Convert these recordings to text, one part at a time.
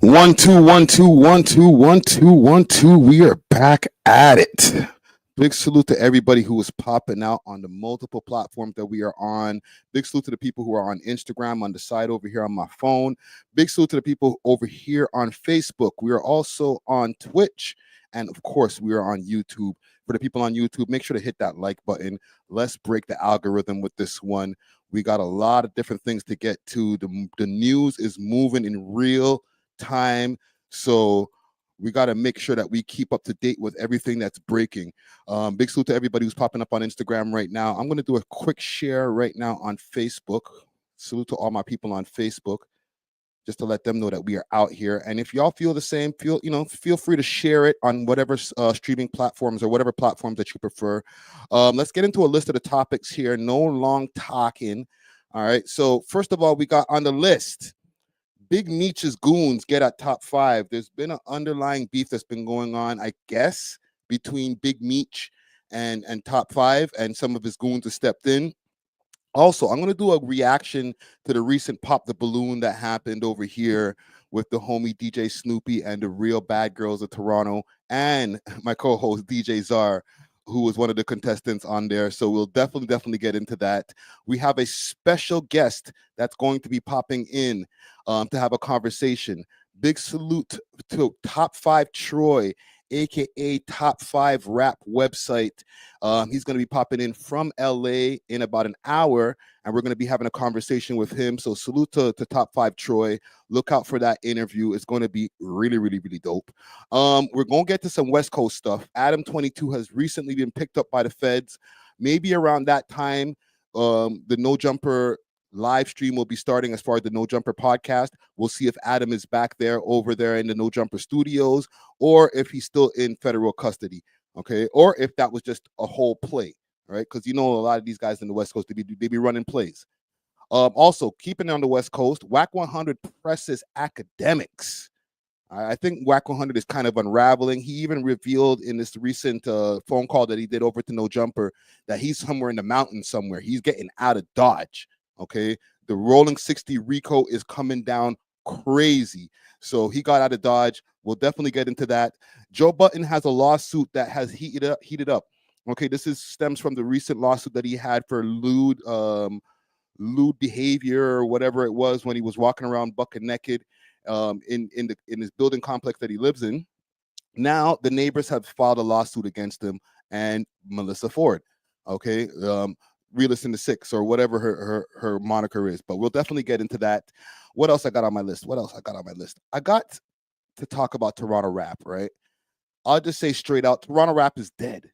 One, two, one, two, one, two, one, two, one, two. We are back at it. Big salute to everybody who is popping out on the multiple platforms that we are on. Big salute to the people who are on Instagram on the side over here on my phone. Big salute to the people over here on Facebook. We are also on Twitch. And of course, we are on YouTube. For the people on YouTube, make sure to hit that like button. Let's break the algorithm with this one. We got a lot of different things to get to. The news is moving in real time. So we got to make sure that we keep up to date with everything that's breaking. Big salute to everybody who's popping up on Instagram right now. I'm going to do a quick share right now on Facebook. Salute to all my people on Facebook, just to let them know that we are out here. And if y'all feel the same, feel free to share it on whatever streaming platforms or whatever platforms that you prefer. Let's get into a list of the topics here. No long talking. All right. So first of all, we got on the list, Big Meech's goons get at top 5. There's been an underlying beef that's been going on, I guess, between Big Meech and top 5, and some of his goons have stepped in. Also, I'm going to do a reaction to the recent Pop the Balloon that happened over here with the homie DJ Snoopy and the Real Bad Girls of Toronto, and my co-host DJ Czar, who was one of the contestants on there. So we'll definitely get into that. We have a special guest that's going to be popping in to have a conversation. Big salute to Top5Troy, aka Top 5 Rap website. He's going to be popping in from LA in about an hour, and we're going to be having a conversation with him. So salute to Top5Troy. Look out for that interview. It's going to be really dope. We're going to get to some West Coast stuff. Adam22 has recently been picked up by the feds. Maybe around that time, the No Jumper live stream will be starting as far as the No Jumper podcast. We'll see if Adam is back there over there in the No Jumper studios, or if he's still in federal custody, okay? Or if that was just a whole play, right? Because a lot of these guys in the West Coast, they be running plays. Also, keeping on the West Coast, Wack 100 presses Akademiks. I think Wack 100 is kind of unraveling. He even revealed in this recent phone call that he did over to No Jumper that he's somewhere in the mountains somewhere. He's getting out of Dodge. Okay, the rolling 60 Rico is coming down crazy. So he got out of Dodge. We'll definitely get into that. Joe Budden has a lawsuit that has heated up. Okay, this stems from the recent lawsuit that he had for lewd behavior or whatever it was when he was walking around buck naked in his building complex that he lives in. Now the neighbors have filed a lawsuit against him and Melissa Ford. Okay. Realist in the Six or whatever her moniker is, but we'll definitely get into that. What else I got on my list? I got to talk about Toronto rap, right? I'll just say straight out, Toronto rap is dead.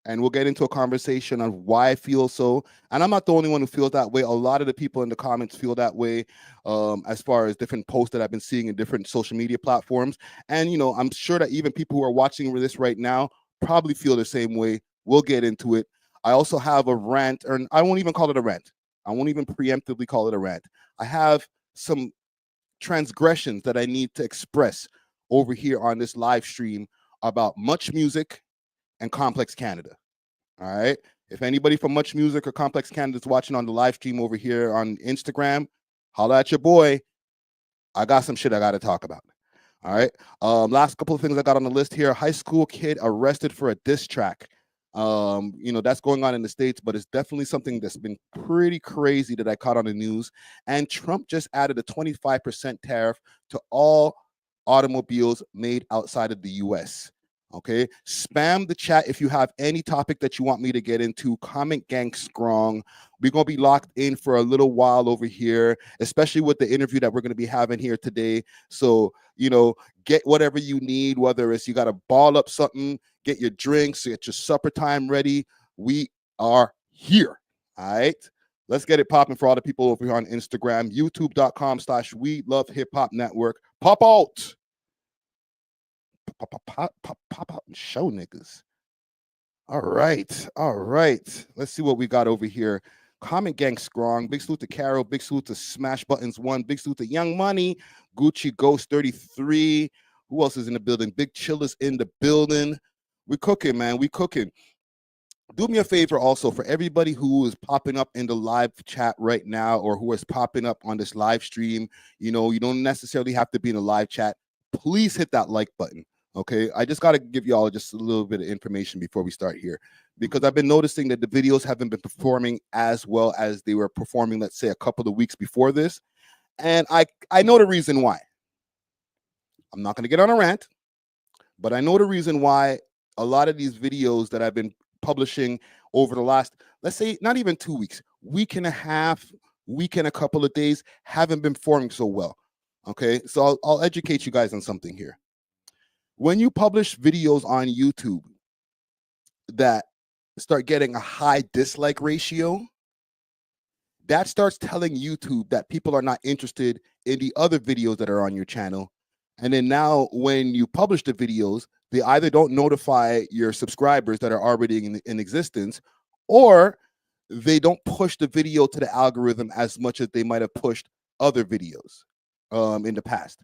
And we'll get into a conversation on why I feel so. And I'm not the only one who feels that way. A lot of the people in the comments feel that way, as far as different posts that I've been seeing in different social media platforms. And, I'm sure that even people who are watching this right now probably feel the same way. We'll get into it. I also have a rant, or I won't even call it a rant. I won't even preemptively call it a rant. I have some transgressions that I need to express over here on this live stream about Much Music and Complex Canada. All right. If anybody from Much Music or Complex Canada is watching on the live stream over here on Instagram, holla at your boy. I got some shit I got to talk about. All right. Last couple of things I got on the list here. High school kid arrested for a diss track. That's going on in the States, but it's definitely something that's been pretty crazy that I caught on the news. And Trump just added a 25% tariff to all automobiles made outside of the US. Okay, spam the chat if you have any topic that you want me to get into. Comment gang strong. We're gonna be locked in for a little while over here, especially with the interview that we're gonna be having here today. So get whatever you need, whether it's you gotta ball up something, get your drinks, get your supper time ready. We are here. All right. Let's get it popping for all the people over here on Instagram, youtube.com/welovehiphop network. Pop out. Pop out and show niggas. All right. Let's see what we got over here. Comment gang strong. Big salute to Carol. Big salute to Smash Buttons 1. Big salute to Young Money. Gucci Ghost 33. Who else is in the building? Big Chillers in the building. We cooking, man. We cooking. do me a favor also, for everybody who is popping up in the live chat right now, or who is popping up on this live stream. You don't necessarily have to be in a live chat. Please hit that like button. Okay, I just got to give you all just a little bit of information before we start here, because I've been noticing that the videos haven't been performing as well as they were performing, let's say, a couple of weeks before this. And I know the reason why. I'm not going to get on a rant, but I know the reason why a lot of these videos that I've been publishing over the last, let's say, not even 2 weeks, week and a half, week and a couple of days, haven't been performing so well. Okay, so I'll educate you guys on something here. When you publish videos on YouTube that start getting a high dislike ratio, that starts telling YouTube that people are not interested in the other videos that are on your channel. And then now when you publish the videos, they either don't notify your subscribers that are already in existence, or they don't push the video to the algorithm as much as they might have pushed other videos in the past.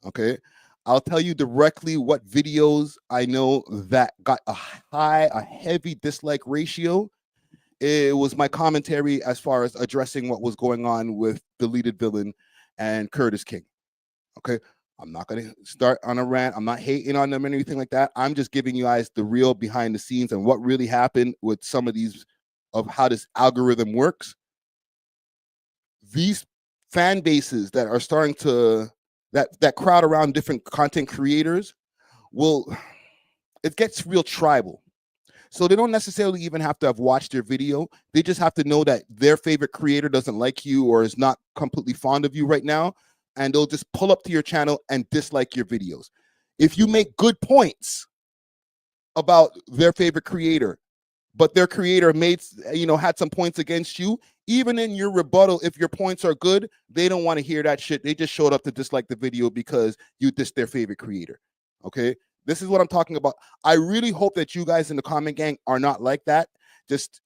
Okay, I'll tell you directly what videos I know that got a heavy dislike ratio. It was my commentary as far as addressing what was going on with Deleted Villain and Curtis King. Okay, I'm not going to start on a rant. I'm not hating on them or anything like that. I'm just giving you guys the real behind the scenes and what really happened with some of these, of how this algorithm works. These fan bases that are starting to, that crowd around different content creators, it gets real tribal. So they don't necessarily even have to have watched your video. They just have to know that their favorite creator doesn't like you or is not completely fond of you right now, and they'll just pull up to your channel and dislike your videos. If you make good points about their favorite creator, but their creator had some points against you, even in your rebuttal, if your points are good, they don't want to hear that shit. They just showed up to dislike the video because you dissed their favorite creator. Okay, this is what I'm talking about. I really hope that you guys in the comment gang are not like that, just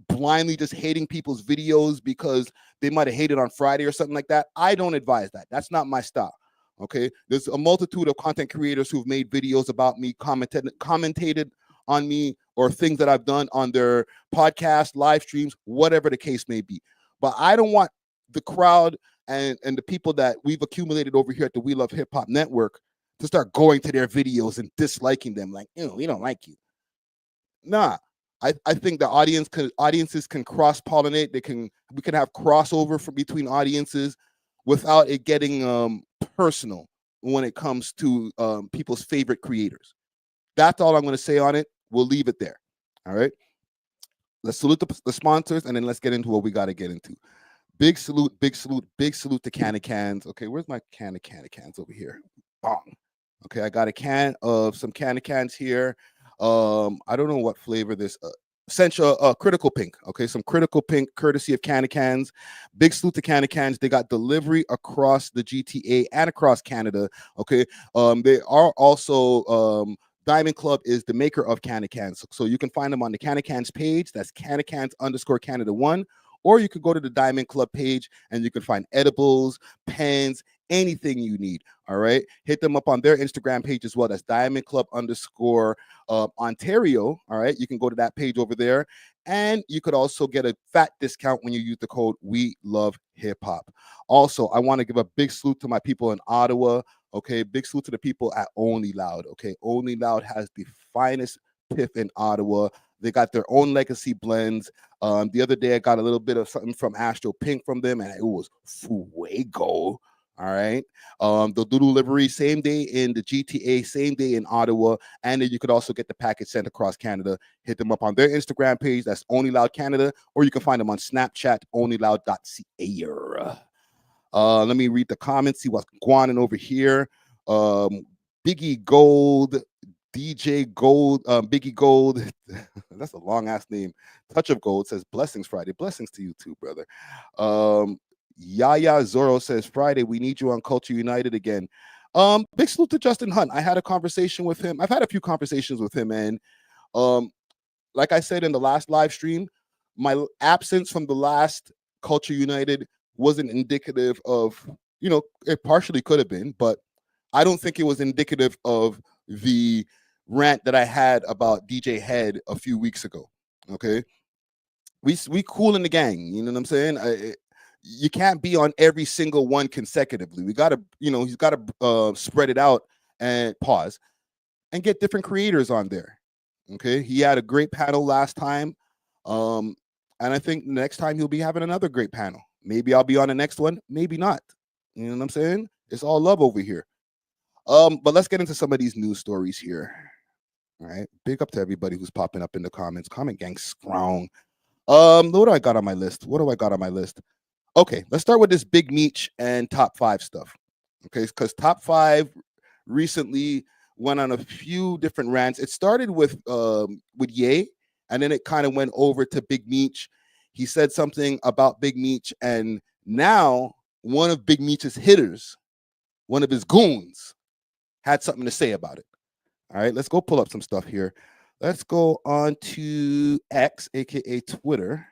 blindly just hating people's videos because they might have hated on Friday or something like that. I don't advise that. That's not my style. Okay, there's a multitude of content creators who've made videos about me, commentated on me, or things that I've done on their podcast, live streams, whatever the case may be. But I don't want the crowd and the people that we've accumulated over here at the We Love Hip Hop Network to start going to their videos and disliking them, like, we don't like you. Nah, I think the audiences can cross-pollinate. We can have crossover between audiences without it getting personal when it comes to people's favorite creators. That's all I'm going to say on it. We'll leave it there. All right. Let's salute the sponsors, and then let's get into what we got to get into. Big salute, big salute, big salute to Can of Cans. Okay, where's my can of cans over here? Bong. Okay, I got a can of some Can of Cans here. I don't know what flavor this. Essential Critical Pink. Okay, some Critical Pink courtesy of Can of Cans. Big salute to Can of Cans. They got delivery across the GTA and across Canada. Okay, they are also Diamond Club is the maker of Can of Cans, so you can find them on the Can of Cans page. That's Can of Cans _Canada1, or you could go to the Diamond Club page and you can find edibles, pens, anything you need. All right, hit them up on their Instagram page as well. That's Diamond Club _Ontario. All right, you can go to that page over there, and you could also get a fat discount when you use the code We Love Hip Hop. Also, I want to give a big salute to my people in Ottawa. Okay, big salute to the people at Only Loud. Okay, Only Loud has the finest piff in Ottawa. They got their own legacy blends. The other day I got a little bit of something from Astro Pink from them, and it was fuego. All right. They'll do delivery same day in the GTA, same day in Ottawa, and then you could also get the package sent across Canada. Hit them up on their Instagram page. That's Only Loud Canada, or you can find them on Snapchat, onlyloud.ca. Let me read the comments, see what's going on over here. Biggie Gold, DJ Gold, Biggie Gold. That's a long ass name. Touch of Gold says blessings Friday. Blessings to you too, brother. Yaya Zoro says Friday, we need you on Culture United again. Big salute to Justin Hunt. I had a conversation with him. I've had a few conversations with him, and like I said in the last live stream, my absence from the last Culture United wasn't indicative of, it partially could have been, but I don't think it was indicative of the rant that I had about DJ Head a few weeks ago. Okay, we cool in the gang. You know what I'm saying? You can't be on every single one consecutively. We gotta, he's gotta spread it out and pause and get different creators on there. Okay, he had a great panel last time, and I think next time he'll be having another great panel. Maybe I'll be on the next one, maybe not. You know what I'm saying? It's all love over here. But let's get into some of these news stories here. All right, big up to everybody who's popping up in the comments. Comment gang strong. What do I got on my list? Okay, let's start with this big Meech and top 5 stuff. Okay, because top 5 recently went on a few different rants. It started with Ye, and then it kind of went over to Big Meech. He said something about Big Meech, and now one of Big Meech's hitters, one of his goons, had something to say about it. All right, let's go pull up some stuff here. Let's go on to X, aka Twitter,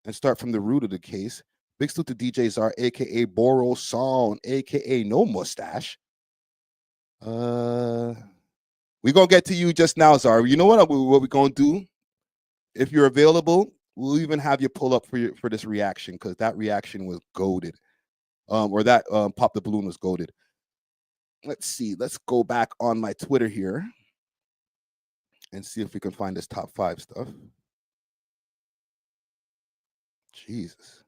and start from the root of the case. Big salute to DJ Czar, aka Boro Song, aka No Mustache. We gonna get to you just now, Czar. You know what we gonna do? If you're available, we'll even have you pull up for this reaction, because that reaction was goated. Or that Pop the Balloon was goated. Let's see. Let's go back on my Twitter here and see if we can find this top 5 stuff. Jesus,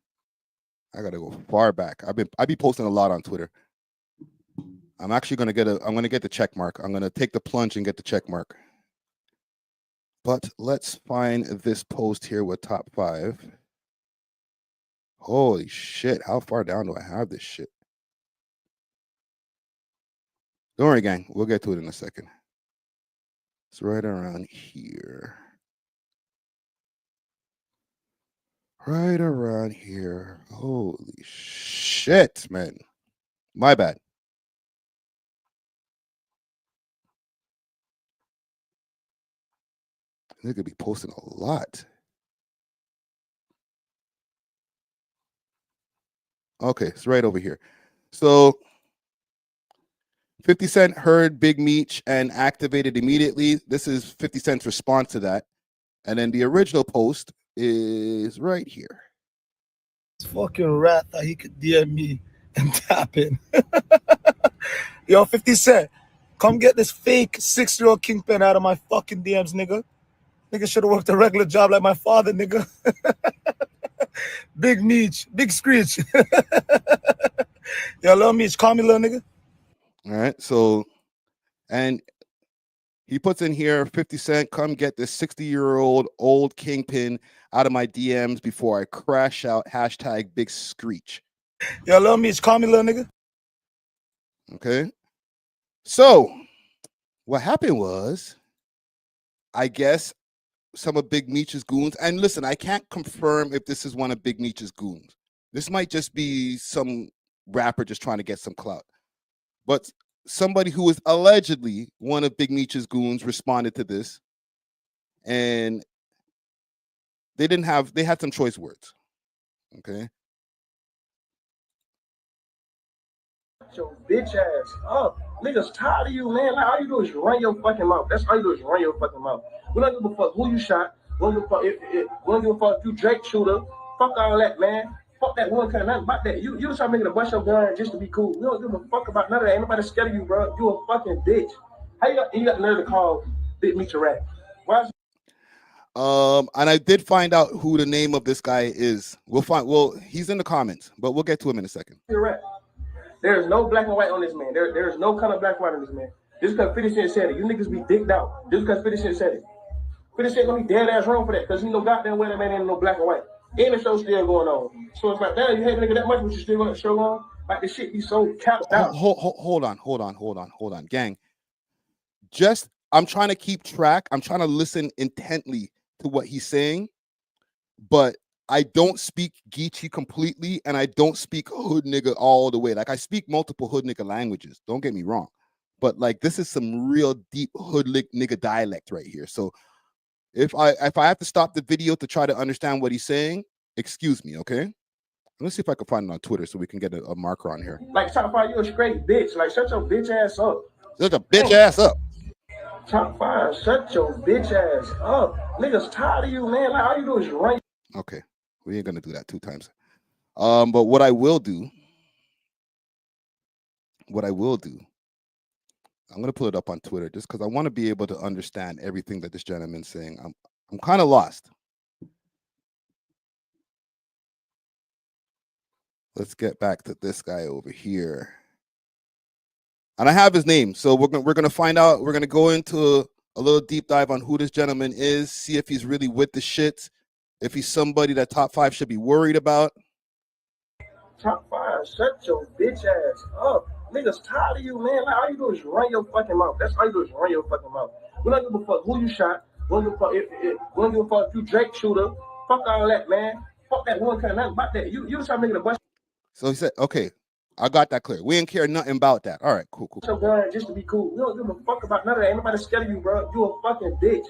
I gotta go far back. I be posting a lot on Twitter. I'm actually gonna get the check mark. I'm gonna take the plunge and get the check mark. But let's find this post here with top 5. Holy shit! How far down do I have this shit? Don't worry, gang. We'll get to it in a second. It's right around here. Right around here. Holy shit, man. My bad. They could be posting a lot. Okay, it's right over here. So 50 Cent heard Big Meech and activated immediately. This is 50 Cent's response to that. And then the original post is right here. This fucking rat that he could DM me and tap in. Yo, 50 Cent, come get this fake 6-year-old kingpin out of my fucking DMs, nigga. Nigga should have worked a regular job like my father, nigga. Big Meech, big screech. Yo, little Meech, call me little nigga. All right, so, and he puts in here, 50 Cent, come get this 60-year-old old kingpin out of my DMs before I crash out, hashtag big screech. Yo, little Meech, call me little nigga. Okay, so what happened was, I guess some of Big Meech's goons, and listen, I can't confirm if this is one of Big Meech's goons. This might just be some rapper just trying to get some clout. But somebody who was allegedly one of Big Meech's goons responded to this, and they had some choice words. Okay. Your bitch ass up. Niggas tired of you, man. Like, all you do is run your fucking mouth. That's all you do is run your fucking mouth. We don't give a fuck who you shot. We don't give a fuck we don't give a fuck if you Drake shooter. Fuck all that, man. Fuck that one kind of nothing about that. You just trying to make it a bust your gun just to be cool. We don't give a fuck about none of that. Ain't nobody scared of you, bro. You a fucking bitch. How you got the nerve to call Big Meech a rat? Why is and I did find out who the name of this guy is. He's in the comments, but we'll get to him in a second. a rat? There's no black and white on this man. There's no color black and white on this man. Just because 50 Cent said it. You niggas be dicked out. Just because 50 Cent said it. 50 Cent gonna be dead ass wrong for that, because he know goddamn well that man ain't no black and white. And the show's still going on. So it's like, damn, you hate nigga that much, but you still gonna show on? Like, the shit be so capped out. Hold on. Gang. I'm trying to keep track. I'm trying to listen intently to what he's saying, but I don't speak Geechee completely, and I don't speak hood nigga all the way. Like, I speak multiple hood nigga languages. Don't get me wrong, but like, this is some real deep hood nigga dialect right here. So if I have to stop the video to try to understand what he's saying, excuse me, okay? Let's see if I can find it on Twitter so we can get a marker on here. Like, Top5, you a straight bitch. Like, shut your bitch ass up. Shut your bitch ass up. Top 5, shut your bitch ass up. Niggas tired of you, man. Like, all you do is run. Okay, we ain't gonna do that 2 times. But what I will do, I'm gonna pull it up on Twitter just because I want to be able to understand everything that this gentleman's saying. I'm kind of lost. Let's get back to this guy over here. And I have his name, so we're gonna find out. We're gonna go into a little deep dive on who this gentleman is, see if he's really with the shit, if he's somebody that Top 5 should be worried about. Top 5, shut your bitch ass up. Niggas tired of you, man. Like, all you do is run your fucking mouth. That's all you do is run your fucking mouth. We don't give a fuck who you shot. We don't give a fuck we don't give a fuck if you Drake shooter. Fuck all that, man. Fuck that. We don't care nothing about that. You just trying to make it a bunch. So he said, okay, I got that clear. We ain't care nothing about that. All right, cool. So gun just to be cool. We don't give a fuck about none of that. Ain't nobody scared of you, bro. You a fucking bitch.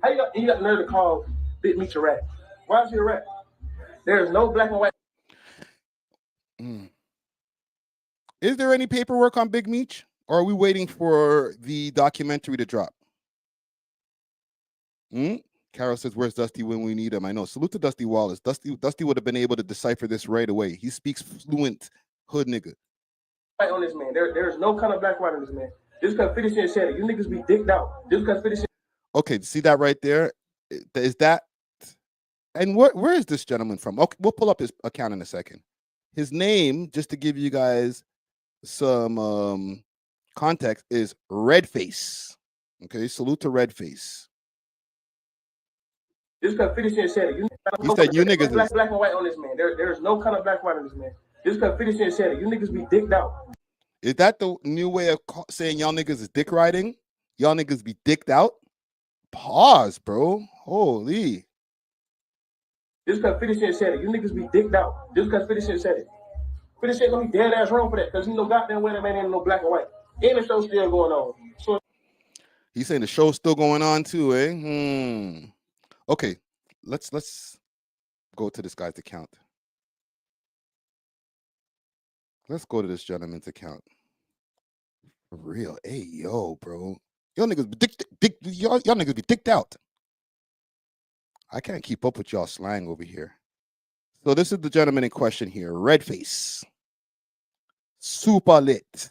How you got the nerve to call Big Meech a rat? Why is he a rat? There is no black and white. Is there any paperwork on Big Meech, or are we waiting for the documentary to drop? Carol says, "Where's Dusty when we need him?" I know. Salute to Dusty Wallace. Dusty would have been able to decipher this right away. He speaks fluent hood nigga. On this man, there is no kind of black white on this man. Just because 50 Cent said it, you niggas be dicked out. Just because 50 Cent. Okay, see that right there? Is that? And where is this gentleman from? Okay, we'll pull up his account in a second. His name, just to give you guys some context, is Redface. Okay, salute to Redface. Just because 50 Cent said it, he said you niggas black and white on this man. There is no kind of black white on this man. Just because 50 Cent said it, you niggas be dicked out. Is that the new way of saying y'all niggas is dick riding? Y'all niggas be dicked out? Pause, bro. Holy. Just because 50 Cent said it, you niggas be dicked out. Just because 50 Cent said it. 50 Cent gonna be dead ass wrong for that, because he no goddamn way that man ain't no black and white. And the show's still going on. So he's saying the show's still going on too, eh? Okay, let's go to this guy's account. Let's go to this gentleman's account. For real. Hey, yo, bro. Y'all niggas be y'all niggas be dicked out. I can't keep up with y'all slang over here. So this is the gentleman in question here. Redface. Super lit.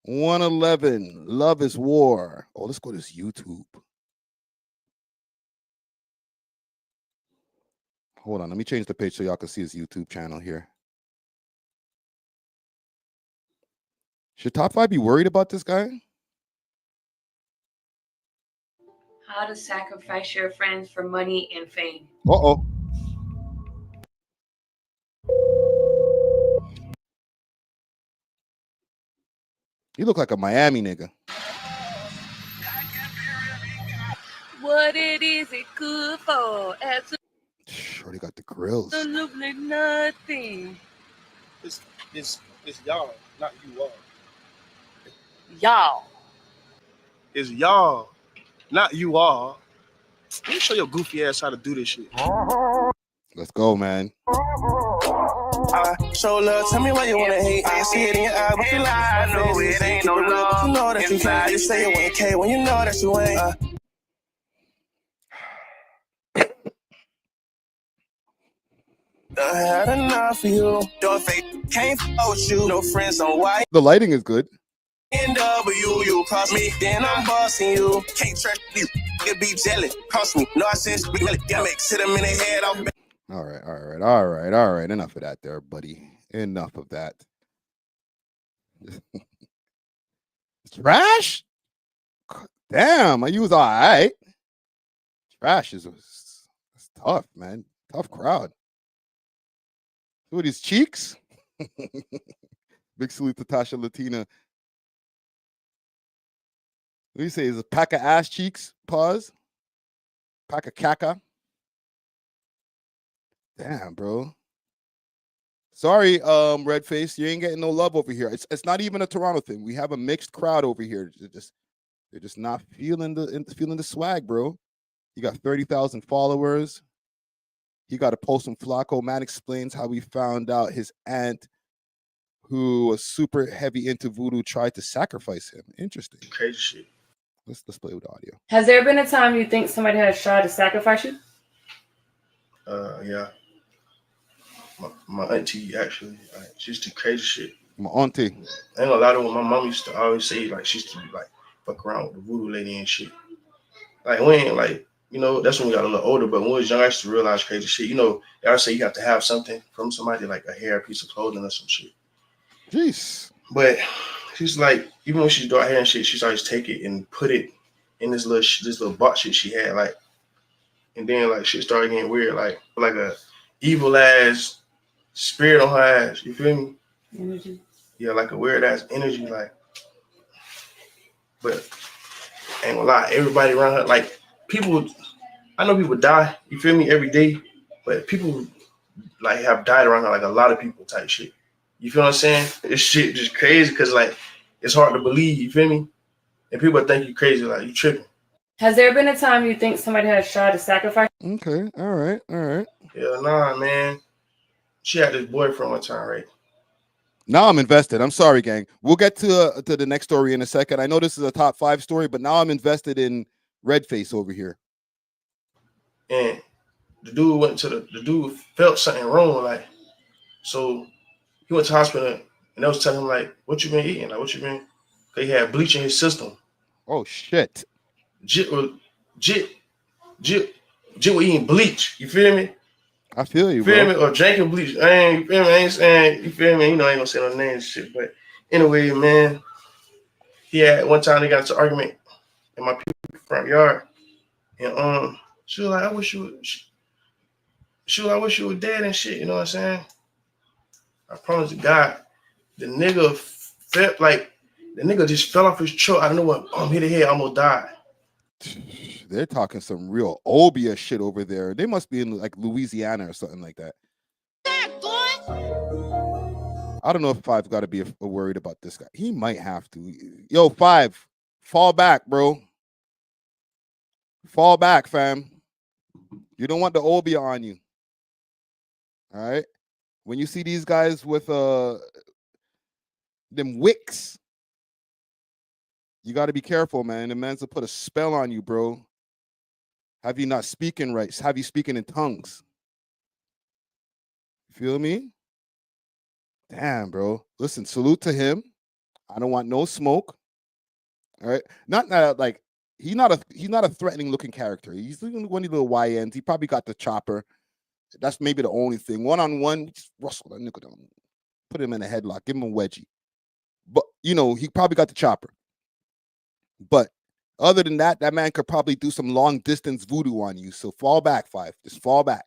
111. Love is war. Oh, let's go to this YouTube. Hold on. Let me change the page so y'all can see his YouTube channel here. Should Top 5 be worried about this guy? How to sacrifice your friends for money and fame. Uh-oh. You look like a Miami nigga. What it is it good for? Shorty got the grills. Absolutely nothing. It's y'all, not you all. Y'all. It's y'all, not you all. Let me show your goofy ass how to do this shit. Let's go, man. Show love, tell me why you wanna hate. I see it in your eye, but you lie. I know it ain't no love. You know that you can't. You say you ain't K when you know that you ain't. I had enough of you. Don't fake, can't fuck you. No friends on white. The lighting is good. N.W. You cross me, then I'm bossing you. Can't trust you. It be jelly. Cross me. No, I sense we really make sit him in the head off. All right. Enough of that there, buddy. Enough of that. Trash? Damn, you was all right. Trash is tough, man. Tough crowd. Who are these cheeks? Big salute to Tasha Latina. What do you say? Is a pack of ass cheeks? Pause. Pack of caca. Damn, bro. Sorry, Redface, you ain't getting no love over here. It's not even a Toronto thing. We have a mixed crowd over here. They're just not feeling the swag, bro. You got 30,000 followers. He got a post from Flacco. Man explains how he found out his aunt, who was super heavy into voodoo, tried to sacrifice him. Interesting. Crazy shit. Let's play with the audio. Has there been a time you think somebody has tried to sacrifice you? Yeah. My auntie, actually, like, she used to do crazy shit. My auntie. I ain't gonna lie to her, my mom used to always say, like, she used to, like, fuck around with the voodoo lady and shit. Like, we ain't, like, you know, that's when we got a little older, but when we was young, I used to realize crazy shit. You know, they always say you have to have something from somebody, like a hair, a piece of clothing, or some shit. Jeez. But she's like, even when she's doing her hair and shit, she's always take it and put it in this little box shit she had, like, and then, like, shit started getting weird, like a evil ass spirit on her ass, you feel me? Energy. Yeah, like a weird ass energy, like. But ain't gonna lie, everybody around her, like, people, I know people die, you feel me, every day, but people, like, have died around her, like a lot of people type shit. You feel what I'm saying? This shit just crazy because, like, it's hard to believe, you feel me? And people think you crazy, like, you tripping. Has there been a time you think somebody has tried to sacrifice? Okay, all right. Yeah, nah, man. She had this boyfriend one time, right? Now I'm invested. I'm sorry, gang. We'll get to the next story in a second. I know this is a top 5 story, but now I'm invested in Redface over here. And the dude went to the dude felt something wrong, like, so he went to the hospital and they was telling him, like, what you been eating? Like, what you been? He had bleach in his system. Oh shit. Jit was eating bleach. You feel me? I feel you, feel bro. me? Or drinking bleach. You feel me? I ain't saying, you feel me? You know, I ain't gonna say no names and shit. But anyway, man, he had one time they got into an argument in my front yard. And she was like, I wish you would, she was like, I wish you were dead and shit, you know what I'm saying? I promise to God, the nigga felt like the nigga just fell off his truck. I don't know what, hit the head, almost died. They're talking some real obia shit over there. They must be in like Louisiana or something like that. I don't know if 5 got to be worried about this guy. He might have to. Yo, 5, fall back, bro. Fall back, fam. You don't want the obia on you. All right. When you see these guys with them wicks, you got to be careful, man. The man's to put a spell on you, bro. Have you not speaking right? Have you speaking in tongues? Feel me? Damn, bro. Listen, salute to him. I don't want no smoke. All right. Not like he's not a threatening looking character. He's one of the little YNs. He probably got the chopper. That's maybe the only thing. One-on-one, just rustle that nigga down. Put him in a headlock. Give him a wedgie. But, you know, he probably got the chopper. But other than that, that man could probably do some long-distance voodoo on you. So fall back, 5. Just fall back.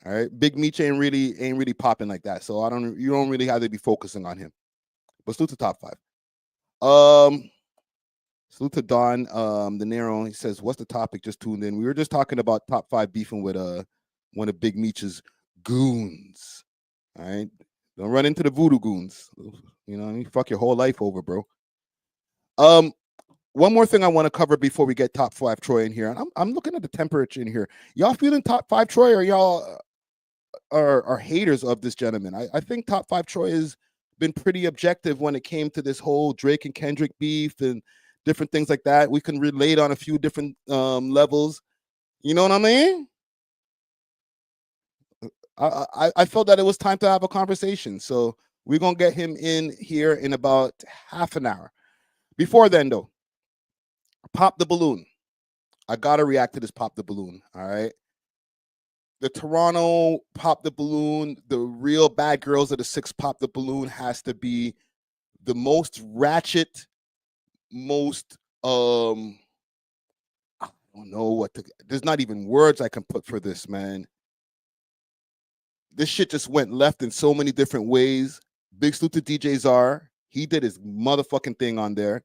All right. Big Meech ain't really popping like that. So you don't really have to be focusing on him. But salute to top 5. Salute to Don, the Nero. He says, what's the topic? Just tuned in. We were just talking about top 5 beefing with one of Big Meech's goons. All right. Don't run into the voodoo goons. You know, you fuck your whole life over, bro. One more thing I want to cover before we get top 5 Troy in here. And I'm looking at the temperature in here. Y'all feeling top 5 Troy, or y'all are haters of this gentleman? I think top 5 Troy has been pretty objective when it came to this whole Drake and Kendrick beef and different things like that. We can relate on a few different levels. You know what I mean? I felt that it was time to have a conversation. So we're going to get him in here in about half an hour. Before then, though, Pop the Balloon. I got to react to this Pop the Balloon, all right? The Toronto Pop the Balloon, the real bad girls of the 6 Pop the Balloon has to be the most ratchet, most, I don't know what to, there's not even words I can put for this, man. This shit just went left in so many different ways. Big salute to DJ Czar. He did his motherfucking thing on there.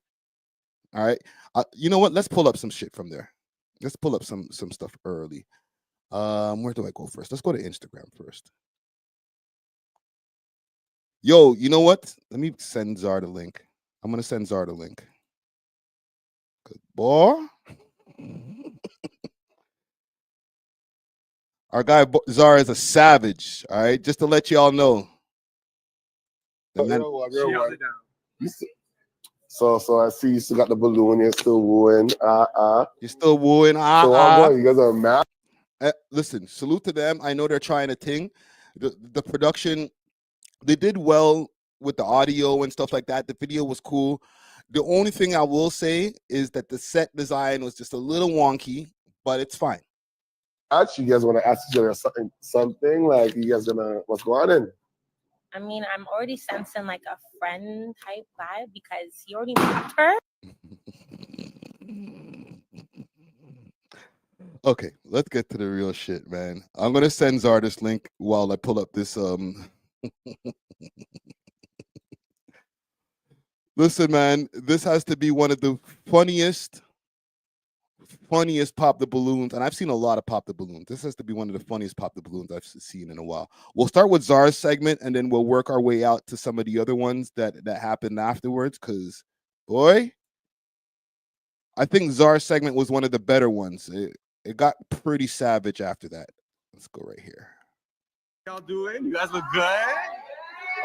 All right. You know what? Let's pull up some shit from there. Let's pull up some stuff early. Where do I go first? Let's go to Instagram first. Yo, you know what? Let me send Czar the link. I'm going to send Czar the link. Good boy. Our guy Czar is a savage, all right? Just to let y'all know. So I see you still got the balloon. You're still wooing. You're still wooing. So all going. You guys are mad. Listen, salute to them. I know they're trying a thing. The production, they did well with the audio and stuff like that. The video was cool. The only thing I will say is that the set design was just a little wonky, but it's fine. Actually, you guys want to ask each other something? Like, you guys gonna, what's going on? I mean, I'm already sensing like a friend type vibe because he already moved her. Okay, let's get to the real shit, man. I'm gonna send Zar this link while I pull up this Listen, man, this has to be one of the funniest Pop the Balloons, and I've seen a lot of Pop the Balloons. This has to be one of the funniest Pop the Balloons I've seen in a while. We'll start with Zar's segment, and then we'll work our way out to some of the other ones that happened afterwards, because, boy, I think Zar's segment was one of the better ones. It got pretty savage after that. Let's go right here. Y'all doing? You guys look good.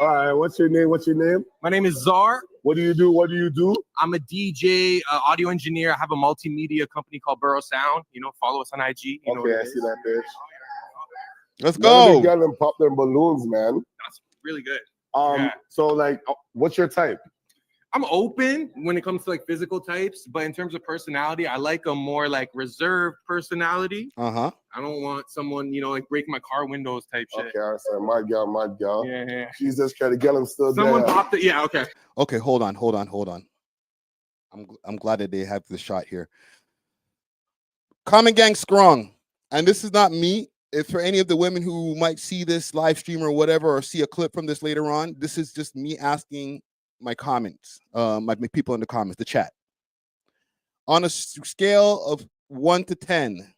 All right, what's your name? What's your name? My name is Zar. What do you do? What do you do? I'm a DJ, audio engineer. I have a multimedia company called Borough Sound. You know, follow us on IG. You know okay, I see that bitch. Let's go. Get them pop their balloons, man. That's really good. Yeah. So like, what's your type? I'm open when it comes to like physical types, but in terms of personality, I like a more like reserved personality. I don't want someone, you know, like breaking my car windows type shit. Okay, I understand. My girl. Yeah. She's just trying to get him still Someone there. popped it. Yeah, okay. Okay, hold on. I'm glad that they have the shot here. Common Gang Strong. And this is not me. If for any of the women who might see this live stream or whatever, or see a clip from this later on, this is just me asking my comments, my people in the comments, the chat. On a scale of 1 to 10,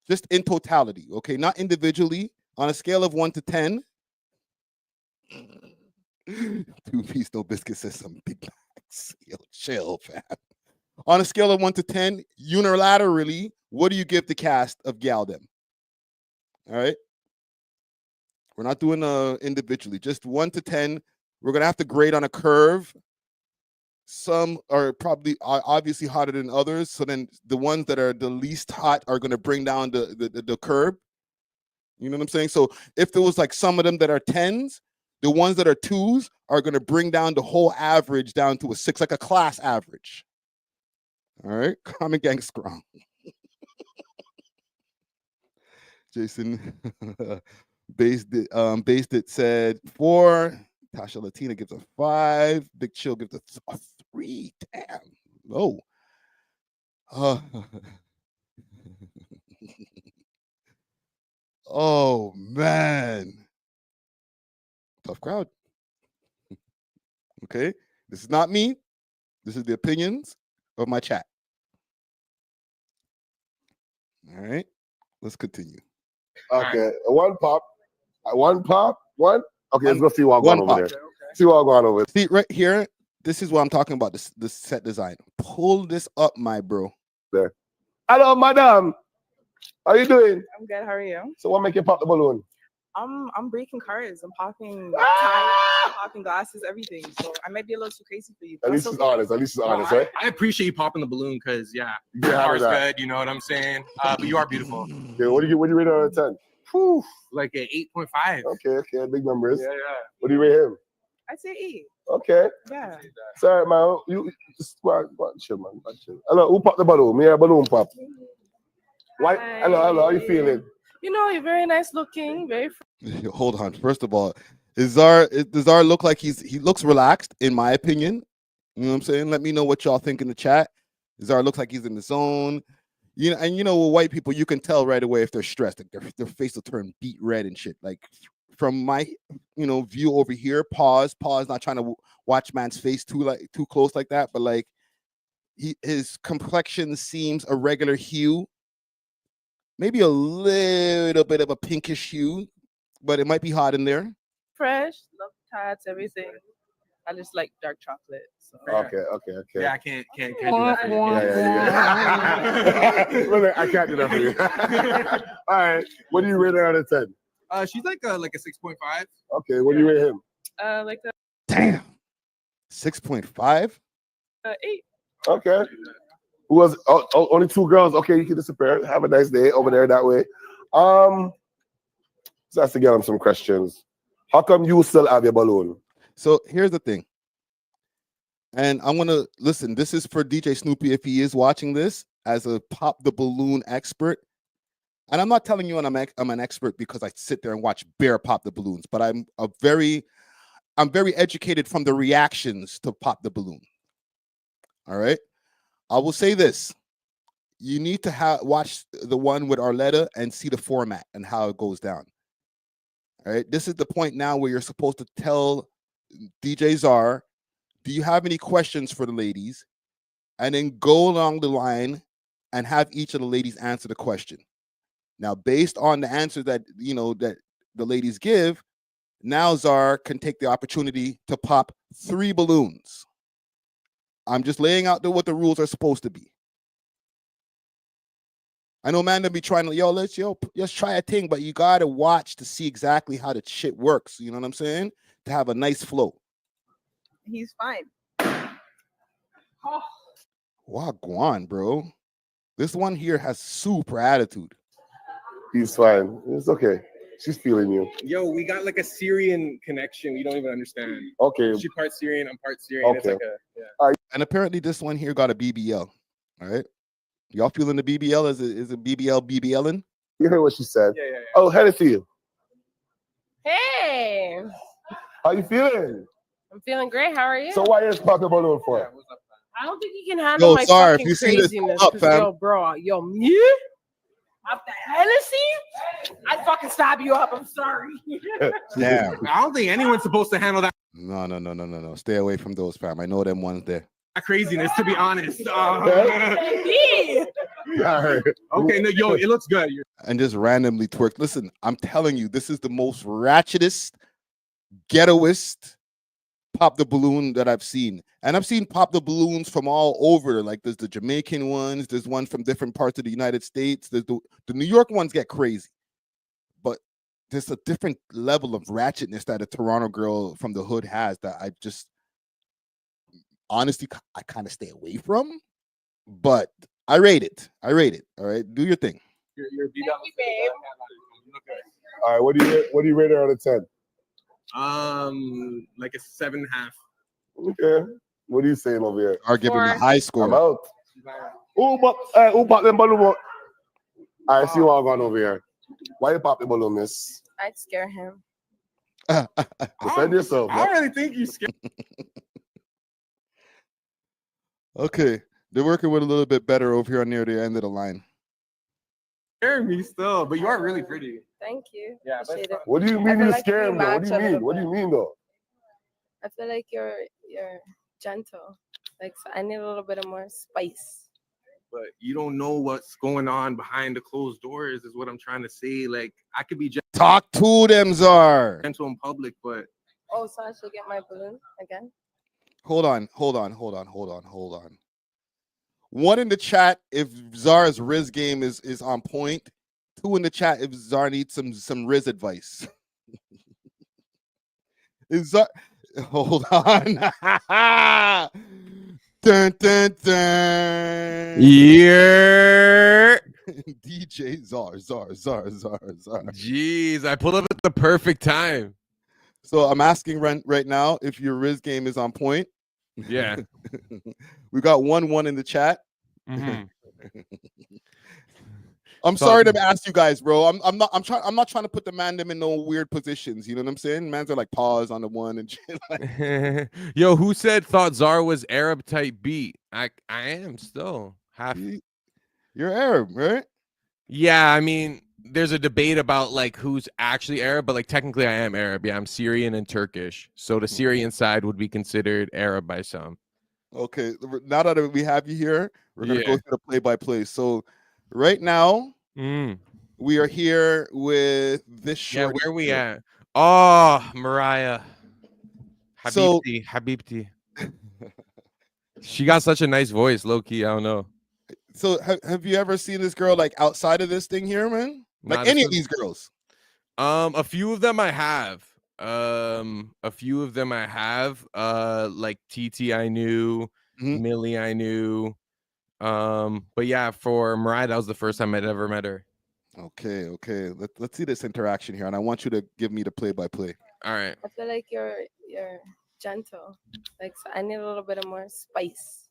just in totality, okay, not individually, on a scale of 1 to 10, 2-piece no biscuit says some big bags. Yo, chill, fam. On a scale of 1 to 10, unilaterally, what do you give the cast of Gal Them? All right, we're not doing individually, just 1 to 10. We're going to have to grade on a curve. Some are probably obviously hotter than others. So then the ones that are the least hot are going to bring down the curve. You know what I'm saying? So if there was like some of them that are 10s, the ones that are 2s are going to bring down the whole average down to a 6, like a class average. All right? Common Gang Strong. Jason based it said 4. Tasha Latina gives a 5. Big Chill gives a 3. Damn, low. Oh man, tough crowd. Okay, this is not me. This is the opinions of my chat. All right, let's continue. Okay, one pop. Okay, let's go see what I'm going over there. See what I'm going over there. See right here. This is what I'm talking about. This set design. Pull this up, my bro. There. Hello, madam. How you doing? I'm good. How are you? So what make you pop the balloon? I'm breaking cars. I'm popping tires, popping glasses, everything. So I might be a little too crazy for you. At least she's honest. Right? I appreciate you popping the balloon because your car's good. You know what I'm saying? But you are beautiful. Yeah. What do you rate out of 10? Whew, like an 8.5. Okay, big numbers. Yeah. What do you rate him? I'd say 8. Okay. Yeah. Sorry, man. You just go on, chill, man. Chill. Hello, who popped the balloon? Me a balloon pop. Why? Hello. How you feeling? You know, you're very nice looking. Very. Hold on. First of all, does Zar look like he looks relaxed? In my opinion, you know what I'm saying. Let me know what y'all think in the chat. Zar looks like he's in the zone. You know, and you know, with white people, you can tell right away if they're stressed. Like their face will turn beet red and shit. Like from my view over here, pause, not trying to watch man's face too close like that, but like his complexion seems a regular hue, maybe a little bit of a pinkish hue, but it might be hot in there. Fresh, love tats, everything. I just like dark chocolate. So. Okay. Yeah, I can't do that for you. Yeah. I can't do that for you. All right. What do you rate her out of 10? She's like a 6.5. Okay. What do you rate him? Like a Damn. 6.5. 8. Okay. Who was only 2 girls? Okay, you can disappear. Have a nice day over there that way. So I have to get him some questions. How come you still have your balloon? So here's the thing. And I'm gonna listen. This is for DJ Snoopy if he is watching this as a pop the balloon expert. And I'm not telling you I'm an expert because I sit there and watch Bear pop the balloons, but I'm very educated from the reactions to pop the balloon. All right. I will say this. You need to watch the one with Arletta and see the format and how it goes down. All right. This is the point now where you're supposed to tell DJ Czar, do you have any questions for the ladies? And then go along the line and have each of the ladies answer the question. Now, based on the answer that that the ladies give, now Czar can take the opportunity to pop 3 balloons. I'm just laying out what the rules are supposed to be. I know man to be trying to let's try a thing, but you gotta watch to see exactly how the shit works. You know what I'm saying? To have a nice flow. He's fine. Oh. Wagwan, bro. This one here has super attitude. He's fine. It's okay. She's feeling you. Yo, we got like a Syrian connection. We don't even understand. Okay. She part Syrian, I'm part Syrian. Okay. It's like And apparently this one here got a BBL. All right. Y'all feeling the BBL? Is it BBLing? You heard what she said. Yeah. Oh, head to you. Hey, How you feeling? I'm feeling great. How are you? So why you pop the balloon for? I don't think you can handle my Czar, if fucking you see this, craziness. come up, 'Cause, fam. yo, bro, me? Off the Hennessy? I'd fucking stab you up. I'm sorry. Damn. I don't think anyone's supposed to handle that No. Stay away from those, fam. I know them ones there. craziness, to be honest. Me. Okay, no, yo, it looks good. And just randomly twerk. Listen, I'm telling you, this is the most ratchetest, ghettoest pop the balloon that I've seen. And I've seen pop the balloons from all over. Like there's the Jamaican ones, there's one from different parts of the United States. There's the New York ones get crazy. But there's a different level of ratchetness that a Toronto girl from the hood has that I just honestly I kind of stay away from. But I rate it. All right. Do your thing. You're beat up. All right, what do you rate her out of 10? Like a 7.5. Okay. What are you saying over here? Are giving a high score. I'm out. Who pop them balloon? I see what I'm going over here. Why you pop the balloon, miss? I'd scare him. Defend yourself. I don't really think you scared. Okay. They're working with a little bit better over here near the end of the line. Scaring me still, but you are really pretty. Thank you. Yeah, Appreciate it. What do you I mean feel you like scare you him though? What do you match a mean? little What do you mean though? I feel like you're gentle. Like so I need a little bit of more spice. But you don't know what's going on behind the closed doors, is what I'm trying to say. Like I could be Talk to them, Czar. gentle in public, but Oh, so I should get my balloon again? Hold on. One in the chat if Czar's Riz game is on point. 2 in the chat if Czar needs some Riz advice. Is Czar? Hold on. Dun, dun, dun. Yeah. DJ Czar. Jeez, I pulled up at the perfect time. So I'm asking right now if your Riz game is on point. Yeah. We got 1-1 in the chat. Mm-hmm. I'm sorry to ask you guys, bro. I'm not trying to put the man them in no weird positions. You know what I'm saying? Mans are like pause on the one and shit. Like. Yo, who thought Czar was Arab type beat? I am still half. You're Arab, right? Yeah, I mean, there's a debate about like who's actually Arab, but like technically I am Arab. Yeah, I'm Syrian and Turkish. So the Syrian side would be considered Arab by some. Okay, now that we have you here, we're gonna go through the play-by-play. So right now, we are here with this short. Yeah, where we at? Oh, Mariah. Habibti. She got such a nice voice, low key. I don't know. So have you ever seen this girl like outside of this thing here, man? Like any of these girls? A few of them I have. Like TT I knew, Millie, I knew. But yeah, for Mariah, that was the first time I'd ever met her. Okay. Let's see this interaction here, and I want you to give me the play-by-play. All right. I feel like you're gentle. Like, so I need a little bit of more spice.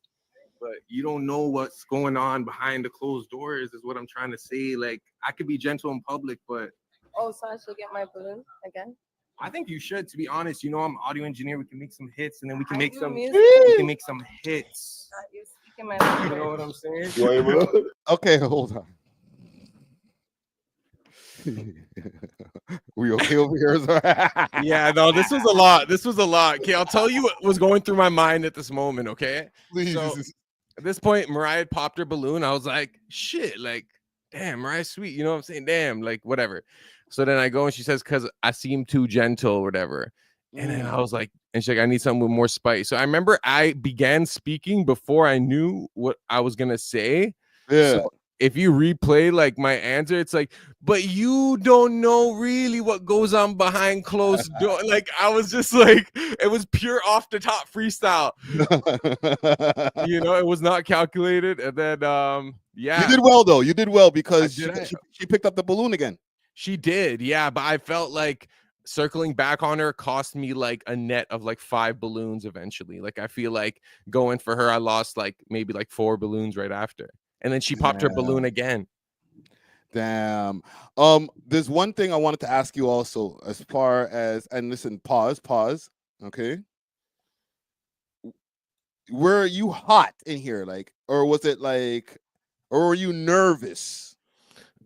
But you don't know what's going on behind the closed doors, is what I'm trying to say. Like, I could be gentle in public, but Oh, so I should get my balloon again? I think you should, to be honest. You know, I'm an audio engineer. We can make some hits, and then we can I make do some. music. We can make some hits. You're speaking my You language. know what I'm saying? Okay, hold on. We okay over here? Yeah, no, this was a lot. This was a lot. Okay, I'll tell you what was going through my mind at this moment. Okay, Please. So at this point, Mariah had popped her balloon. I was like, shit, like, damn, Mariah's sweet. You know what I'm saying? Damn, like, whatever. So then I go and she says, because I seem too gentle or whatever. And then I was like, and she's like, I need something with more spice. So I remember I began speaking before I knew what I was gonna say. Yeah. So if you replay like my answer, it's like, but you don't know really what goes on behind closed door. Like I was just like, it was pure off the top freestyle. You know, it was not calculated. And then yeah. You did well though. You did well because she picked up the balloon again. She did, yeah. But I felt like circling back on her cost me like a net of like 5 balloons eventually. Like I feel like going for her, I lost like maybe like 4 balloons right after. And then she popped her balloon again. Damn. There's one thing I wanted to ask you also, as far as, and listen, pause. Okay. Were you hot in here, like, or was it like, or were you nervous?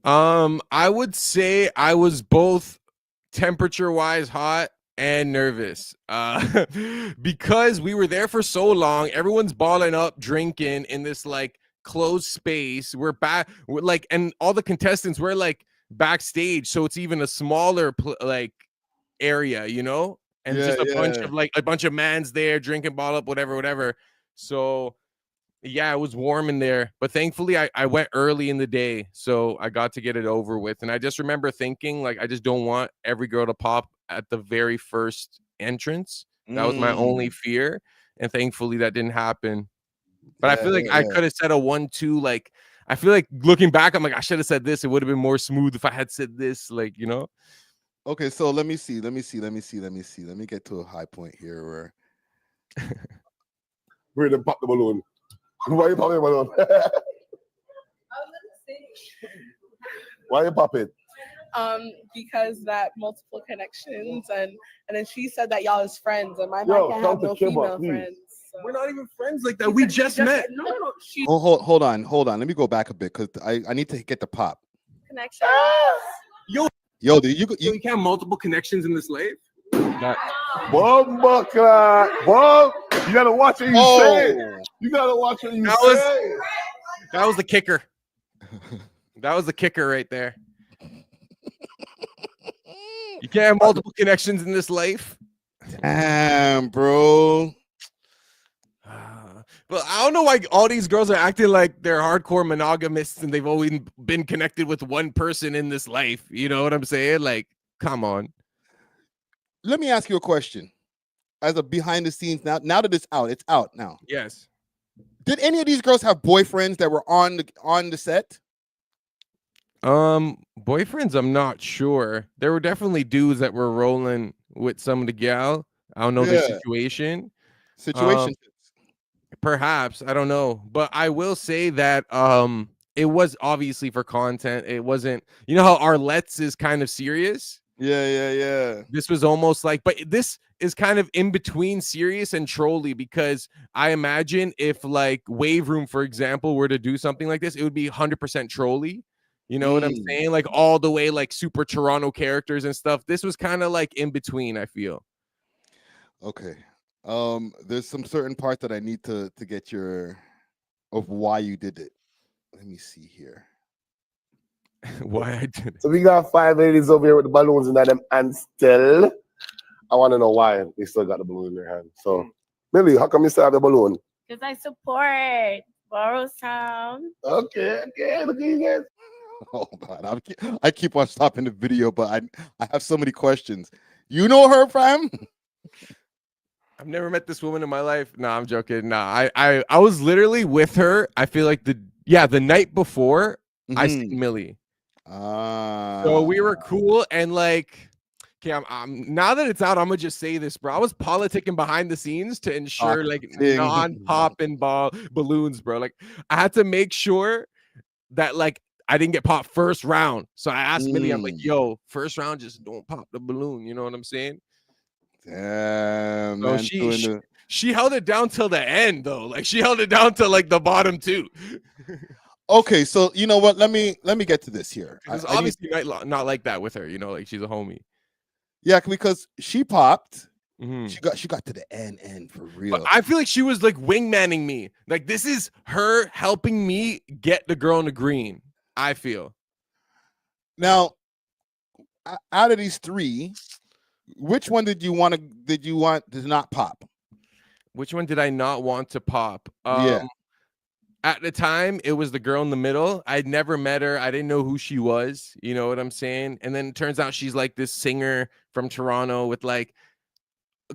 I would say I was both temperature-wise hot and nervous. Because we were there for so long, everyone's balling up, drinking in this like closed space. We're like, and all the contestants were like backstage, so it's even a smaller like area, you know, and just a bunch of mans there drinking, ball up, whatever. So yeah, it was warm in there, but thankfully I went early in the day, so I got to get it over with. And I just remember thinking, like, I just don't want every girl to pop at the very first entrance. That was my only fear, and thankfully that didn't happen. But I feel like I could have said a 1-2. Like, I feel like looking back, I'm like, I should have said this. It would have been more smooth if I had said this, like, you know? Okay, so let me see. Let me get to a high point here where we're gonna pop the balloon. Why are you popping the balloon? Why are you popping? Because that multiple connections, and then she said that y'all is friends, and my man can't have no female friends. So. We're not even friends like that. We just met. No. hold on. Let me go back a bit because I need to get the pop. Connection. Yo, dude, you can't have multiple connections in this life. Bomba clock. Bomb. You gotta watch what you say. You gotta watch what you say. That was the kicker. That was the kicker right there. You can't have multiple connections in this life. Damn, bro. But I don't know why all these girls are acting like they're hardcore monogamists and they've always been connected with one person in this life. You know what I'm saying? Like, come on. Let me ask you a question. As a behind the scenes, now that it's out now. Yes. Did any of these girls have boyfriends that were on the set? Boyfriends, I'm not sure. There were definitely dudes that were rolling with some of the gal. I don't know their situation. Perhaps, I don't know. But I will say that it was obviously for content. It wasn't, you know how Arlette's is kind of serious? Yeah. This was almost like, but this is kind of in between serious and trolly, because I imagine if like Wave Room, for example, were to do something like this, it would be 100% trolly. You know what I'm saying? Like all the way, like super Toronto characters and stuff. This was kind of like in between, I feel. Okay. There's some certain part that I need to get of why you did it. Let me see here. Why I did it. So we got 5 ladies over here with the balloons in them, and still, I want to know why they still got the balloon in their hand. So, Millie, how come you still have the balloon? Because I support Borough. Okay, look at you guys. Oh God, I keep on stopping the video, but I have so many questions. You know her, fam? I've never met this woman in my life. No, I'm joking. No, I was literally with her. I feel like the night before I seen Millie. So we were cool and like, okay, I'm now that it's out, I'm gonna just say this, bro. I was politicking behind the scenes to ensure like non-pop and balloons, bro. Like I had to make sure that like I didn't get popped first round. So I asked Millie, I'm like, yo, first round, just don't pop the balloon. You know what I'm saying? Damn, So man. she held it down till the end, though. Like she held it down to like the bottom two. Okay, so you know what? Let me get to this here. It's obviously not like that with her, you know, like she's a homie. Yeah, because she popped. She got to the end for real. But I feel like she was like wingmanning me. Like this is her helping me get the girl in the green. I feel. Now, out of these three, which one did you want to not pop? Which one did I not want to pop? Yeah. At the time, it was the girl in the middle. I'd never met her. I didn't know who she was. You know what I'm saying? And then it turns out she's like this singer from Toronto with like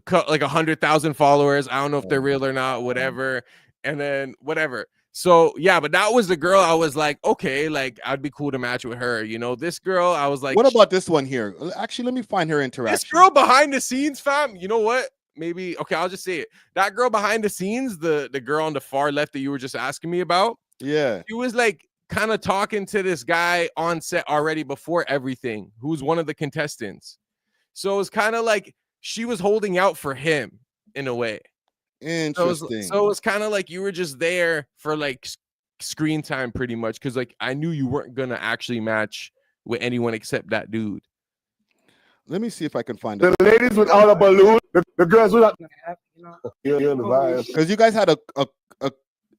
100,000 followers. I don't know if they're real or not, whatever. And then whatever. So yeah, but that was the girl I was like, okay, like I'd be cool to match with her. You know, this girl, I was like, what about this one here? Actually, let me find her interaction. This girl behind the scenes, fam. You know what? Maybe okay, I'll just say it. That girl behind the scenes, the girl on the far left that you were just asking me about. Yeah. She was like kind of talking to this guy on set already before everything, who's one of the contestants. So it's kind of like she was holding out for him in a way. Interesting. So it was kind of like you were just there for like screen time pretty much, because like I knew you weren't gonna actually match with anyone except that dude. Let me see if I can find the ladies without a balloon, the girls without. Because you guys had a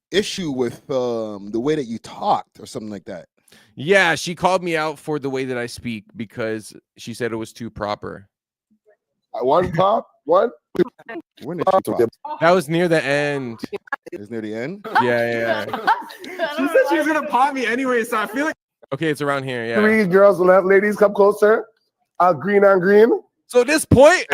issue with the way that you talked or something like that. Yeah, she called me out for the way that I speak because she said it was too proper. One pop, one. That was near the end. It was near the end? Yeah. She said she was gonna pop me anyway, so I feel like okay, it's around here. Yeah. Three girls left. Ladies, come closer. Green on green. So at this point,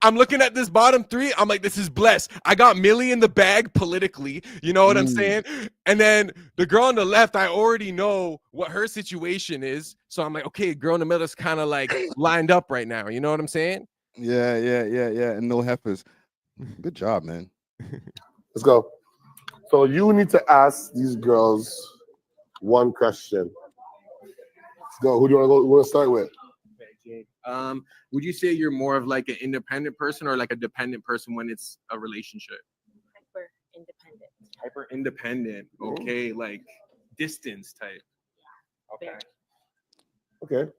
I'm looking at this bottom three. I'm like, this is blessed. I got Millie in the bag politically. You know what I'm saying? And then the girl on the left, I already know what her situation is. So I'm like, okay, girl in the middle is kind of like lined up right now. You know what I'm saying? Yeah. And no heifers. Good job, man. Let's go. So you need to ask these girls one question. Let's go. Who do you want to start with? Would you say you're more of like an independent person or like a dependent person when it's a relationship? Hyper independent. Okay, like distance type. Okay.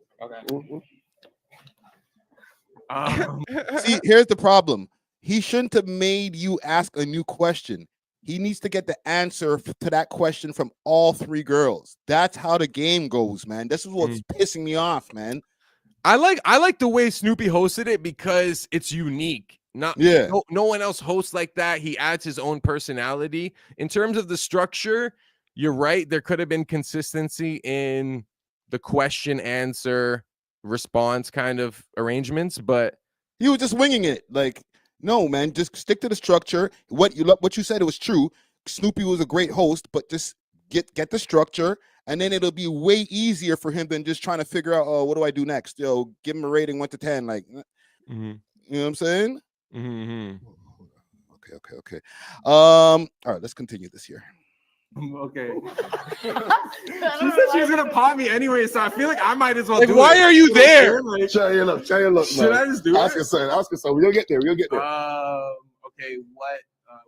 See, here's the problem. He shouldn't have made you ask a new question. He needs to get the answer to that question from all three girls. That's how the game goes, man. This is what's pissing me off, man. I like the way Snoopy hosted it because it's unique. No one else hosts like that. He adds his own personality. In terms of the structure, you're right. There could have been consistency in the question, answer, response kind of arrangements, but he was just winging it. Like, no, man, just stick to the structure. What you said, it was true. Snoopy was a great host, but just get the structure. And then it'll be way easier for him than just trying to figure out, oh, what do I do next? Yo, give him a rating 1 to 10. Like, you know what I'm saying? Okay. All right, let's continue this here. Okay. She said she was gonna pop me anyway, so I feel like I might as well. Like, why are you there? Try your luck. Should I just do Ask it? Ask us. We'll get there. Okay. What?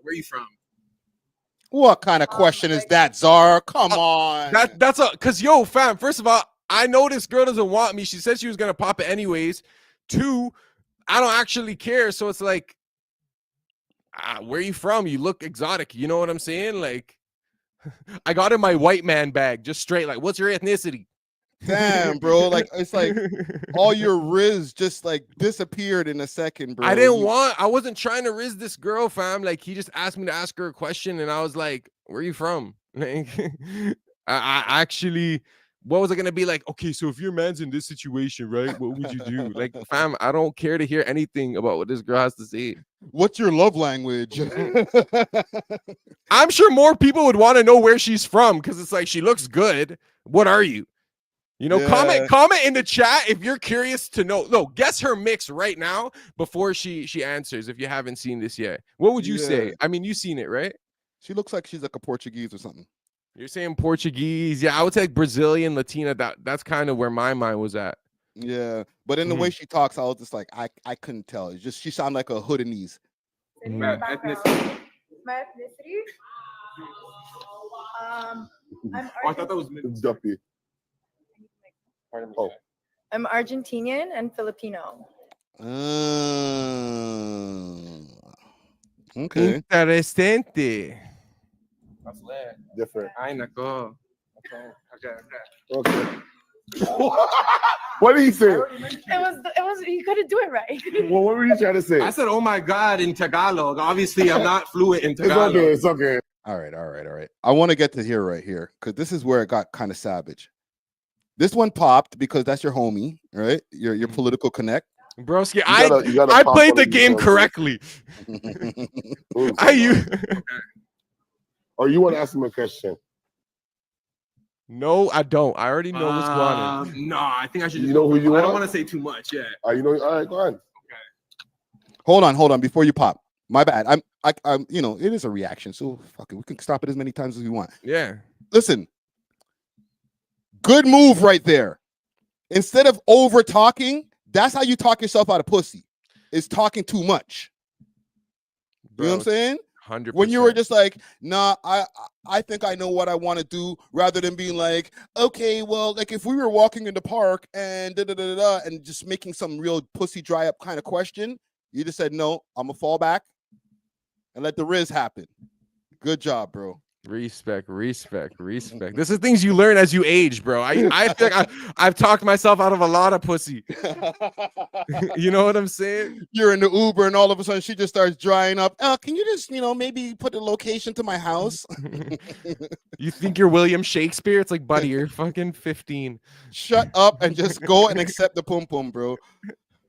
Where are you from? What kind of question is that, Zara? Come on. That's because yo, fam. First of all, I know this girl doesn't want me. She said she was gonna pop it anyways. 2, I don't actually care. So it's like, where are you from? You look exotic. You know what I'm saying? Like, I got in my white man bag, just straight. Like, what's your ethnicity? Damn, bro. Like, it's like all your riz just like disappeared in a second, bro. I wasn't trying to riz this girl, fam. Like, he just asked me to ask her a question, and I was like, where are you from? Like, I actually what was I gonna be like? Okay, so if your man's in this situation, right? What would you do? Like, fam, I don't care to hear anything about what this girl has to say. What's your love language? I'm sure more people would want to know where she's from because it's like she looks good. What are you? You know, comment in the chat if you're curious to know. No, guess her mix right now before she answers. If you haven't seen this yet, what would you say? I mean, you've seen it, right? She looks like she's like a Portuguese or something. You're saying Portuguese? Yeah, I would say Brazilian, Latina. That's kind of where my mind was at. Yeah, but in the way she talks, I was just like, I couldn't tell. It's just she sounded like a Hoodinese. My ethnicity. I'm I thought that was Duffy. Oh. I'm Argentinian and Filipino. Okay. Interesante. That's lit. Different. I know. Okay. What did he say? It was you couldn't do it right. Well, what were you trying to say? I said, "Oh my God," in Tagalog. Obviously, I'm not fluent in Tagalog. It's okay. All right. I want to get to here right here because this is where it got kind of savage. This one popped because that's your homie, right? Your political connect. Broski, I played the game correctly. Or you want to ask him a question? No, I don't. I already know what's going on. No, I think I should. You know who you I are? don't want to say too much. Yeah. You know. All right, go on. Hold on. Before you pop, my bad. I'm. You know, it is a reaction, so fuck it. We can stop it as many times as we want. Yeah. Listen. Good move right there. Instead of over talking, that's how you talk yourself out of pussy. Is talking too much. Bro, you know what I'm saying? 100%. When you were just like, nah, I think I know what I want to do, rather than being like, okay, well, like if we were walking in the park and and just making some real pussy dry up kind of question, you just said, no, I'm gonna fall back and let the riz happen. Good job, bro. Respect. This is things you learn as you age, bro. I feel like I've talked myself out of a lot of pussy. You know what I'm saying? You're in the Uber and all of a sudden she just starts drying up. Can you just, maybe put the location to my house? You think you're William Shakespeare? It's like, buddy, you're fucking 15. Shut up and just go and accept the pum pum, bro.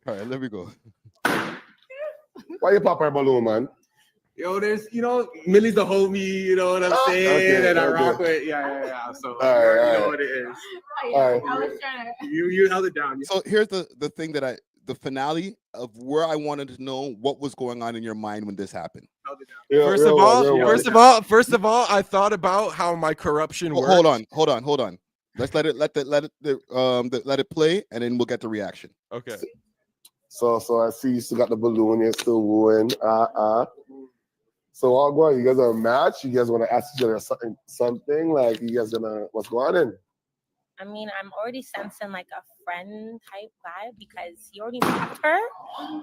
All right, let me go. Why you pop our balloon, man? Yo, there's, Millie's the homie, you know what I'm saying? Okay, and I rock with, yeah. So, all right, you know what it is. All right. I was trying to. You held it down. So here's the thing the finale of where I wanted to know what was going on in your mind when this happened. First of all, I thought about how my corruption works. Hold on. Let's let it play, and then we'll get the reaction. Okay. So I see you still got the balloon. You're still wooing. So all going. You guys are a match. You guys want to ask each other something like you guys gonna what's going on? I mean, I'm already sensing like a friend type vibe because he already met her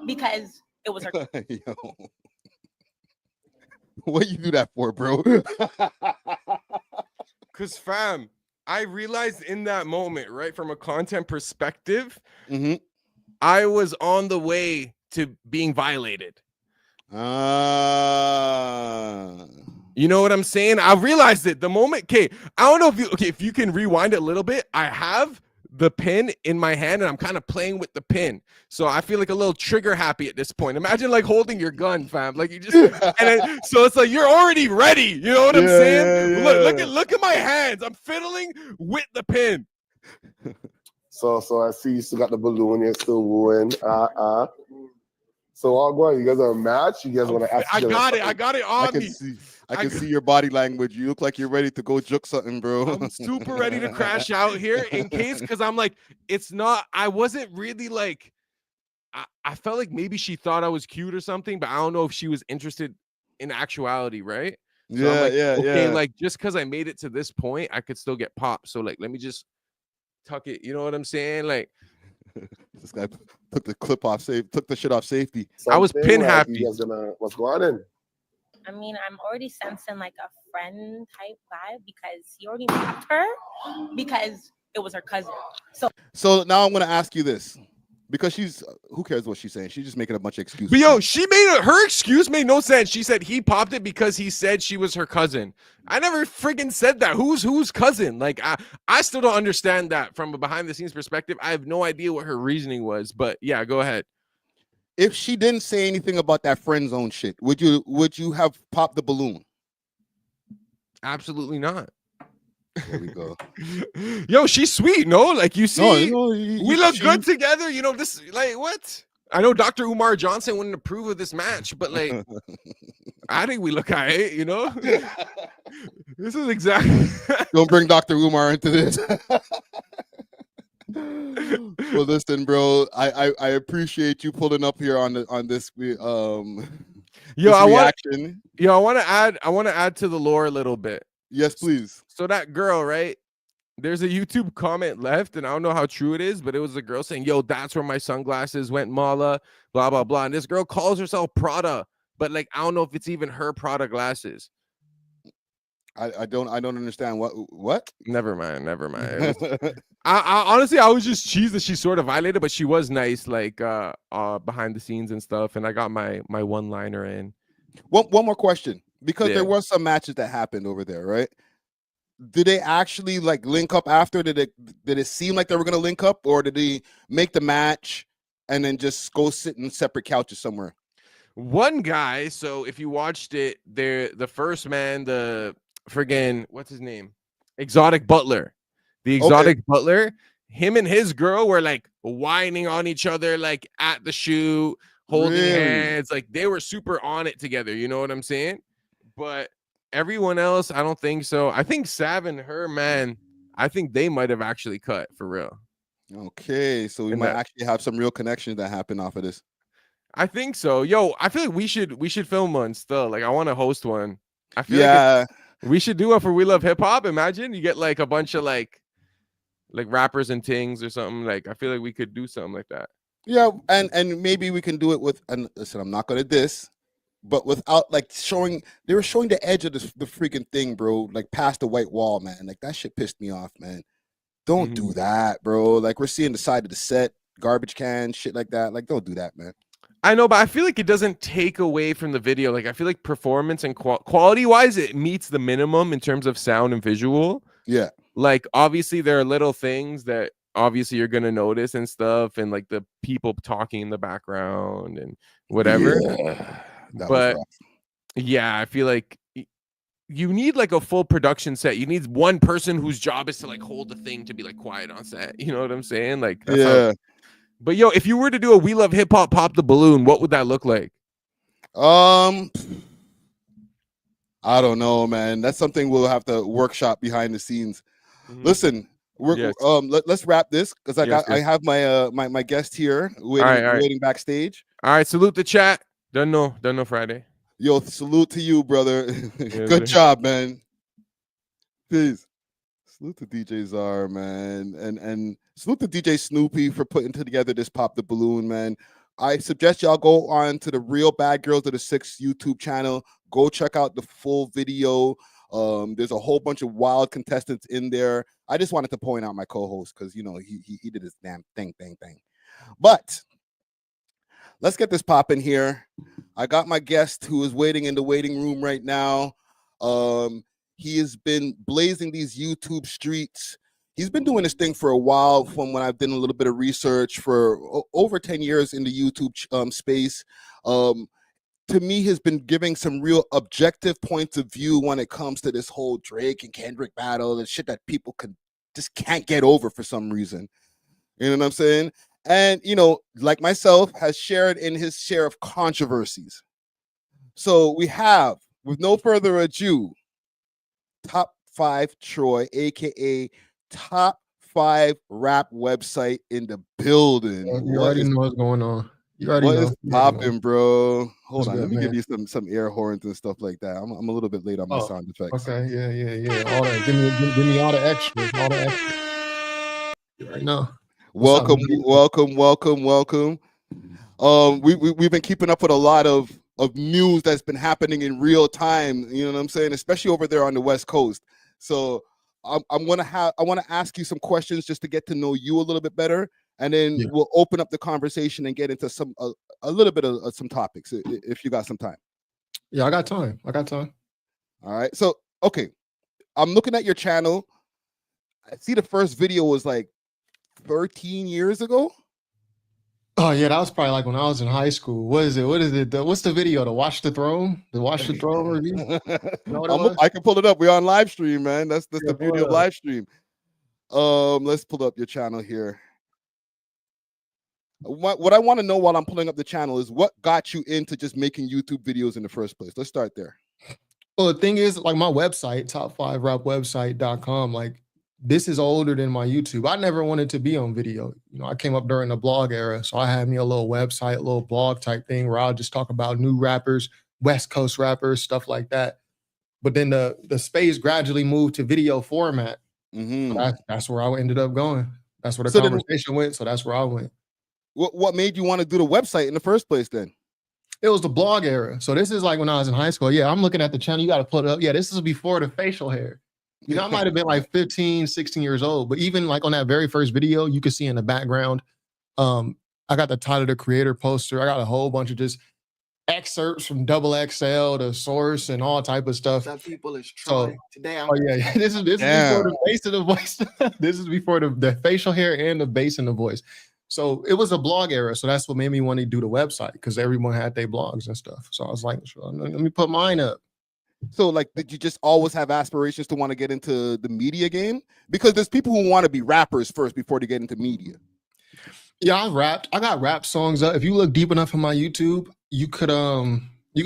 because it was her. Yo. What you do that for, bro? Cause fam, I realized in that moment, right, from a content perspective, I was on the way to being violated. You know what I'm saying? I realized it the moment. Okay, I don't know if you can rewind it a little bit. I have the pin in my hand and I'm kind of playing with the pin, so I feel like a little trigger happy at this point. Imagine like holding your gun, fam. Like you just and then, so it's like you're already ready. You know what I'm saying? Yeah. Look at my hands. I'm fiddling with the pin. So I see you still got the balloon. You're still wooing. So all going. You guys are a match. You guys want to ask? I got it on me. I can see your body language. You look like you're ready to go juke something, bro. I'm super ready to crash out here in case, because I'm like, it's not. I wasn't really like. I felt like maybe she thought I was cute or something, but I don't know if she was interested in actuality, right? So Yeah, I'm like, okay, yeah. like just because I made it to this point, I could still get popped. So like, let me just tuck it. You know what I'm saying? Like. This guy took the shit off safety. I was pin happy. You guys gonna what's going on? I mean, I'm already sensing like a friend type vibe because he already met her because it was her cousin. So now I'm gonna ask you this. Because she's who cares what she's saying? She's just making a bunch of excuses. But yo, her excuse made no sense. She said he popped it because he said she was her cousin. I never friggin' said that. Who's cousin? Like I still don't understand that from a behind the scenes perspective. I have no idea what her reasoning was. But yeah, go ahead. If she didn't say anything about that friend zone shit, would you have popped the balloon? Absolutely not. There we go. Yo, she's sweet, no? Like you see, we look she- good together. You know this, like what? I know Dr. Umar Johnson wouldn't approve of this match, but like, I think we look alright. You know, this is exactly. Don't bring Dr. Umar into this. Well, listen, bro. I appreciate you pulling up here on this Yo, this I reaction. want to add to the lore a little bit. Yes, please. So that girl, right? There's a YouTube comment left, and I don't know how true it is, but it was a girl saying, "Yo, that's where my sunglasses went, Mala." Blah blah blah. And this girl calls herself Prada, but like I don't know if it's even her Prada glasses. I don't understand what. Never mind. I honestly, I was just cheesed that she sort of violated, but she was nice, like behind the scenes and stuff. And I got my one liner in. One more question, because Yeah. there was some matches that happened over there, right? Did they actually like link up after? Did it seem like they were gonna link up, or did they make the match and then just go sit in separate couches somewhere? One guy, so if you watched it, the first man, the friggin' what's his name? Exotic Butler. The Exotic Butler, him and his girl were like whining on each other, like at the shoot, holding hands, like they were super on it together. You know what I'm saying? But everyone else, I don't think so. I think Sav and her, man, I think they might have actually cut for real. Okay, so we might actually have some real connections that happen off of this. I think so. Yo, I feel like we should film one still. Like I want to host one. I feel like we should do one for We Love Hip Hop. Imagine you get like a bunch of like rappers and things or something. Like I feel like we could do something like that. Yeah, and maybe we can do it with. And listen, I'm not gonna diss, but without like showing. They were showing the edge of the freaking thing, bro. Like past the white wall, man. Like that shit pissed me off, man. Don't do that, bro. Like we're seeing the side of the set, garbage can, shit like that. Like don't do that, man. I know, but I feel like it doesn't take away from the video. Like I feel like performance and quality wise, it meets the minimum in terms of sound and visual. Yeah. Like obviously there are little things that obviously you're gonna notice and stuff, and like the people talking in the background and whatever. Yeah, but yeah, I feel like you need like a full production set. You need one person whose job is to like hold the thing to be like quiet on set. You know what I'm saying? Like that's but yo, if you were to do a We Love Hip Hop Pop the Balloon, what would that look like? I don't know, man. That's something we'll have to workshop behind the scenes. Listen, let's wrap this because I have my my guest here waiting backstage. All right, salute the chat. Done no Friday. Yo, salute to you, brother. Good job, man. Peace. Salute to DJ Czar, man, and salute to DJ Snoopy for putting together this Pop the Balloon, man. I suggest y'all go on to the Real Bad Girls of the Six YouTube channel. Go check out the full video. There's a whole bunch of wild contestants in there. I just wanted to point out my co-host because you know he did his damn thing. But let's get this popping here. I got my guest who is waiting in the waiting room right now. He has been blazing these YouTube streets. He's been doing this thing for a while from when I've done a little bit of research for over 10 years in the YouTube space. To me, has been giving some real objective points of view when it comes to this whole Drake and Kendrick battle and shit that people just can't get over for some reason. You know what I'm saying? And, you know, like myself, has shared in his share of controversies. So we have, with no further ado, Top5Troy, aka Top5 rap website in the building. You already know what's going on. You already know. What is popping, bro? Hold on, good, let me man? give you some air horns and stuff like that. I'm a little bit late on my sound effects. Okay, yeah. All that. Give me all the extras. All the extras. Right now. Welcome. We've been keeping up with a lot of news that's been happening in real time. You know what I'm saying, especially over there on the West Coast. So I want to ask you some questions just to get to know you a little bit better, and then we'll open up the conversation and get into some a little bit of some topics if you got some time. Yeah, I got time. I got time. All right. So, okay, I'm looking at your channel. I see the first video was like 13 years ago. Oh yeah, that was probably like when I was in high school. What is it? What's the video? The Watch the Throne? The Watch the Throne review? You know what it was? I can pull it up. We're on live stream, man. That's Yeah, the beauty of live stream. Let's pull up your channel here. What I want to know while I'm pulling up the channel is what got you into just making YouTube videos in the first place. Let's start there. Well, the thing is, like my website, top5rapwebsite.com, like this is older than my YouTube. I never wanted to be on video. You know, I came up during the blog era. So I had me a little website, a little blog type thing where I'll just talk about new rappers, West Coast rappers, stuff like that. But then the space gradually moved to video format. So that's where I ended up going. That's where the conversation went. So that's where I went. What made you want to do the website in the first place then? It was the blog era. So this is like when I was in high school. Yeah, I'm looking at the channel. You got to put it up. Yeah, this is before the facial hair. You know, I might have been like 15, 16 years old. But even like on that very first video, you could see in the background, I got the Tyler, the Creator poster. I got a whole bunch of just excerpts from A.W.O.L to Source and all type of stuff. Some people is Troy. Today I'm This is before the bass of the voice. This is before the facial hair and the bass in the voice. So it was a blog era. So that's what made me want to do the website because everyone had their blogs and stuff. So I was like, let me put mine up. So like, did you just always have aspirations to want to get into the media game? Because there's people who want to be rappers first before they get into media. Yeah, I rapped. I got rap songs up. If you look deep enough in my YouTube, you could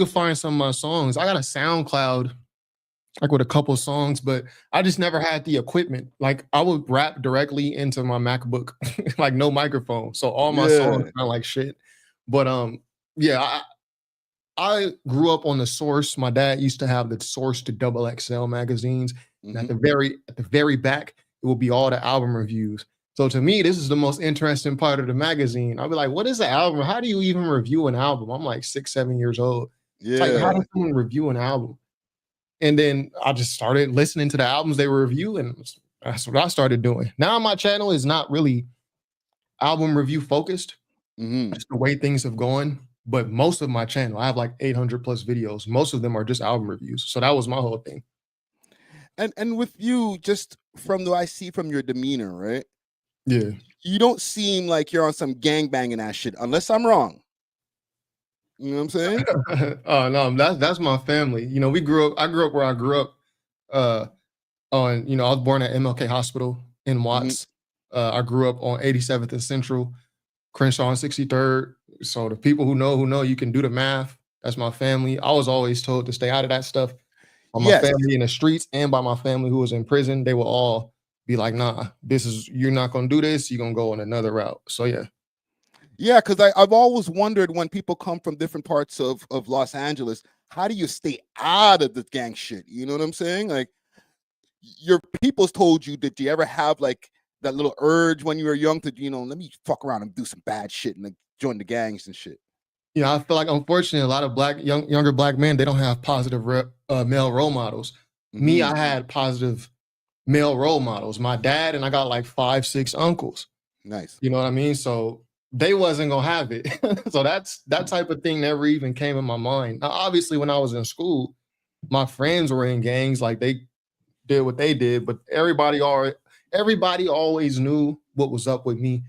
find some of my songs. I got a SoundCloud like with a couple songs, but I just never had the equipment. Like I would rap directly into my MacBook, like no microphone. So all my songs sound like shit. But yeah, I grew up on the Source. My dad used to have the Source to XXL magazines. And at the very back, it will be all the album reviews. So to me, this is the most interesting part of the magazine. I'll be like, what is the album? How do you even review an album? I'm like 6, 7 years old. Yeah. It's like, how does someone review an album? And then I just started listening to the albums they were reviewing. That's what I started doing. Now my channel is not really album review focused. Just the way things have gone. But most of my channel, I have like 800 plus videos. Most of them are just album reviews. So that was my whole thing. And with you, just from I see from your demeanor, right? Yeah. You don't seem like you're on some gangbanging ass shit, unless I'm wrong. You know what I'm saying? Oh no, that's my family. You know, I grew up where I grew up. I was born at MLK Hospital in Watts. I grew up on 87th and Central, Crenshaw and 63rd. So the people who know, you can do the math. That's my family. I was always told to stay out of that stuff. By my family in the streets and by my family who was in prison, they will all be like, nah, you're not gonna do this, you're gonna go on another route. So yeah. Yeah, because I've always wondered when people come from different parts of Los Angeles, how do you stay out of the gang shit? You know what I'm saying? Like, your people's told you, did you ever have like that little urge when you were young to, let me fuck around and do some bad shit and like, join the gangs and shit? Yeah, I feel like unfortunately a lot of younger black men, they don't have positive male role models. Me, I had positive male role models. My dad and I got like 5, 6 uncles. Nice. You know what I mean? So they wasn't gonna have it. So that type of thing never even came in my mind. Now, obviously, when I was in school, my friends were in gangs, like they did what they did, but everybody always knew what was up with me.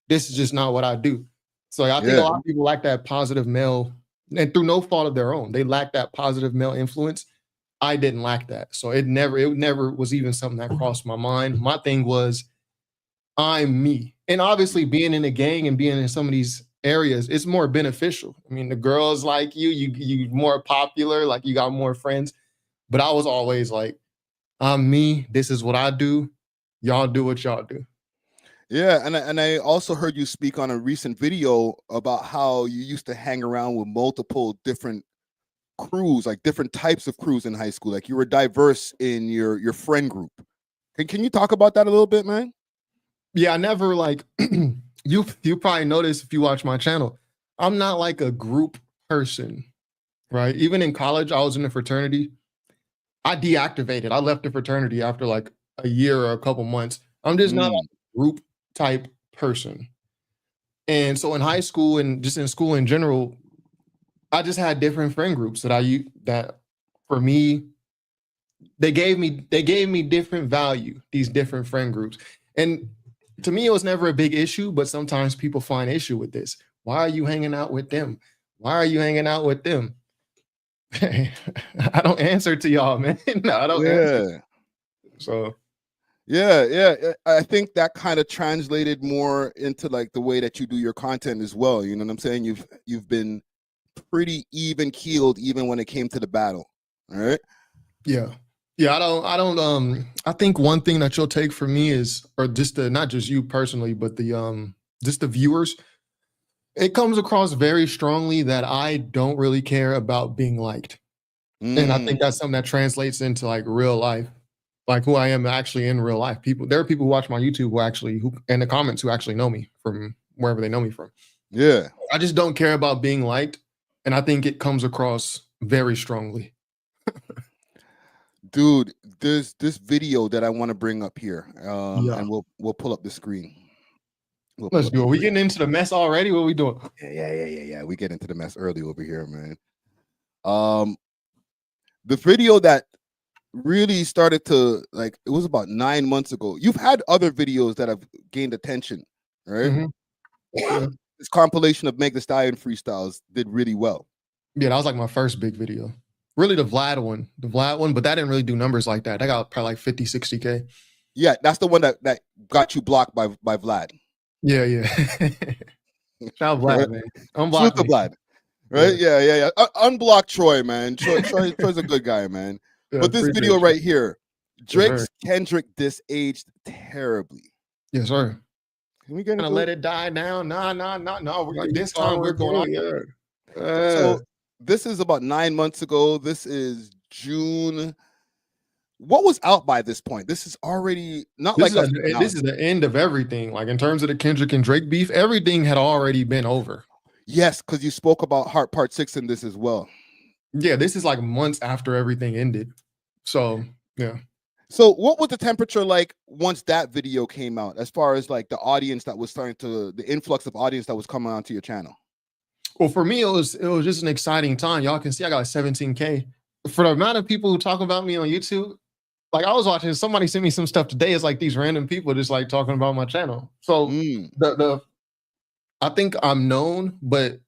This is just not what I do. So I think a lot of people lack that positive male, and through no fault of their own, they lack that positive male influence. I didn't lack that. So it never was even something that crossed my mind. My thing was, I'm me. And obviously being in a gang and being in some of these areas, it's more beneficial. I mean, the girls like you more popular, like you got more friends. But I was always like, I'm me. This is what I do. Y'all do what y'all do. Yeah, and I also heard you speak on a recent video about how you used to hang around with multiple different crews, like different types of crews in high school. Like you were diverse in your friend group. Can you talk about that a little bit, man? Yeah, I never like you probably notice if you watch my channel, I'm not like a group person, right? Even in college, I was in a fraternity. I deactivated. I left the fraternity after like a year or a couple months. I'm just not a group type person. And so in high school and just in school in general, I just had different friend groups that for me, they gave me different value, these different friend groups. And to me, it was never a big issue, but sometimes people find issue with this. Why are you hanging out with them? Why are you hanging out with them? I don't answer to y'all, man. No, I don't answer. So yeah. I think that kind of translated more into like the way that you do your content as well. You know what I'm saying? You've been pretty even keeled even when it came to the battle. All right. Yeah. I think one thing that you'll take from me is, or just not just you personally, but just the viewers, it comes across very strongly that I don't really care about being liked. And I think that's something that translates into like real life, like who I am actually in real life. There are people who watch my YouTube who in the comments who actually know me from wherever they know me from. Yeah. I just don't care about being liked. And I think it comes across very strongly. Dude, there's this video that I want to bring up here. And we'll pull up the screen. Let's go. Are we getting into the mess already? What are we doing? Yeah. We get into the mess early over here, man. The video that really started to, like, it was about 9 months ago. You've had other videos that have gained attention, right? This compilation of Meg Thee Stallion freestyles did really well. Yeah, that was like my first big video. Really the Vlad one, but that didn't really do numbers like that. That got probably like 50, 60K. Yeah, that's the one that got you blocked by Vlad. Yeah. Shout out Vlad, Right? man. Unblock the me. Vlad. Right? Yeah. Unblock Troy, man. Troy's a good guy, man. Yeah, but this appreciate video you. right here, Drake's sir. Kendrick disaged terribly. Yes, sir. Can we get Gonna into let it? it die now? No. This Oh, time we're going on. So this is about 9 months ago. This is June. What was out by this point? This is already not This like is the end of everything. Like in terms of the Kendrick and Drake beef, everything had already been over. Yes, because you spoke about Heart Part 6 in this as well. Yeah, this is like months after everything ended. So yeah. So what was the temperature like once that video came out, as far as like the audience that was the influx of audience that was coming onto your channel? Well, for me, it was just an exciting time. Y'all can see I got 17K. For the amount of people who talk about me on YouTube, like I was watching, somebody sent me some stuff today. It's like these random people just like talking about my channel. So I think I'm known, but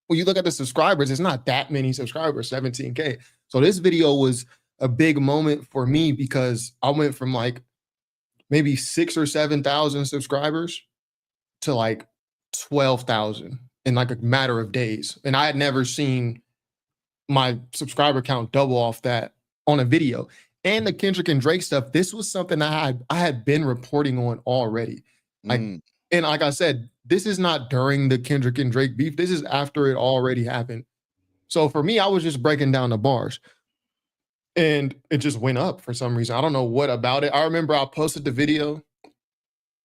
when you look at the subscribers, it's not that many subscribers, 17K. So this video was a big moment for me because I went from like maybe 6,000 or 7,000 subscribers to like 12,000 in like a matter of days. And I had never seen my subscriber count double off that on a video. And the Kendrick and Drake stuff, this was something I had been reporting on already. Like, and like I said, this is not during the Kendrick and Drake beef. This is after it already happened. So for me, I was just breaking down the bars. And it just went up for some reason. I don't know what about it. I remember I posted the video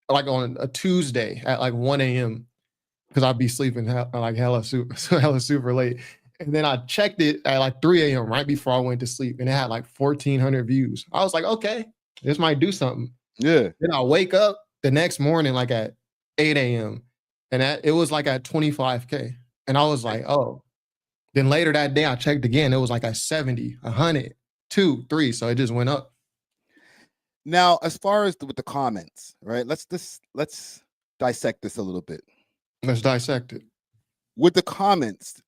like on a Tuesday at like 1 a.m. because I'd be sleeping like hella super late. And then I checked it at like 3 a.m. right before I went to sleep, and it had like 1,400 views. I was like, okay, this might do something. Yeah. Then I wake up the next morning like at 8 a.m. and it was like at 25K. And I was like, oh. Then later that day I checked again. It was like at 70, 100, 2, 3. So it just went up. Now, as far as with the comments, right? Let's dissect this a little bit. Let's dissect it. With the comments,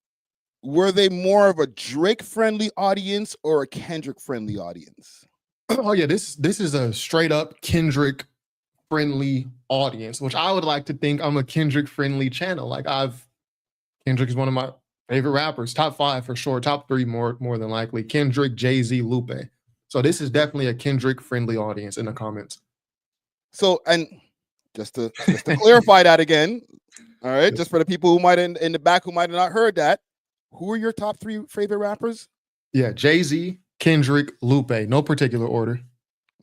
were they more of a Drake-friendly audience or a Kendrick-friendly audience? Oh yeah, this is a straight up Kendrick-friendly audience, which I would like to think I'm a Kendrick-friendly channel. Like Kendrick is one of my favorite rappers, top 5 for sure, top 3 more than likely. Kendrick, Jay-Z, Lupe. So this is definitely a Kendrick-friendly audience in the comments. So, and just to clarify that again, all right, just for the people who might in the back who might have not heard that, who are your top 3 favorite rappers? Yeah, Jay-Z, Kendrick, Lupe, no particular order.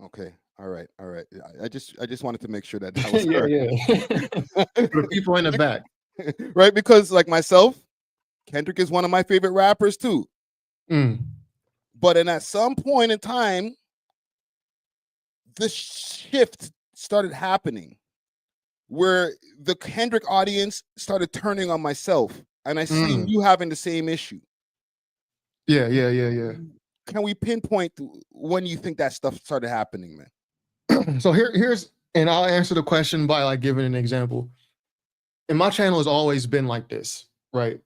Okay, all right. I just wanted to make sure that was yeah, heard. yeah. For the people in the back, right? Because like myself, Kendrick is one of my favorite rappers too. But at some point in time, the shift started happening where the Kendrick audience started turning on myself, and I seen you having the same issue. Yeah. Can we pinpoint when you think that stuff started happening, man? So here's, and I'll answer the question by like giving an example. And my channel has always been like this, right?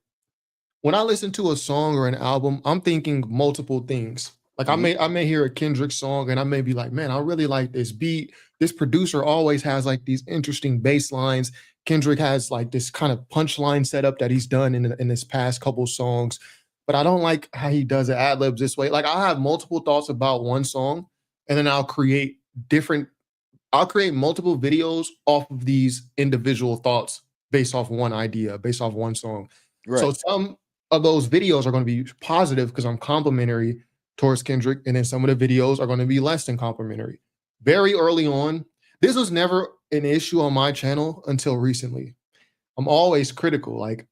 When I listen to a song or an album, I'm thinking multiple things. Like I may hear a Kendrick song and I may be like, man, I really like this beat. This producer always has like these interesting bass lines. Kendrick has like this kind of punchline setup that he's done in his past couple songs, but I don't like how he does the ad libs this way. Like I'll have multiple thoughts about one song, and then I'll create multiple videos off of these individual thoughts based off one idea, based off one song. Right. So some of those videos are going to be positive because I'm complimentary towards Kendrick, and then some of the videos are going to be less than complimentary. Very early on, this was never an issue on my channel until recently. I'm always critical, like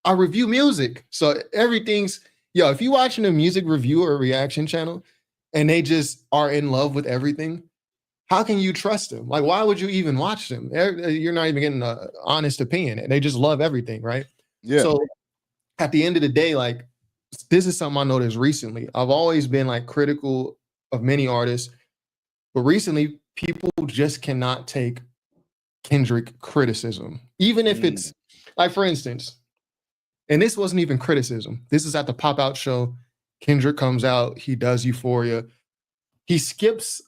I review music, so everything's if you're watching a music review or reaction channel and they just are in love with everything, how can you trust them? Like, why would you even watch them? You're not even getting an honest opinion, and they just love everything, right? Yeah. So at the end of the day, like, this is something I noticed recently. I've always been like critical of many artists, but recently people just cannot take Kendrick criticism, even if it's like, for instance, and this wasn't even criticism. This is at the Pop Out show. Kendrick comes out, he does Euphoria. He skips,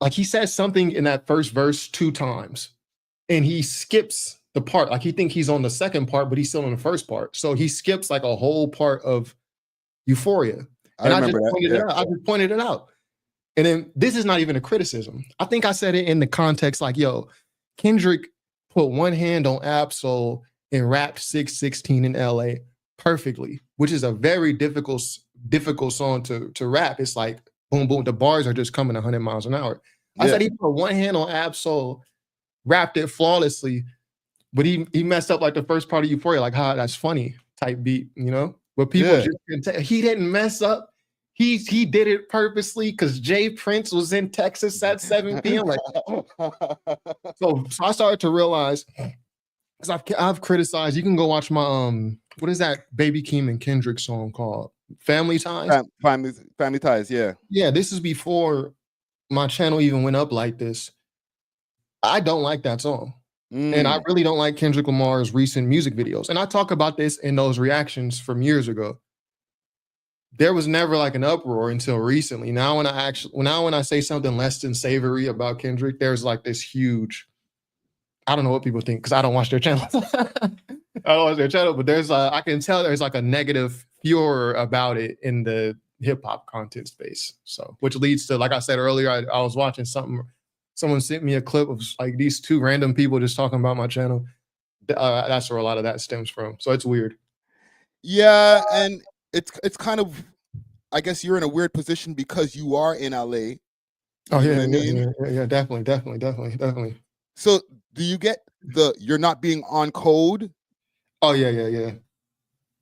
like he says something in that first verse 2 times, and he skips the part. Like he think he's on the second part, but he's still in the first part. So he skips like a whole part of Euphoria. And I just pointed it out. And then this is not even a criticism. I think I said it in the context like, yo, Kendrick put one hand on A.W.O.L and rapped 616 in LA perfectly, which is a very difficult song to rap. It's like boom, boom. The bars are just coming 100 miles an hour. I said he put one hand on A.W.O.L, rapped it flawlessly, but he messed up like the first part of Euphoria, like, that's funny type beat, you know? But people just couldn't tell. He didn't mess up. He did it purposely because Jay Prince was in Texas at 7 p.m. Like, so I started to realize, because I've criticized. You can go watch my what is that Baby Keem and Kendrick song called? Family Ties. Family Ties. Yeah. Yeah. This is before my channel even went up like this. I don't like that song. And I really don't like Kendrick Lamar's recent music videos. And I talk about this in those reactions from years ago. There was never like an uproar until recently. Now when I say something less than savory about Kendrick, there's like this huge, I don't know what people think because I don't watch their channel. I don't watch their channel, but I can tell there's like a negative furor about it in the hip hop content space. So, which leads to, like I said earlier, I was watching something. Someone sent me a clip of like these 2 random people just talking about my channel. That's where a lot of that stems from. So it's weird. Yeah, and it's kind of, I guess you're in a weird position because you are in LA. Oh yeah, definitely. So do you get you're not being on code? Oh yeah.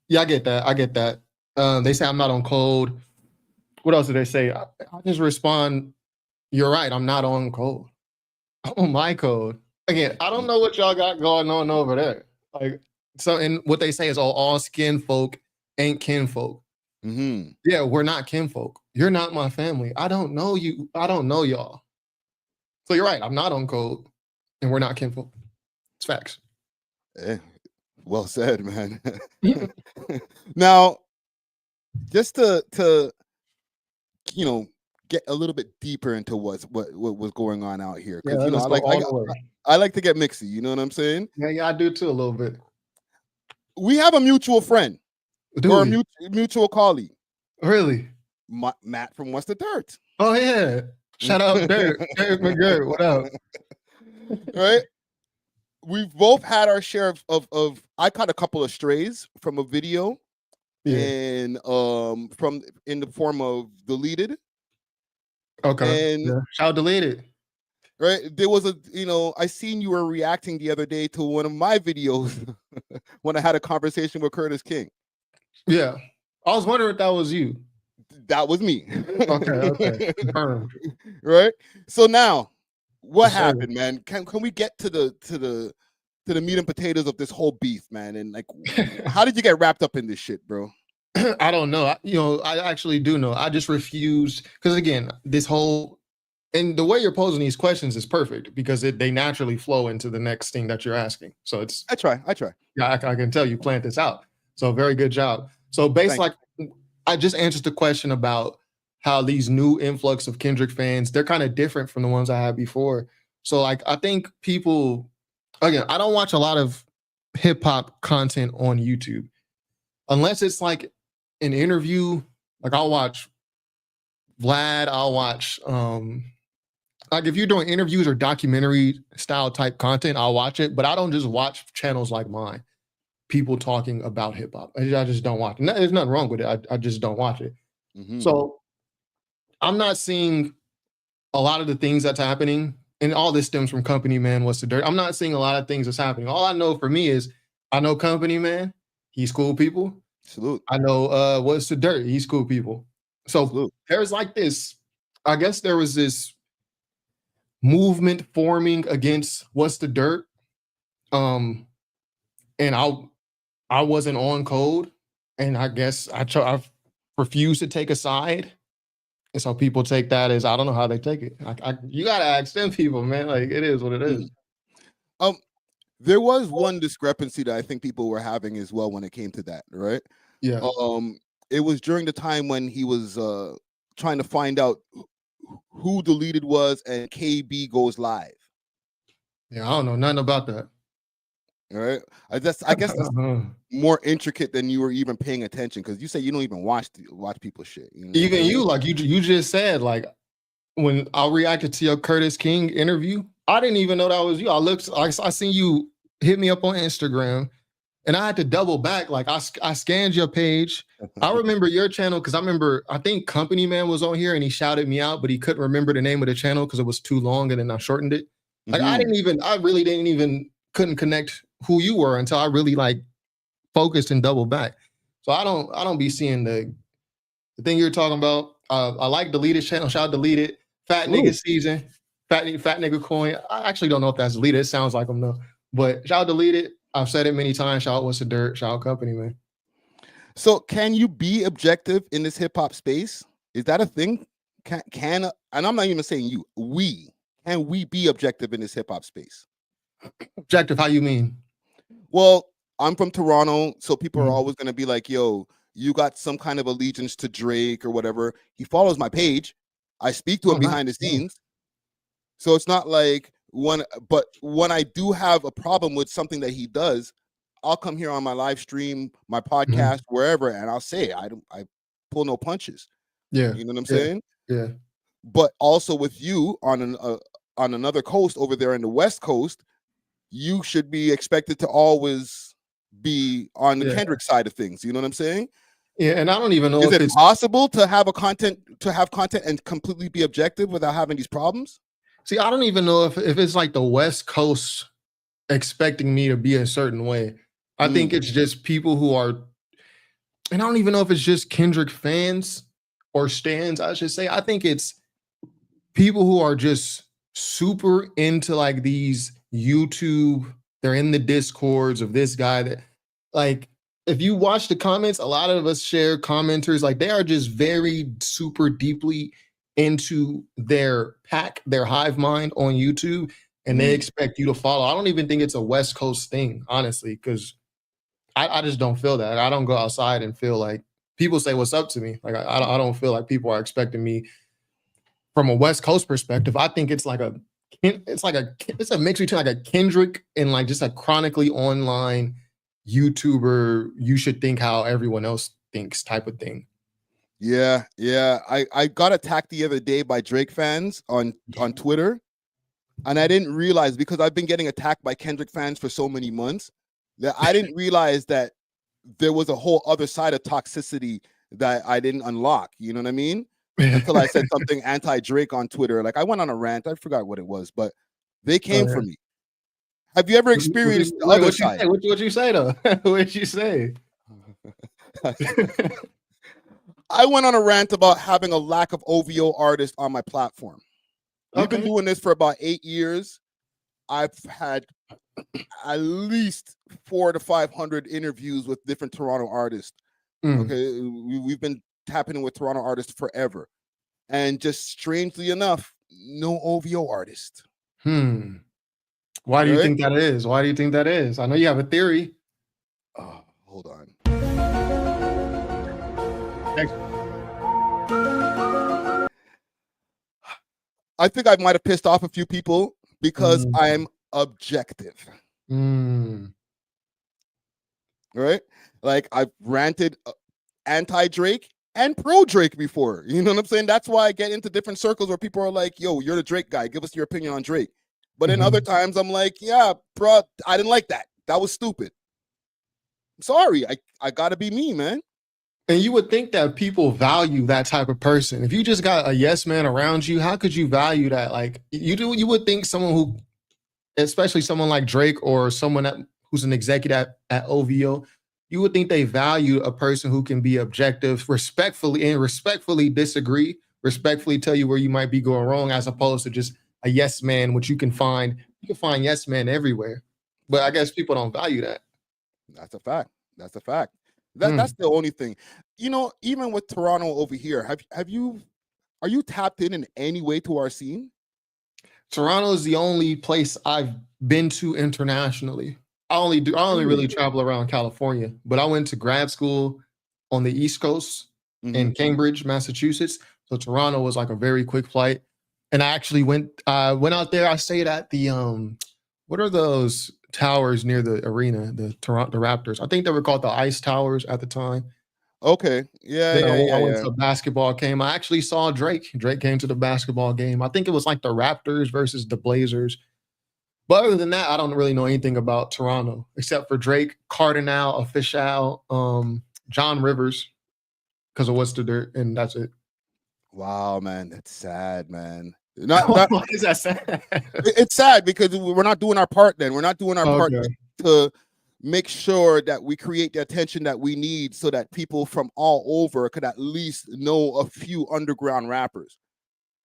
Yeah, I get that. They say I'm not on code. What else do they say? I just respond, you're right, I'm not on code. I'm on my code. Again, I don't know what y'all got going on over there. Like, so, and what they say is, all skin folk ain't kinfolk. Yeah, we're not kinfolk. You're not my family. I don't know you. I don't know y'all. So you're right, I'm not on code, and we're not kinfolk. It's facts. Well said, man. Now, just to get a little bit deeper into what was going on out here, because I like to get mixy. You know what I'm saying? Yeah, I do too a little bit. We have a mutual friend or a mutual colleague. Really? Matt from What's the Dirt. Oh yeah! Shout out Derek McGirt. What up? Right? We've both had our share of I caught a couple of strays from a video, and from in the form of deleted. Okay. And shout deleted. Right. There was I seen you were reacting the other day to one of my videos when I had a conversation with Curtis King. Yeah. I was wondering if that was you. That was me. Okay. Confirmed. Right. So now What happened, man? Can we get to the meat and potatoes of this whole beef, man? And like, how did you get wrapped up in this shit, bro? I don't know. I actually do know. I just refuse because again, this whole and the way you're posing these questions is perfect because they naturally flow into the next thing that you're asking. So it's I try. Yeah, I can tell you planned this out. So very good job. So I just answered the question about how these new influx of Kendrick fans, they're kind of different from the ones I had before. So like I think people, again, I don't watch a lot of hip hop content on YouTube unless it's like an interview. Like I'll watch Vlad, I'll watch like if you're doing interviews or documentary style type content, I'll watch it, but I don't just watch channels like mine. People talking about hip hop. I just don't watch it. There's nothing wrong with it. I just don't watch it. Mm-hmm. So I'm not seeing a lot of the things that's happening, and all this stems from Company Man, What's the Dirt. I'm not seeing a lot of things that's happening. All I know for me is I know Company Man, he's cool people. Salute. I know What's the Dirt, he's cool people. So Salute. There's like this, I guess there was this movement forming against What's the Dirt. And I wasn't on code, and I guess I refused to take a side. And so people take that as I don't know how they take it. You gotta ask them people, man. Like it is what it is. There was one discrepancy that I think people were having as well when it came to that, right? Yeah. It was during the time when he was trying to find out who Deleted was and KB goes live. Yeah, I don't know nothing about that. All right. I guess that's more intricate than you were even paying attention because you say you don't even watch people's shit. You know even you, like you just said, like when I reacted to your Curtis King interview, I didn't even know that was you. I seen you hit me up on Instagram, and I had to double back. Like I scanned your page. I remember your channel because I think Company Man was on here and he shouted me out, but he couldn't remember the name of the channel because it was too long, and then I shortened it. Like I really didn't even couldn't connect who you were until I really like focused and doubled back. So I don't be seeing the thing you're talking about. I like Deleted channel. Shout out Deleted. Fat Nigga Season. Fat Nigga Coin. I actually don't know if that's Deleted. It sounds like them though. But shout out Deleted. I've said it many times. Shout out What's the Dirt. Shout out Company Man. So can you be objective in this hip hop space? Is that a thing? And I'm not even saying you. Can we be objective in this hip hop space? Objective? How you mean? Well, I'm from Toronto, so people are always going to be like, yo, you got some kind of allegiance to Drake or whatever. He follows my page. I speak to him behind the scenes. So it's not like when I do have a problem with something that he does, I'll come here on my live stream, my podcast, wherever, and I'll say I pull no punches. Yeah. You know what I'm saying? Yeah. But also with you on another coast over there in the West Coast, you should be expected to always be on the Kendrick side of things. You know what I'm saying? Yeah, and I don't even know if it's it's possible to have content and completely be objective without having these problems. See, I don't even know if it's like the West Coast expecting me to be a certain way. I think it's just people who are, and I don't even know if it's just Kendrick fans or stans, I should say. I think it's people who are just super into like these YouTube, they're in the discords of this guy that like, if you watch the comments, a lot of us share commenters, like they are just very super deeply into their pack, their hive mind on YouTube, and they expect you to follow. I don't even think it's a West Coast thing, honestly, because I just don't feel that. I don't go outside and feel like people say what's up to me. Like I don't feel like people are expecting me from a West Coast perspective. I think it's a mix between like a Kendrick and like just a chronically online YouTuber, you should think how everyone else thinks type of thing. Yeah. I got attacked the other day by Drake fans on Twitter, and I didn't realize, because I've been getting attacked by Kendrick fans for so many months, that I didn't realize that there was a whole other side of toxicity that I didn't unlock. You know what I mean? Until I said something anti-Drake on Twitter. Like I went on a rant. I forgot what it was, but they came for me. Have you ever experienced the other side? What'd you say though? What'd you say? I went on a rant about having a lack of OVO artists on my platform. We've been doing this for about 8 years. I've had at least 400 to 500 interviews with different Toronto artists. Okay, we've been tapping in with Toronto artists forever, and just strangely enough, no OVO artist. Why do you think that is? Why do you think that is? I know you have a theory. Hold on. I think I might have pissed off a few people because I'm objective. Right? Like I've ranted anti-Drake and pro-Drake before. You know what I'm saying? That's why I get into different circles where people are like, yo, you're the Drake guy. Give us your opinion on Drake. But in other times, I'm like, yeah, bro, I didn't like that. That was stupid. I'm sorry. I got to be me, man. And you would think that people value that type of person. If you just got a yes man around you, how could you value that? Like you would think someone who, especially someone like Drake or someone who's an executive at OVO, you would think they value a person who can be objective, respectfully disagree, respectfully tell you where you might be going wrong, as opposed to just a yes man, which you can find yes men everywhere. But I guess people don't value that. That's a fact. That's a fact. That's the only thing. You know, even with Toronto over here, are you tapped in any way to our scene? Toronto is the only place I've been to internationally. I only really travel around California, but I went to grad school on the East Coast in Cambridge, Massachusetts. So Toronto was like a very quick flight. And I actually went out there. I stayed at the what are those towers near the arena, the Toronto Raptors? I think they were called the Ice Towers at the time. Okay. I went to a basketball game. I actually saw Drake. Drake came to the basketball game. I think it was like the Raptors versus the Blazers. But other than that, I don't really know anything about Toronto except for Drake, Cardinal, Official, John Rivers, because of What's the Dirt, and that's it. Wow, man, that's sad, man. Why is that sad? It's sad because we're not doing our part. Then we're not doing our part to make sure that we create the attention that we need, so that people from all over could at least know a few underground rappers.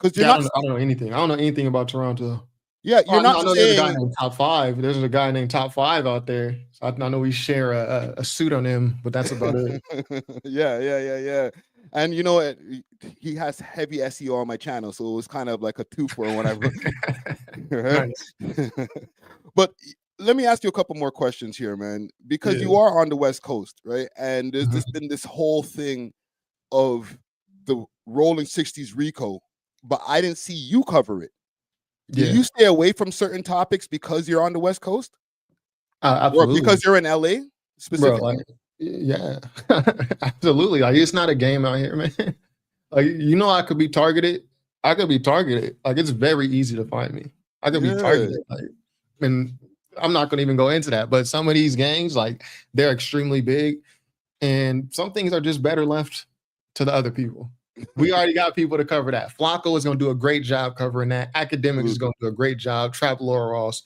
Because I don't know anything. I don't know anything about Toronto. Yeah, you're not. I know there's a guy named Top5. There's a guy named Top5 out there. So I know we share a suit on him, but that's about it. Yeah. And you know what? He has heavy SEO on my channel, so it was kind of like a two-for whatever. But let me ask you a couple more questions here, man, because you are on the West Coast, right? And there's been this whole thing of the Rolling 60s Rico, but I didn't see you cover it. Do you stay away from certain topics because you're on the West Coast? Absolutely. Or because you're in LA specifically? Bro, yeah, absolutely. Like, it's not a game out here, man. Like, you know, I could be targeted. Like, it's very easy to find me. I could be targeted. Like, and I'm not going to even go into that. But some of these gangs, like, they're extremely big, and some things are just better left to the other people. We already got people to cover that. Flacco is going to do a great job covering that. Akademiks is going to do a great job. Trap Laura Ross,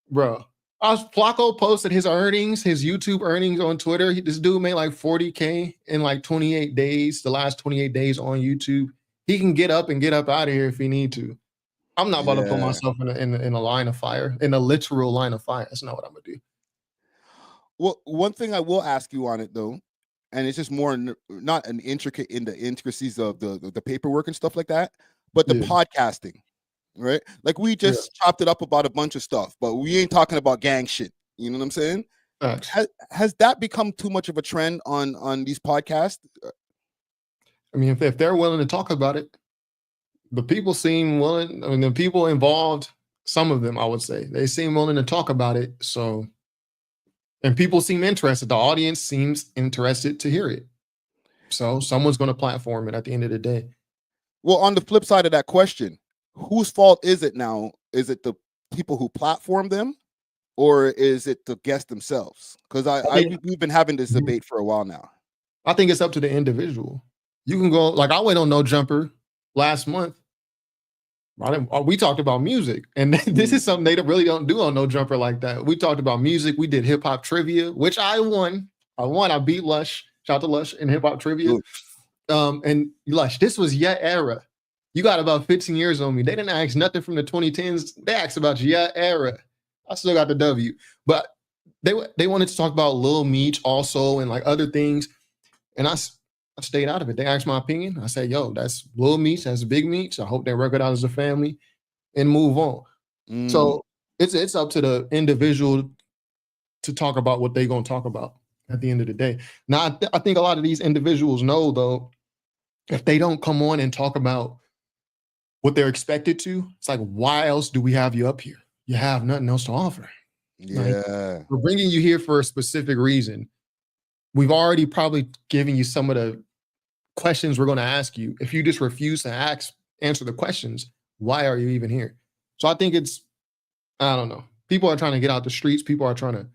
bro. Flacco posted his earnings, his YouTube earnings on Twitter. This dude made like 40K in like 28 days, the last 28 days on YouTube. He can get up out of here if he need to. I'm not about to put myself in a line of fire, in a literal line of fire. That's not what I'm gonna do. Well, one thing I will ask you on it though, and it's just more not an intricate in the intricacies of the paperwork and stuff like that, but the podcasting. Right, like we just chopped it up about a bunch of stuff, but we ain't talking about gang shit. You know what I'm saying? Has that become too much of a trend on these podcasts? I mean, if they're willing to talk about it, the people seem willing. I mean, the people involved, some of them, I would say, they seem willing to talk about it. So, and people seem interested. The audience seems interested to hear it. So, someone's going to platform it at the end of the day. Well, on the flip side of that question, whose fault is it now? Is it the people who platform them, or is it the guests themselves? Because we've been having this debate for a while now. I think it's up to the individual. You can go, like, I went on No Jumper last month. We talked about music, and this is something they really don't do on No Jumper like that. We talked about music. We did hip hop trivia, which I won. I beat Lush. Shout out to Lush in hip hop trivia. And Lush, this was your era. You got about 15 years on me. They didn't ask nothing from the 2010s. They asked about your era. I still got the W. But they wanted to talk about Lil Meech also and like other things. And I stayed out of it. They asked my opinion. I said, yo, that's Lil Meech. That's Big Meech. I hope they work it out as a family and move on. So it's up to the individual to talk about what they're going to talk about at the end of the day. Now, I think a lot of these individuals know, though, if they don't come on and talk about what they're expected to, it's like, why else do we have you up here? You have nothing else to offer. Yeah. Like, we're bringing you here for a specific reason. We've already probably given you some of the questions we're going to ask you. If you just refuse to answer the questions, why are you even here? So I think I don't know. People are trying to get out the streets. People are trying to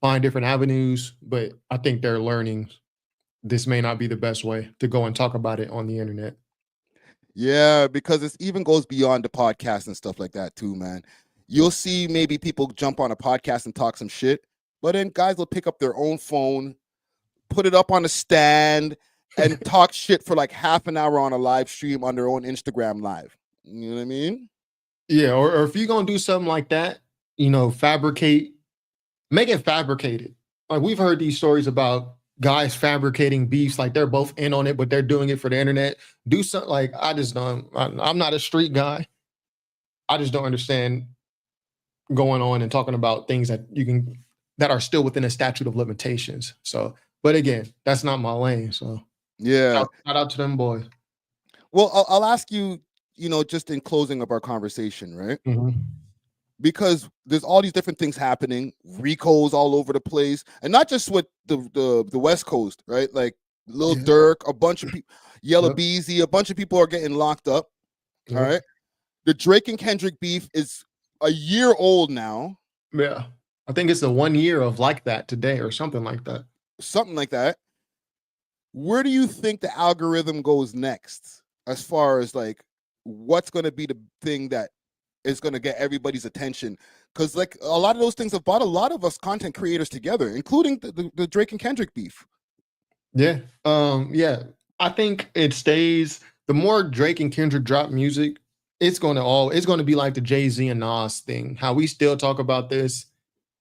find different avenues, but I think they're learning this may not be the best way to go and talk about it on the internet. Yeah, because it even goes beyond the podcast and stuff like that too, man. You'll see maybe people jump on a podcast and talk some shit, but then guys will pick up their own phone, put it up on a stand, and talk shit for like half an hour on a live stream on their own Instagram live. You know what I mean? Yeah, or if you're gonna do something like that, you know, make it fabricated. Like we've heard these stories about guys fabricating beefs, like they're both in on it, but they're doing it for the internet. Do something like I'm not a street guy. I just don't understand going on and talking about things that are still within a statute of limitations. So, but again, that's not my lane. So yeah, shout out to them boys. Well, I'll ask you, just in closing of our conversation, right? Because there's all these different things happening, Ricos all over the place, and not just with the West Coast, right? Like Lil Durk, a bunch of people, Yellow Beezy, a bunch of people are getting locked up. All right. The Drake and Kendrick beef is a year old now. Yeah. I think it's the 1 year of like that today or something like that. Something like that. Where do you think the algorithm goes next as far as like what's going to be the thing that is going to get everybody's attention? Because like a lot of those things have brought a lot of us content creators together, including the Drake and Kendrick beef. Yeah. Yeah. I think it stays. The more Drake and Kendrick drop music, it's going to be like the Jay-Z and Nas thing. How we still talk about this.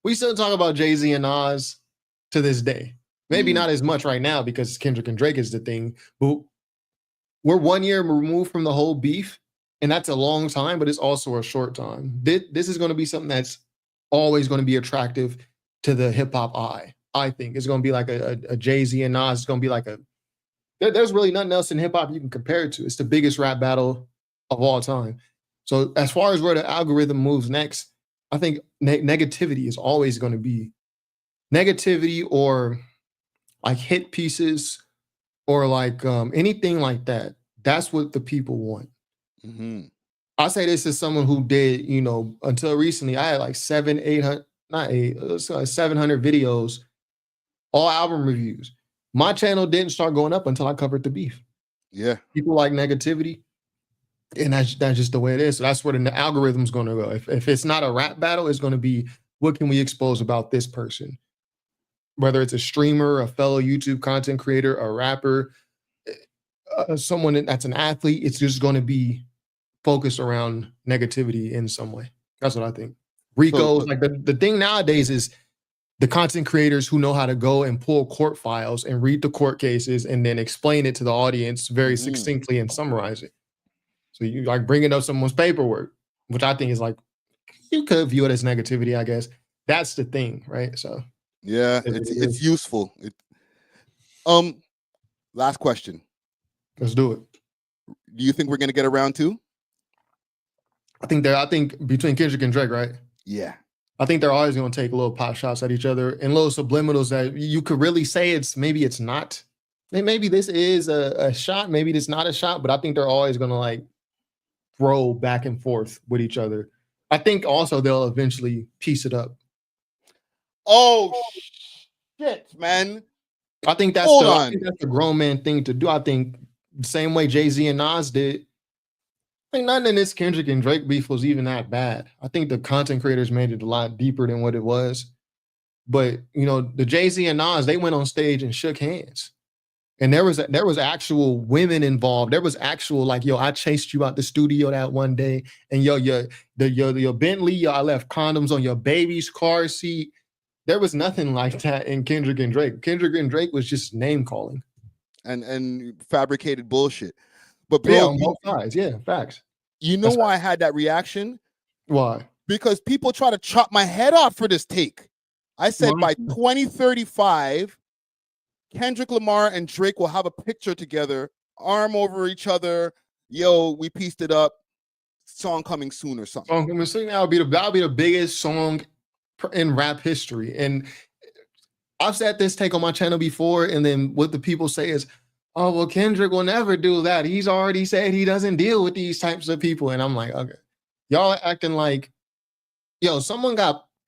We still talk about Jay-Z and Nas to this day. Maybe not as much right now because Kendrick and Drake is the thing, but we're 1 year removed from the whole beef. And that's a long time, but it's also a short time. This is going to be something that's always going to be attractive to the hip hop eye. I think it's going to be like a Jay-Z and Nas. It's going to be like there's really nothing else in hip hop you can compare it to. It's the biggest rap battle of all time. So as far as where the algorithm moves next, I think negativity is always going to be negativity, or like hit pieces, or like anything like that. That's what the people want. I say this as someone who did, until recently, I had like 700 videos, all album reviews. My channel didn't start going up until I covered the beef. Yeah. People like negativity, and that's just the way it is. So that's where the algorithm's going to go. If it's not a rap battle, it's going to be, what can we expose about this person? Whether it's a streamer, a fellow YouTube content creator, a rapper, someone that's an athlete, it's just going to be focused around negativity in some way. That's what I think. Ricos, like the thing nowadays is the content creators who know how to go and pull court files and read the court cases and then explain it to the audience very succinctly and summarize it. So you like bringing up someone's paperwork, which I think is like, you could view it as negativity, I guess. That's the thing, right? So yeah, it's useful. Last question. Let's do it. Do you think we're gonna get a round two? I think between Kendrick and Drake, right? Yeah. I think they're always going to take little pot shots at each other and little subliminals that you could really say maybe it's not. Maybe this is a shot, maybe it's not a shot, but I think they're always going to like throw back and forth with each other. I think also they'll eventually piece it up. Oh shit, man. I think that's a grown man thing to do. I think the same way Jay-Z and Nas did. I think nothing in this Kendrick and Drake beef was even that bad. I think the content creators made it a lot deeper than what it was. But, the Jay-Z and Nas, they went on stage and shook hands. And there was actual women involved. There was actual like, yo, I chased you out the studio that one day, and yo, your Bentley, yo, I left condoms on your baby's car seat. There was nothing like that in Kendrick and Drake. Kendrick and Drake was just name calling and fabricated bullshit. But bro, yeah, on both sides, yeah, facts. You know why I had that reaction? Why? Because people try to chop my head off for this take. I said by 2035. Kendrick Lamar and Drake will have a picture together, arm over each other. Yo, we pieced it up. Song coming soon or something. Song coming soon. That'll be the biggest song in rap history. And I've said this take on my channel before, and then what the people say is, oh, well, Kendrick will never do that. He's already said he doesn't deal with these types of people. And I'm like, okay, y'all are acting like, yo,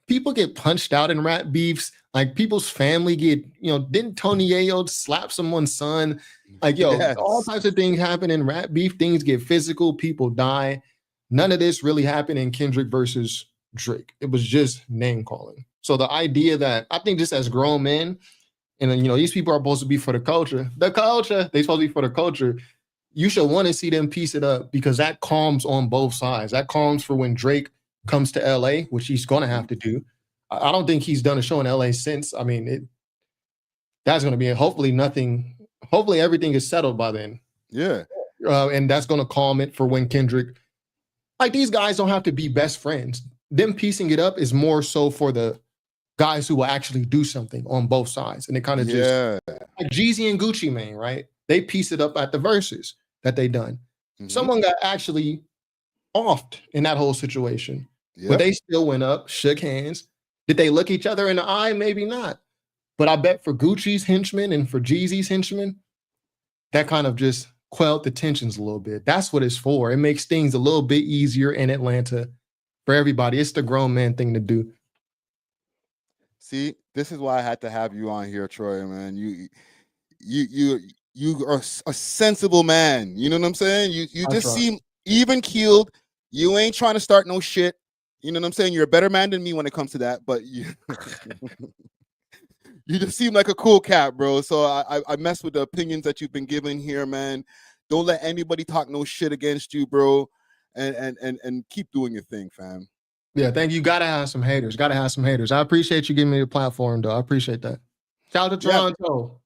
people get punched out in rap beefs. Like people's family get, didn't Tony Yayo slap someone's son? Like, yo, all types of things happen in rap beef. Things get physical. People die. None of this really happened in Kendrick versus Drake. It was just name calling. So the idea that I think just as grown men, and then, these people are supposed to be for the culture. They're supposed to be for the culture. You should want to see them piece it up because that calms on both sides. That calms for when Drake comes to LA, which he's going to have to do. I don't think he's done a show in LA since. I mean, that's going to be hopefully everything is settled by then. Yeah. And that's going to calm it for when Kendrick, like these guys don't have to be best friends. Them piecing it up is more so for the guys who will actually do something on both sides. And it kind of just like Jeezy and Gucci Mane, right? They piece it up at the verses that they done. Someone got actually offed in that whole situation. But they still went up, shook hands. Did they look each other in the eye? Maybe not. But I bet for Gucci's henchmen and for Jeezy's henchmen, that kind of just quelled the tensions a little bit. That's what it's for. It makes things a little bit easier in Atlanta for everybody. It's the grown man thing to do. See, this is why I had to have you on here, Troy, man. You are a sensible man. You know what I'm saying? You just seem even keeled. You ain't trying to start no shit. You know what I'm saying? You're a better man than me when it comes to that, but you just seem like a cool cat, bro. So I mess with the opinions that you've been given here, man. Don't let anybody talk no shit against you, bro. And keep doing your thing, fam. Yeah, thank you. Gotta have some haters. I appreciate you giving me the platform, though. I apprete that. Shout out to Toronto.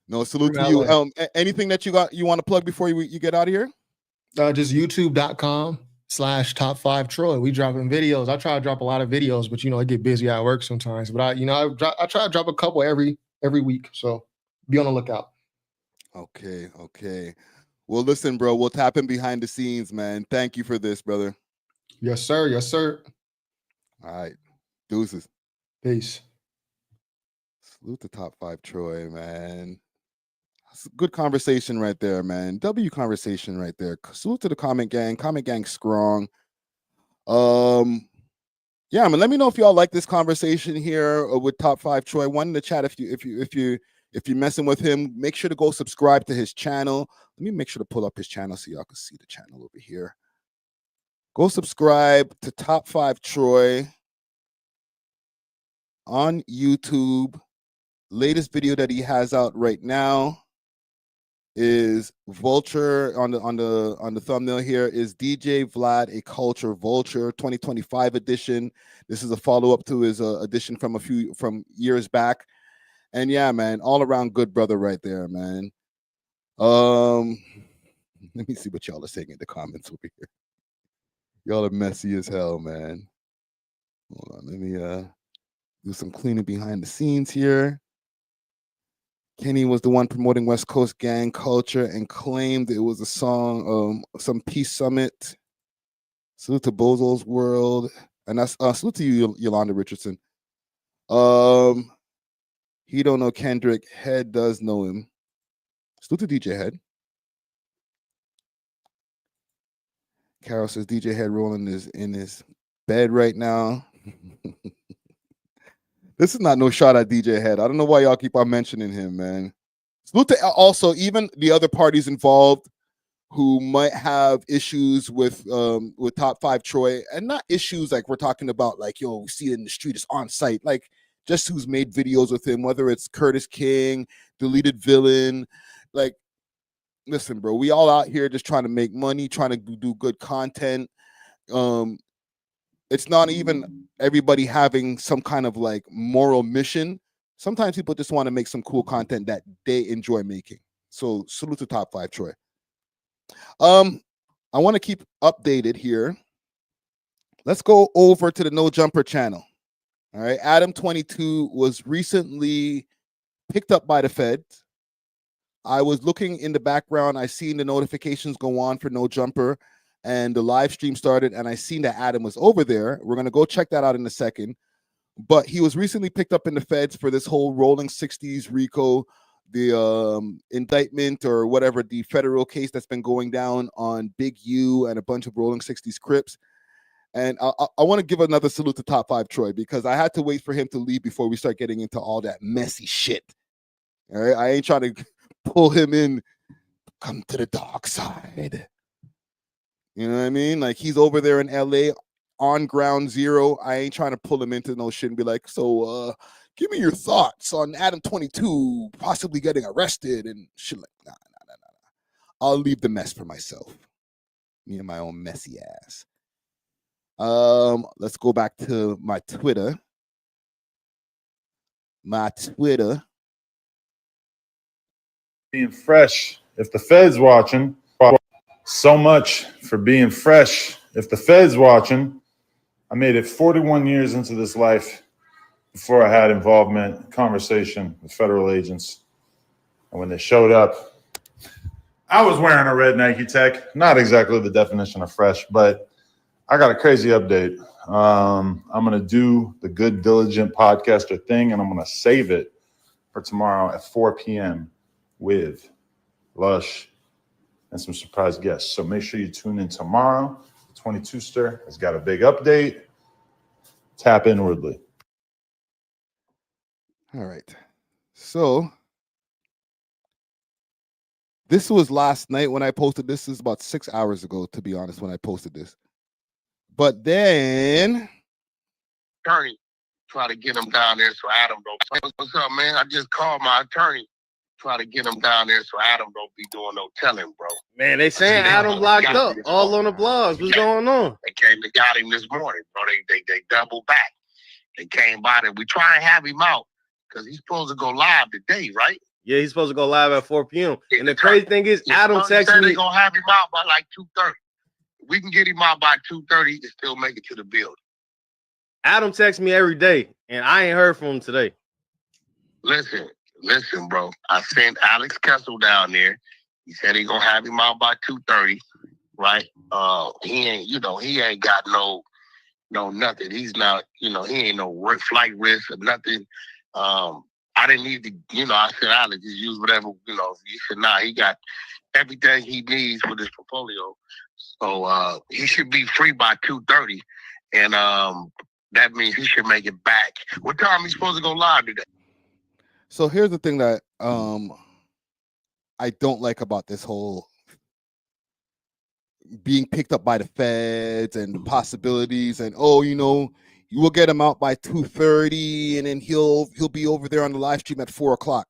No, salute to you. Anything that you want to plug before you get out of here? Just youtube.com/Top5Troy. We dropping videos. I try to drop a lot of videos, but I get busy at work sometimes. But I try to drop a couple every week. So be on the lookout. Okay. Well, listen, bro. We'll tap in behind the scenes, man. Thank you for this, brother. Yes, sir. All right. Deuces. Peace. Salute to Top5Troy, man. That's a good conversation right there, man. W conversation right there. Salute to the comment gang. Comment gang strong. Yeah, man. Let me know if y'all like this conversation here with Top5Troy. One in the chat if you're messing with him, make sure to go subscribe to his channel. Let me make sure to pull up his channel so y'all can see the channel over here. Go subscribe to Top5Troy on YouTube. Latest video that he has out right now is Vulture on the thumbnail here is DJ Vlad, a Culture Vulture 2025 edition. This is a follow-up to his edition from years back. And yeah, man, all around good brother right there, man. Let me see what y'all are saying in the comments over here. Y'all are messy as hell, man. Hold on, let me do some cleaning behind the scenes here. Kenny was the one promoting West Coast gang culture and claimed it was a song, some peace summit. Salute to Bozo's World. And that's salute to you, Yolanda Richardson. He don't know Kendrick. Head does know him. Salute to DJ Head. Carol says DJ Head rolling in his bed right now. This is not no shot at DJ Head. I don't know why y'all keep on mentioning him, man. Salute to also even the other parties involved who might have issues with Top5Troy, and not issues like we're talking about like, yo, we see it in the street, it's on site. Like just who's made videos with him, whether it's Curtis King, Deleted Villain. Like, listen, bro, we all out here just trying to make money, trying to do good content. It's not even everybody having some kind of like moral mission. Sometimes people just want to make some cool content that they enjoy making. So salute to Top5Troy. I want to keep updated here. Let's go over to the No Jumper channel. All right, Adam22 was recently picked up by the feds. I was looking in the background. I seen the notifications go on for No Jumper, and the live stream started, and I seen that Adam was over there. We're gonna go check that out in a second. But he was recently picked up in the feds for this whole rolling 60s RICO, the indictment or whatever, the federal case that's been going down on Big U and a bunch of rolling 60s Crips. And I want to give another salute to Top5Troy, because I had to wait for him to leave before we start getting into all that messy shit. All right, I ain't trying to pull him in, come to the dark side. You know what I mean? Like, he's over there in LA on ground zero. I ain't trying to pull him into no shit and be like, so give me your thoughts on Adam22 possibly getting arrested and shit. Like, nah. I'll leave the mess for myself. Me and my own messy ass. Let's go back to my Twitter. Being fresh. If the Fed's watching, so much for being fresh. If the Fed's watching, I made it 41 years into this life before I had involvement, conversation with federal agents. And when they showed up, I was wearing a red Nike Tech. Not exactly the definition of fresh, but I got a crazy update. I'm going to do the Good Diligent podcaster thing, and I'm going to save it for tomorrow at 4 p.m. with Lush and some surprise guests. So make sure you tune in tomorrow. 22ster has got a big update. Tap inwardly. All right. So this was last night when I posted this. This is about 6 hours ago, to be honest, when I posted this. But then attorney try to get him down there so Adam don't. What's up, man? I just called my attorney, try to get him down there so Adam don't be doing no telling, bro. Man, they saying Adam locked up all on the blogs. What's going on? They came and got him this morning, bro. They doubled back. They came by and we try and have him out because he's supposed to go live today, right? Yeah, he's supposed to go live at 4 p.m. And the crazy thing is, Adam texted me. They're gonna have him out by like 2:30. We can get him out by 2:30 and still make it to the building. Adam texts me every day, and I ain't heard from him today. Listen, bro. I sent Alex Kessel down there. He said he gonna have him out by 2:30, right? He ain't got no nothing. He's not, he ain't no flight risk or nothing. I didn't need to, I said, Alex, just use whatever, he said, nah, he got everything he needs for this portfolio. So he should be free by 2:30, and that means he should make it back. What time he supposed to go live today? So here's the thing that I don't like about this whole being picked up by the feds and the possibilities, and you will get him out by 2:30, and then he'll be over there on the live stream at 4 o'clock.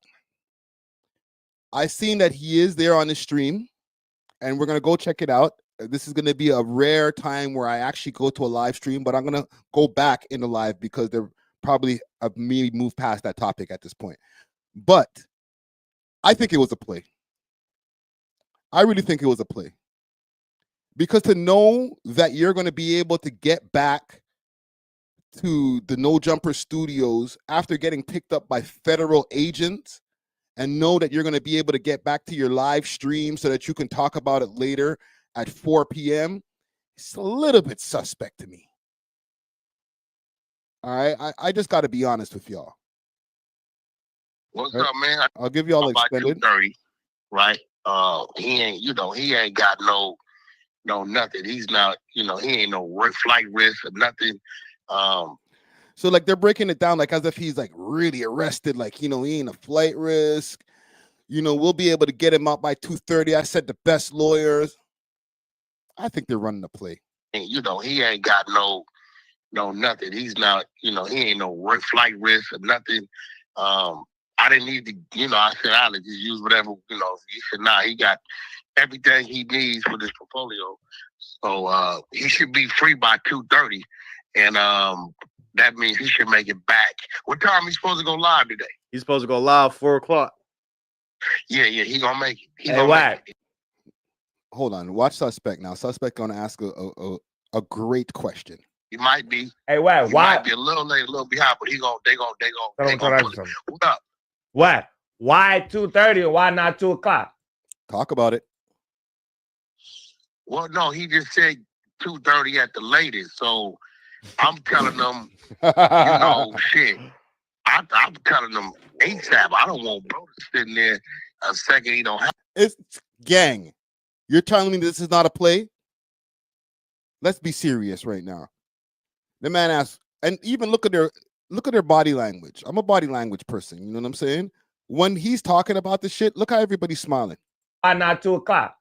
I seen that he is there on the stream, and we're gonna go check it out. This is going to be a rare time where I actually go to a live stream, but I'm going to go back in the live because they're probably maybe moved past that topic at this point. But I think it was a play. I really think it was a play. Because to know that you're going to be able to get back to the No Jumper studios after getting picked up by federal agents, and know that you're going to be able to get back to your live stream so that you can talk about it later at 4 p.m., it's a little bit suspect to me. All right, I just got to be honest with y'all. What's up, man? I'll give y'all extended. 2:30, right? He ain't got no nothing. He's not, he ain't no flight risk or nothing. So like they're breaking it down like as if he's like really arrested, like he ain't a flight risk. We'll be able to get him out by 2:30. I said the best lawyers. I think they're running a play. He ain't got no no nothing. He's not, he ain't no flight risk or nothing. I didn't need to, I said, Alex, just use whatever, he said, nah, he got everything he needs for this portfolio. So he should be free by 2:30. And that means he should make it back. What time he supposed to go live today? He's supposed to go live 4 o'clock. Yeah, he gonna make it. He Hey, gonna Wack. make it. Hold on. Watch Suspect now. Suspect gonna ask a great question. He might be. Hey, Wack, He why? might be a little late, a little behind, but they gonna pull it. What up? Wack, why 2:30 or why not 2 o'clock? Talk about it. Well, no, he just said 2:30 at the latest. So I'm telling them, shit. I'm telling them ASAP. I don't want bro sitting there a second. He don't have. It's gang. You're telling me this is not a play? Let's be serious right now. The man asked, and even look at their body language. I'm a body language person. You know what I'm saying? When he's talking about the shit, look how everybody's smiling. Why not 2 o'clock?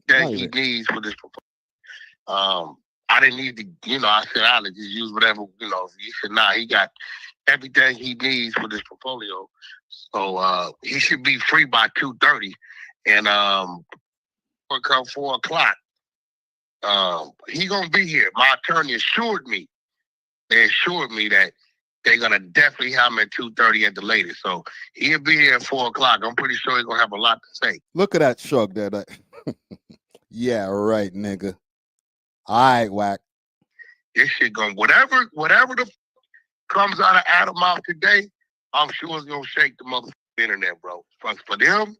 That he needs for this proposal. I didn't need to, I said, Alex, just use whatever, he said, nah, he got everything he needs for this portfolio. So he should be free by 2:30. And come 4 o'clock, he gonna be here. My attorney assured me. They assured me that they're gonna definitely have him at 2:30 at the latest. So he'll be here at 4 o'clock. I'm pretty sure he's gonna have a lot to say. Look at that shrug there. Yeah, right, nigga. All right, Wack. This shit going whatever the comes out of Adam mouth today, I'm sure it's gonna shake the motherfucking internet, bro. For them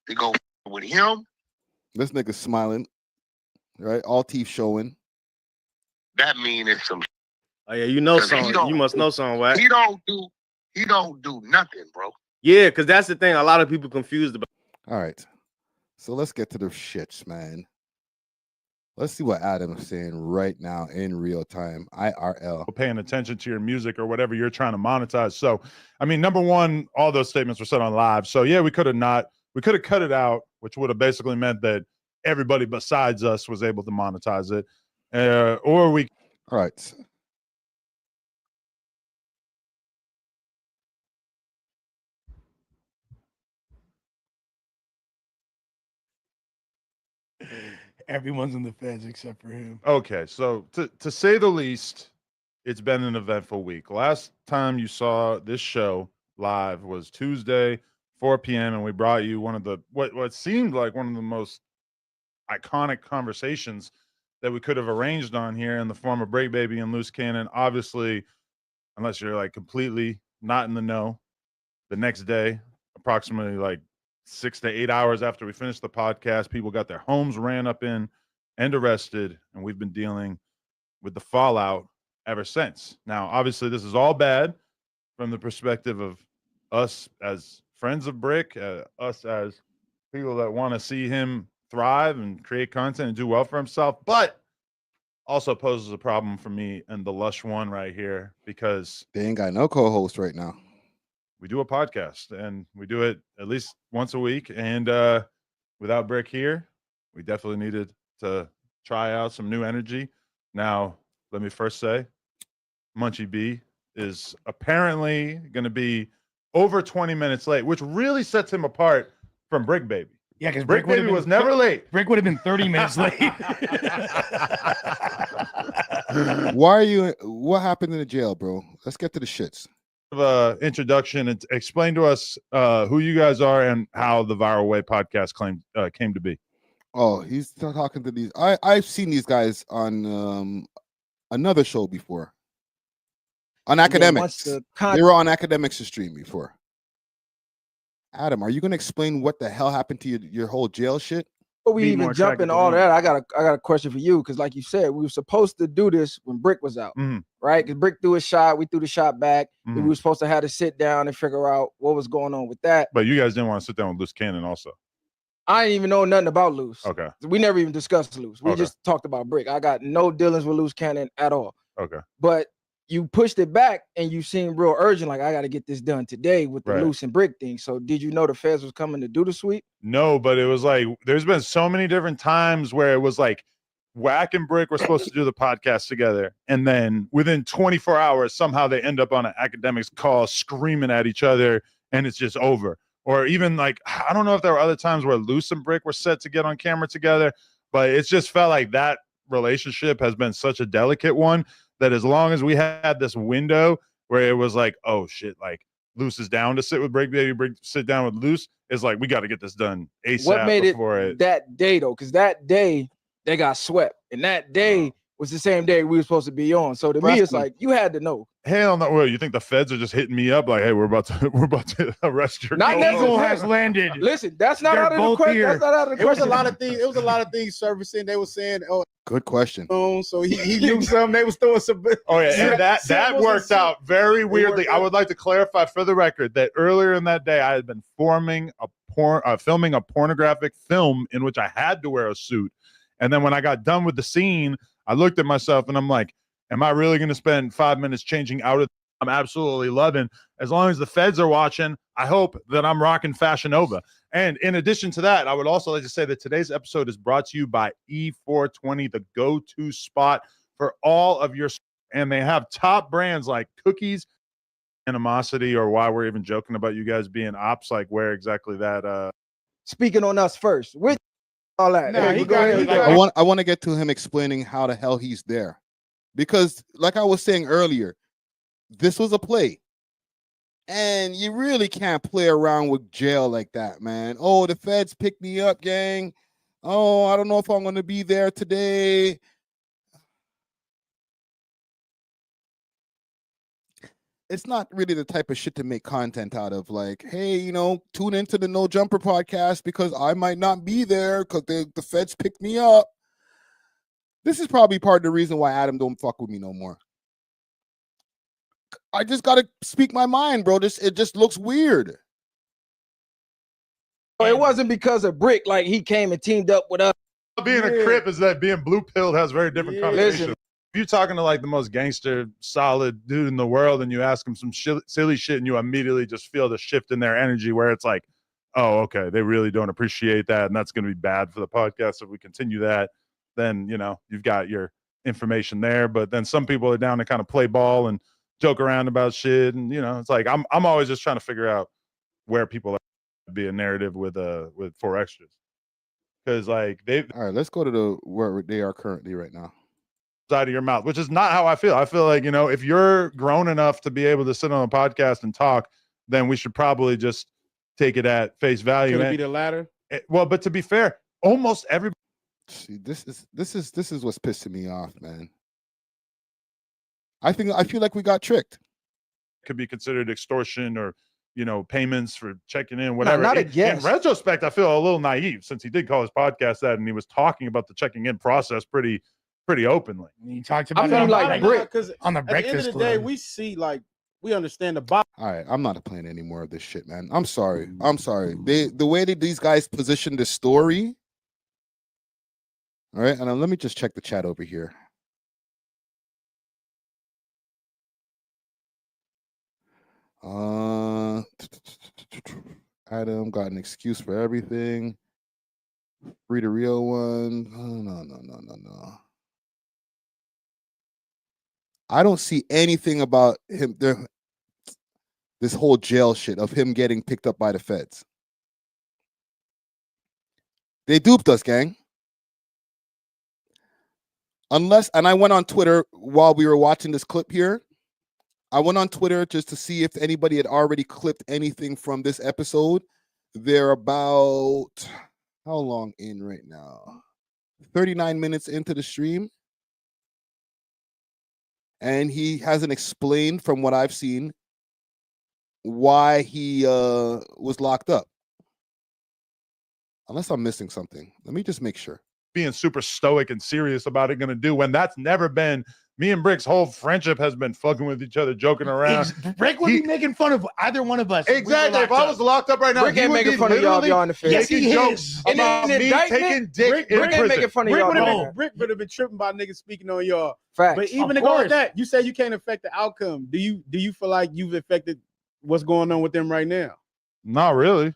to go with him, This nigga smiling, right? All teeth showing. that means it's some. Oh yeah, you know something. You must know something, Wack. He don't do nothing, bro. Yeah, because that's the thing. A lot of people confused about. All right. So let's get to the shits, man. Let's see what Adam is saying right now in real time. IRL. Paying attention to your music or whatever you're trying to monetize. So, I mean, number one, all those statements were said on live. So yeah, we could have cut it out, which would have basically meant that everybody besides us was able to monetize it. Or we. All right. Everyone's in the feds except for him. Okay, so to say the least, it's been an eventful week. Last time you saw this show live was Tuesday, 4 p.m., and we brought you one of the what seemed like one of the most iconic conversations that we could have arranged on here in the form of Break Baby and Loose Cannon. Obviously, unless you're like completely not in the know, the next day, approximately like 6 to 8 hours after we finished the podcast, people got their homes ran up in and arrested, and we've been dealing with the fallout ever since. Now, obviously, this is all bad from the perspective of us as friends of Brick, us as people that want to see him thrive and create content and do well for himself, but also poses a problem for me and the Lush One right here, because they ain't got no co-host right now. We do a podcast and we do it at least once a week. And without Brick here, we definitely needed to try out some new energy. Now, let me first say, Munchie B is apparently going to be over 20 minutes late, which really sets him apart from Brick Baby. Yeah, because Brick Baby was never late. Brick would have been 30 minutes late. Why are you? What happened in the jail, bro? Let's get to the shits. Introduction and explain to us who you guys are and how the Viral Way podcast came to be. Oh, he's talking to these. I've seen these guys on another show before. On Akademiks. They were on Akademiks' stream before. Adam, are you going to explain what the hell happened to your whole jail shit? Before we even jump into all that, I got a question for you, because like you said, we were supposed to do this when Brick was out, right? Because Brick threw a shot, we threw the shot back. We were supposed to have to sit down and figure out what was going on with that. But you guys didn't want to sit down with Loose Cannon also. I didn't even know nothing about Loose. Okay. We never even discussed Loose. We just talked about Brick. I got no dealings with Loose Cannon at all. Okay. But you pushed it back and you seemed real urgent, like I got to get this done today with the Loose and Brick thing. So did you know the feds was coming to do the sweep? No, but it was like there's been so many different times where it was like Wack and Brick were supposed to do the podcast together, and then within 24 hours, somehow they end up on an Akademiks call screaming at each other, and it's just over. Or even like, I don't know if there were other times where Luce and Brick were set to get on camera together, but it just felt like that relationship has been such a delicate one that as long as we had this window where it was like, oh shit, like Luce is down to sit with Brick, baby, Brick sit down with Luce, it's like, we got to get this done ASAP. What made before it that day though? Because that day they got swept, and that day was the same day we were supposed to be on. So to me, it's like you had to know. Hell no! Well, you think the feds are just hitting me up like, "Hey, we're about to arrest your Not Eagle has landed. Listen, that's not They're out of the both question. here. That's not out of the It was question. a lot of things. It was a lot of things surfacing. They were saying, "Oh, Good question. so he knew something." They was throwing some. Oh yeah, and that worked out very weirdly. I would like to clarify for the record that earlier in that day, I had been filming a pornographic film in which I had to wear a suit, and then when I got done with the scene, I looked at myself and I'm like, "Am I really going to spend 5 minutes changing out of?" I'm absolutely loving. As long as the feds are watching, I hope that I'm rocking Fashion Nova. And in addition to that, I would also like to say that today's episode is brought to you by E420, the go-to spot for all of your, and they have top brands like Cookies, Animosity, or why we're even joking about you guys being ops, like where exactly that Speaking on us first. With all that. Nah, Hey, he go got ahead. it. I want to get to him explaining how the hell he's there. Because like I was saying earlier, this was a play. And you really can't play around with jail like that, man. Oh, the feds picked me up, gang. Oh, I don't know if I'm going to be there today. It's not really the type of shit to make content out of. Like, hey, you know, tune into the No Jumper podcast because I might not be there because the feds picked me up. This is probably part of the reason why Adam don't fuck with me no more. I just gotta speak my mind, bro. It just looks weird. It wasn't because of Brick, like he came and teamed up with us. being a Crip is that being blue pilled has very different connotations. Listen. If you're talking to like the most gangster, solid dude in the world, and you ask him some silly shit, and you immediately just feel the shift in their energy, where it's like, oh, okay, they really don't appreciate that, and that's going to be bad for the podcast if we continue that. Then you know you've got your information there. But then some people are down to kind of play ball and joke around about shit, and you know it's like I'm always just trying to figure out where people are be a narrative with 4 extras, because like they. All right, let's go to where they are currently right now. Out of your mouth, which is not how I feel. I feel like, you know, if you're grown enough to be able to sit on a podcast and talk, then we should probably just take it at face value. Could it be the latter? Well, but to be fair, almost everybody. See, this is what's pissing me off, man. I feel like we got tricked. Could be considered extortion or, you know, payments for checking in, whatever. not a in guess. retrospect, I feel a little naive since he did call his podcast that, and he was talking about the checking in process pretty openly. You talked I about mean, like Brick because on the at the end of Breakfast the day, Club. we see we understand the box. All right, I'm not playing any more of this shit, man. I'm sorry. The way that these guys position the story. All right, and let me just check the chat over here. Adam got an excuse for everything. Free the real one. Oh, no. I don't see anything about him there. This whole jail shit of him getting picked up by the feds. They duped us, gang. Unless, and I went on Twitter while we were watching this clip here. I went on Twitter just to see if anybody had already clipped anything from this episode. They're about, how long in right now? 39 minutes into the stream. And he hasn't explained, from what I've seen, why he was locked up. Unless I'm missing something. Let me just make sure. Being super stoic and serious about it going to do when that's never been. Me and Brick's whole friendship has been fucking with each other, joking around. Brick would be making fun of either one of us. Exactly. If I was locked up right now, Brick ain't making fun of y'all in the face. Yes, he is. And about in me indictment, taking dick in Brick ain't prison. making fun of y'all. Brick would have been tripping about niggas speaking on y'all. Facts. But even to go with that, you said you can't affect the outcome. Do you feel like you've affected what's going on with them right now? Not really.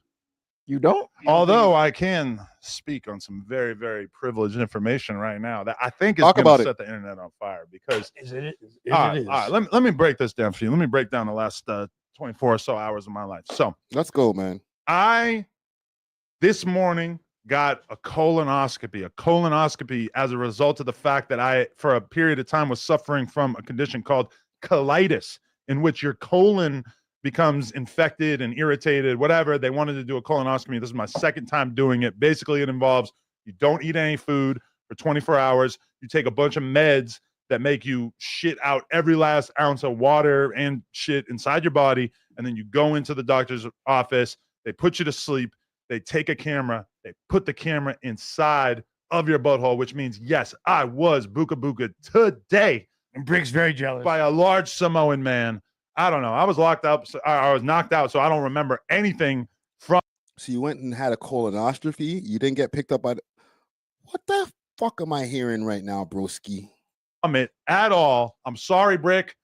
You don't? Although I can speak on some very, very privileged information right now that I think is Talk going to about it. set the internet on fire because Is it? all right, let me break this down for you. Let me break down the last 24 or so hours of my life. So let's go, man. I this morning got a colonoscopy as a result of the fact that I, for a period of time, was suffering from a condition called colitis, in which your colon becomes infected and irritated, whatever. They wanted to do a colonoscopy. This is my second time doing it. Basically, it involves you don't eat any food for 24 hours. You take a bunch of meds that make you shit out every last ounce of water and shit inside your body. And then you go into the doctor's office. They put you to sleep. They take a camera. They put the camera inside of your butthole, which means, yes, I was booka booka today. And Brick's very jealous. By a large Samoan man. I don't know. I was locked up. So I was knocked out, so I don't remember anything from. So you went and had a colonoscopy. You didn't get picked up by. What the fuck am I hearing right now, broski? It at all. I'm sorry, Brick.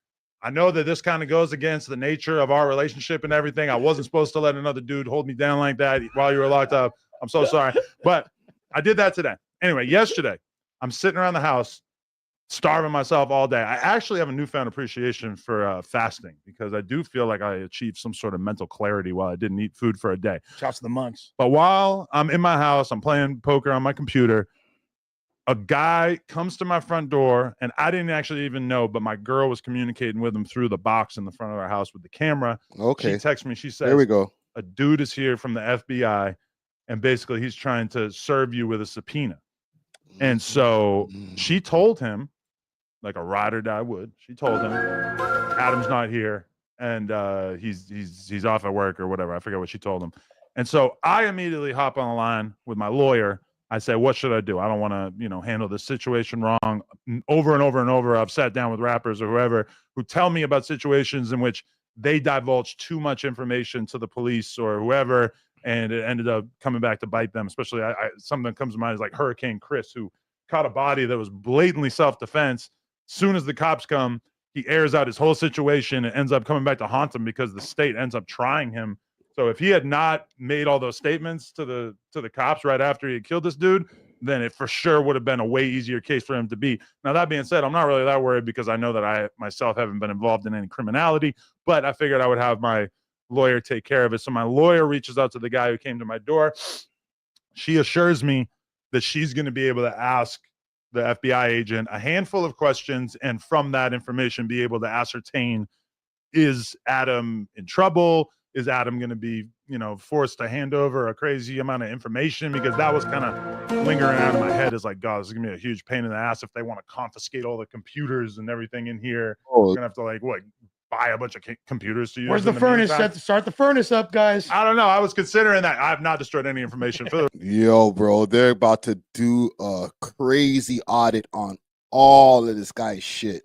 I know that this kind of goes against the nature of our relationship and everything. I wasn't supposed to let another dude hold me down like that while you were locked up. I'm so sorry. But I did that today. Anyway, yesterday, I'm sitting around the house, starving myself all day. I actually have a newfound appreciation for fasting because I do feel like I achieved some sort of mental clarity while I didn't eat food for a day. Shouts to the monks. But while I'm in my house, I'm playing poker on my computer. A guy comes to my front door, and I didn't actually even know, but my girl was communicating with him through the box in the front of our house with the camera. Okay. She texts me. She says, "There we go. A dude is here from the FBI, and basically he's trying to serve you with a subpoena." And so she told him, like a ride or die would. She told him, Adam's not here, and he's off at work or whatever. I forget what she told him. And so I immediately hop on the line with my lawyer. I say, what should I do? I don't want to, handle this situation wrong. Over and over and over, I've sat down with rappers or whoever who tell me about situations in which they divulge too much information to the police or whoever, and it ended up coming back to bite them. Especially, something that comes to mind is like Hurricane Chris, who caught a body that was blatantly self-defense. Soon as the cops come, he airs out his whole situation and ends up coming back to haunt him because the state ends up trying him. So if he had not made all those statements to the cops right after he had killed this dude, then it for sure would have been a way easier case for him to beat. Now, that being said, I'm not really that worried because I know that I myself haven't been involved in any criminality, but I figured I would have my lawyer take care of it. So my lawyer reaches out to the guy who came to my door. She assures me that she's going to be able to ask the FBI agent a handful of questions, and from that information be able to ascertain, is Adam in trouble? Is Adam going to be, forced to hand over a crazy amount of information? Because that was kind of lingering out in my head, is like, God, this is going to be a huge pain in the ass if they want to confiscate all the computers and everything in here. We're going to have to buy a bunch of computers to use. Where's the furnace? Start the furnace up, guys. I don't know. I was considering that. I have not destroyed any information. Yo, bro, they're about to do a crazy audit on all of this guy's shit.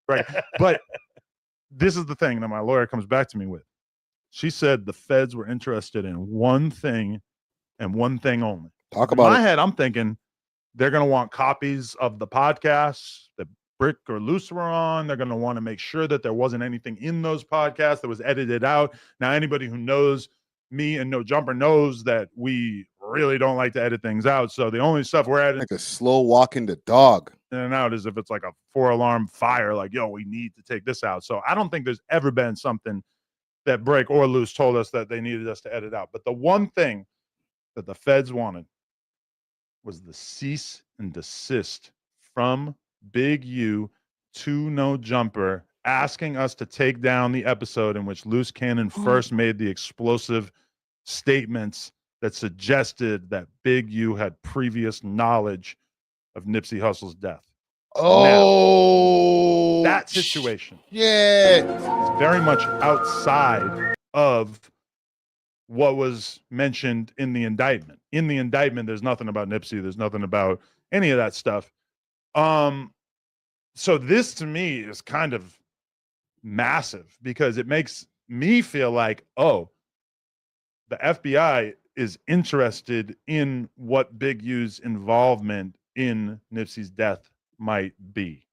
Right. But this is the thing that my lawyer comes back to me with. She said the feds were interested in one thing and one thing only. Talk about in my it. head, I'm thinking they're going to want copies of the podcasts that Brick or Luce were on. They're going to want to make sure that there wasn't anything in those podcasts that was edited out. Now, anybody who knows me and No Jumper knows that we really don't like to edit things out. So the only stuff we're editing, like a slow walking the dog, in and out, is if it's like a 4-alarm fire, like, yo, we need to take this out. So I don't think there's ever been something that Break or Loose told us that they needed us to edit out. But the one thing that the feds wanted was the cease and desist from Big U to No Jumper, asking us to take down the episode in which Loose Cannon first made the explosive statements that suggested that Big U had previous knowledge of Nipsey Hussle's death. Oh, now, that situation, yeah, is very much outside of what was mentioned in the indictment. In the indictment, there's nothing about Nipsey. There's nothing about any of that stuff. So this to me is kind of massive because it makes me feel like, oh, the FBI is interested in what Big U's involvement in Nipsey's death might be,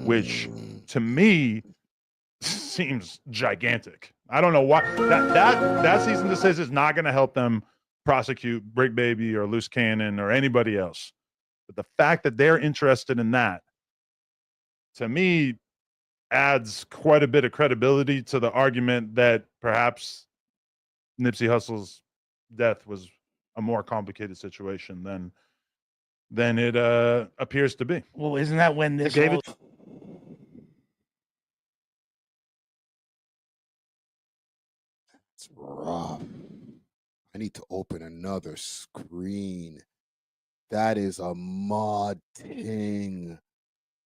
which to me seems gigantic. I don't know why that cease and desist is not going to help them prosecute Brick Baby or Loose Cannon or anybody else. But the fact that they're interested in that, to me, adds quite a bit of credibility to the argument that perhaps Nipsey Hussle's death was a more complicated situation than it appears to be. Well, isn't that when this Gave whole- it It's rough. I need to open another screen. That is a mod thing.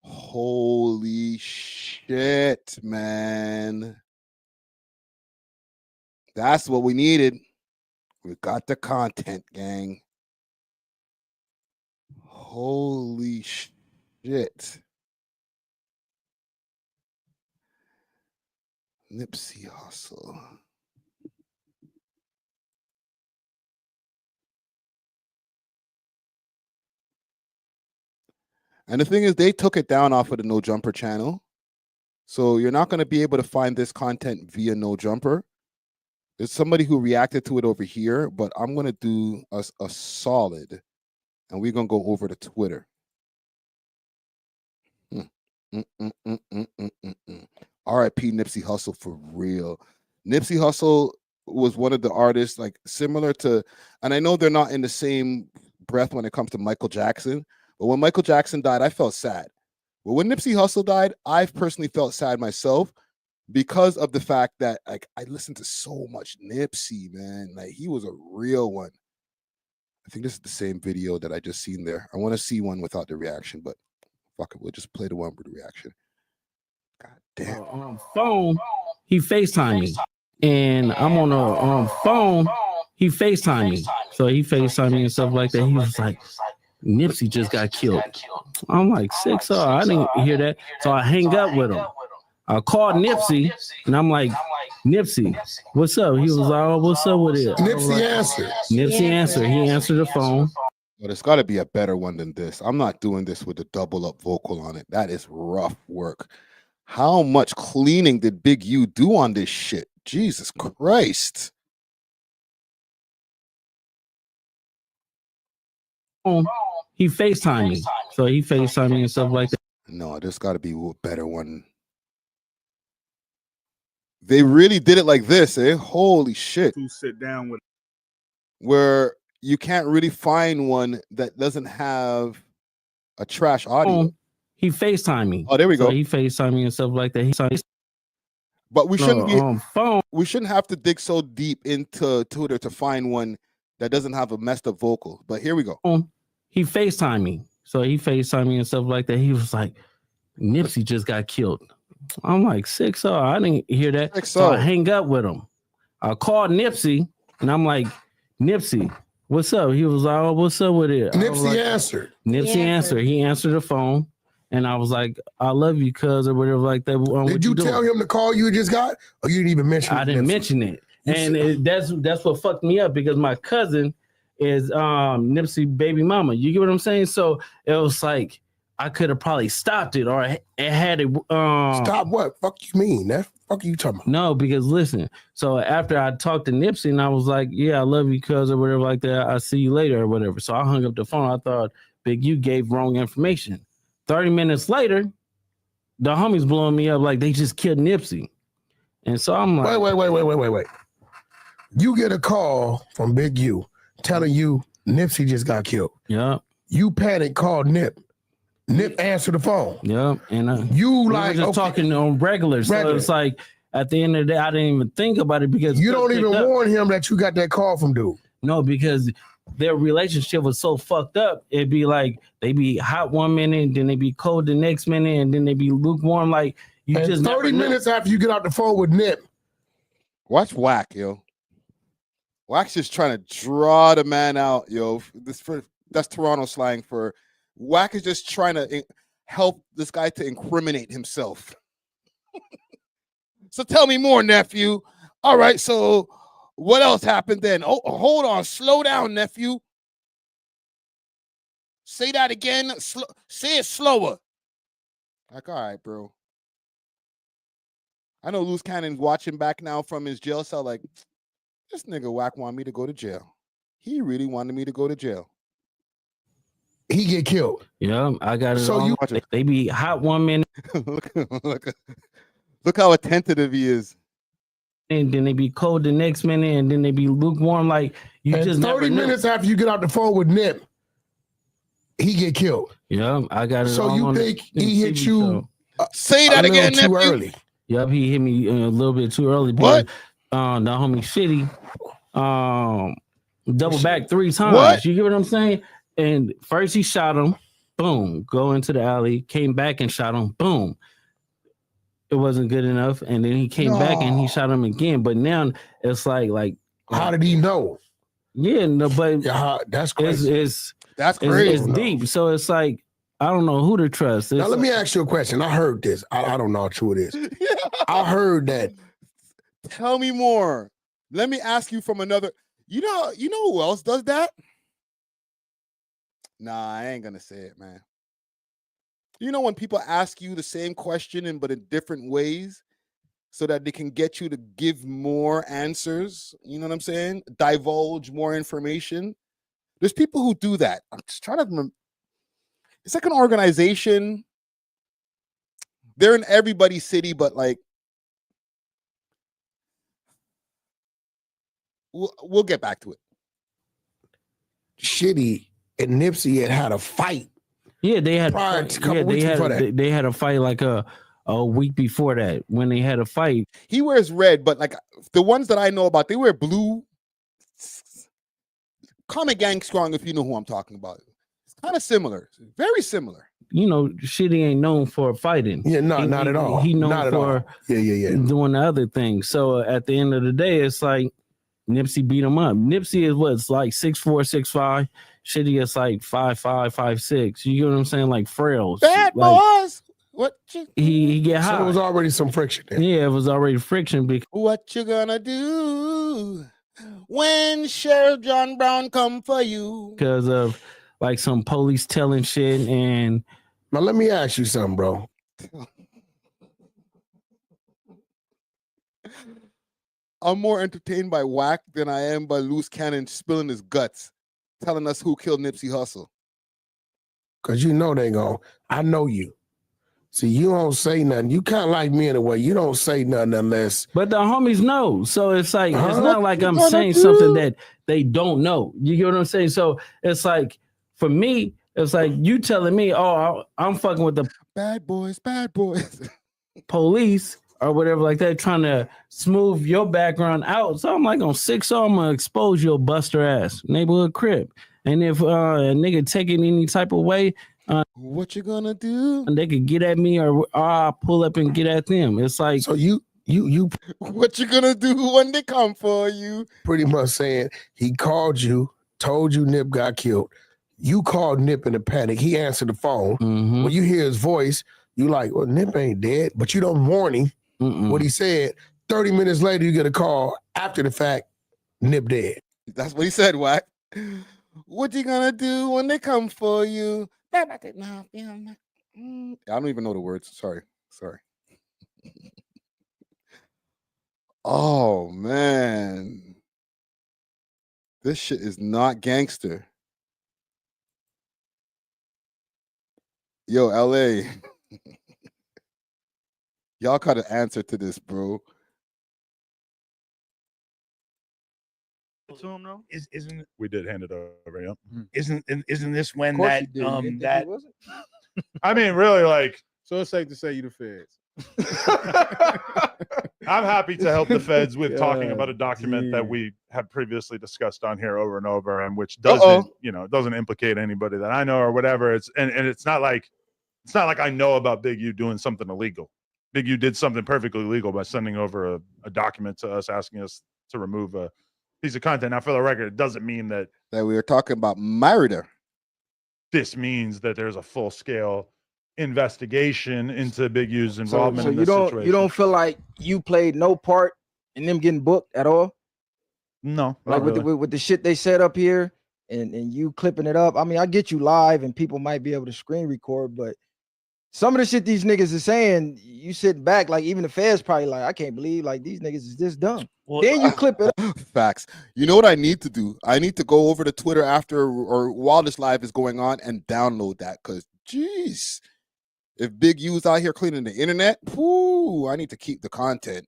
Holy shit, man. That's what we needed. We got the content, gang. Holy shit. Nipsey Hussle. And the thing is, they took it down off of the No Jumper channel. So you're not going to be able to find this content via No Jumper. There's somebody who reacted to it over here, but I'm going to do a solid. And we're going to go over to Twitter. R.I.P. Nipsey Hussle for real. Nipsey Hussle was one of the artists, like similar to, and I know they're not in the same breath when it comes to Michael Jackson, but when Michael Jackson died, I felt sad. But when Nipsey Hussle died, I've personally felt sad myself because of the fact that like I listened to so much Nipsey, man. Like he was a real one. I think this is the same video that I just seen there. I want to see one without the reaction, but fuck it, we'll just play the one with the reaction. God damn. Phone, he FaceTime me. And I'm on a phone, he FaceTime me. So he FaceTime me and stuff like that. He was like, Nipsey just got killed. I'm like, sick, so I didn't hear that. So I hang up with him. I called Nipsey and I'm like, Nipsey, what's up? He was like, oh, what's up with it? Nipsey answered. Nipsey answered. He answered the phone. But it's got to be a better one than this. I'm not doing this with a double up vocal on it. That is rough work. How much cleaning did Big U do on this shit? Jesus Christ. He FaceTime me. So he FaceTime me and stuff like that. No, there's got to be a better one. They really did it like this, eh? Holy shit. To sit down with where you can't really find one that doesn't have a trash audio. He FaceTime me. Oh, there we go. So he FaceTime me and stuff like that. But we shouldn't be we shouldn't have to dig so deep into Twitter to find one that doesn't have a messed up vocal. But here we go. He FaceTime me. So he FaceTime me and stuff like that. He was like, Nipsey just got killed. I'm like, 6-0. I didn't hear that. So I hang up with him. I called Nipsey and I'm like, Nipsey, what's up? He was like, oh, what's up with it? Nipsey answered. Nipsey answered. He answered the phone. And I was like, I love you, cuz, or whatever like that. Did you tell him the call you just got? Or you didn't even mention it? I didn't mention it. And that's what fucked me up because my cousin is Nipsey baby mama. You get what I'm saying? So it was like I could have probably stopped it or it had it. Stop what? Fuck you mean? That fuck you talking about? No, because listen. So after I talked to Nipsey and I was like, yeah, I love you, cuz, or whatever like that. I'll see you later or whatever. So I hung up the phone. I thought Big U gave wrong information. 30 minutes later, the homies blowing me up like they just killed Nipsey. And so I'm like, wait. You get a call from Big U telling you Nipsey just got killed. Yeah. You panic, called Nip. Nip answered the phone. Yeah. And you we like were just talking on regular. So it's like at the end of the day, I didn't even think about it because you don't even warn him that you got that call from dude. No, because their relationship was so fucked up. It'd be like they be hot one minute, then they be cold the next minute, and then they be lukewarm. Like you and just 30 minutes after you get out the phone with Nip. Watch Wack, yo. Wack's just trying to draw the man out, yo. That's Toronto slang for Wack is just trying to help this guy to incriminate himself. So tell me more, nephew. All right, so what else happened then? Oh, hold on. Slow down, nephew. Say that again. Say it slower. Like, all right, bro. I know Loose Cannon's watching back now from his jail cell like, this nigga Wack want me to go to jail. He really wanted me to go to jail. He get killed. Yeah, I got it. So on. you- They be hot 1 minute, Look how attentive he is. and then they be cold the next minute, and then they be lukewarm. Like you And just 30 never knew. minutes after you get out the phone with Nip, he get killed. Yeah, I got it. So all you on think the he hit TV you show. Say a that little again, too nephew. early? Yep, he hit me a little bit too early. What? The homie Shitty, double back 3 times. What? You get what I'm saying? And first he shot him, boom, go into the alley, came back and shot him, boom. It wasn't good enough, and then he came back and he shot him again. But now it's like how did he know? Yeah, no, but that's crazy. That's crazy. It's deep. So it's like I don't know who to trust. Now let me ask you a question. I heard this. I don't know how true it is. I heard that. Tell me more. Let me ask you from another. You know who else does that? Nah, I ain't gonna say it, man. You know when people ask you the same question but in different ways, so that they can get you to give more answers. You know what I'm saying? Divulge more information. There's people who do that. I'm just trying to remember. It's like an organization. They're in everybody's city, but like we'll get back to it. Shitty and Nipsey had a fight. Yeah, they had prior to a couple weeks before that. they had a fight like a week before that when they had a fight. He wears red, but like the ones that I know about, they wear blue. Call me Gang Strong if you know who I'm talking about. It's kind of similar, very similar. You know, Shitty ain't known for fighting. Yeah, not at all. He known Not at for all. Yeah. doing the other things. So at the end of the day, it's like Nipsey beat him up. Nipsey is what's like 6'4", 6'5". Shitty is like 5'5", 5'6". You get what I'm saying? Like frails. Bad like, boys. What you he get hot. So there was already some friction there. Yeah, it was already friction because what you gonna do when Sheriff John Brown come for you? Because of like some police telling shit. And now let me ask you something, bro. I'm more entertained by Wack than I am by Loose Cannon spilling his guts, telling us who killed Nipsey Hussle. Cause you know they gon'. I know you. See, you don't say nothing. You kind of like me in a way. You don't say nothing unless. But the homies know. So it's like it's Huh? not like I'm saying something that they don't know. You get what I'm saying? So it's like for me, it's like you telling me, oh, I'm fucking with the bad boys, police or whatever like that, trying to smooth your background out. So I'm like on 6 I'm gonna expose your buster ass neighborhood crib. And if a nigga take it any type of way, what you gonna do? And they could get at me or I'll pull up and get at them. It's like so you what you gonna do when they come for you? Pretty much saying he called you, told you Nip got killed. You called Nip in a panic. He answered the phone. Mm-hmm. When you hear his voice, you like, well, Nip ain't dead, but you don't warn him what he said. 30 minutes later, you get a call after the fact, Nip dead. That's what he said, Wack. What you gonna do when they come for you? I don't even know the words. Sorry. Oh man, this shit is not gangster. Yo, LA, y'all got an answer to this, bro. To him though? Isn't We did hand it over, yeah. isn't this when Of course that you did. You didn't think that he wasn't? I mean, really, like, So it's safe to say you the feds. I'm happy to help the feds with talking God about a document that damn. we have previously discussed on here over and over, and which doesn't, doesn't implicate anybody that I know or whatever. It's and it's not like I know about Big U doing something illegal. Big U did something perfectly legal by sending over a document to us asking us to remove a piece of content. Now, for the record, it doesn't mean that we were talking about murder. This means that there's a full scale investigation into Big U's involvement So in you this don't situation. you don't feel like you played no part in them getting booked at all? No, Like not really. with the shit they set up here and you clipping it up. I mean, I get you live and people might be able to screen record, but some of the shit these niggas is saying, you sit back, like even the feds probably like, I can't believe like these niggas is this dumb. Then you clip it up. Facts. You know what I need to do? I need to go over to Twitter after or while this live is going on and download that, because jeez, if Big U's out here cleaning the internet, whoo, I need to keep the content.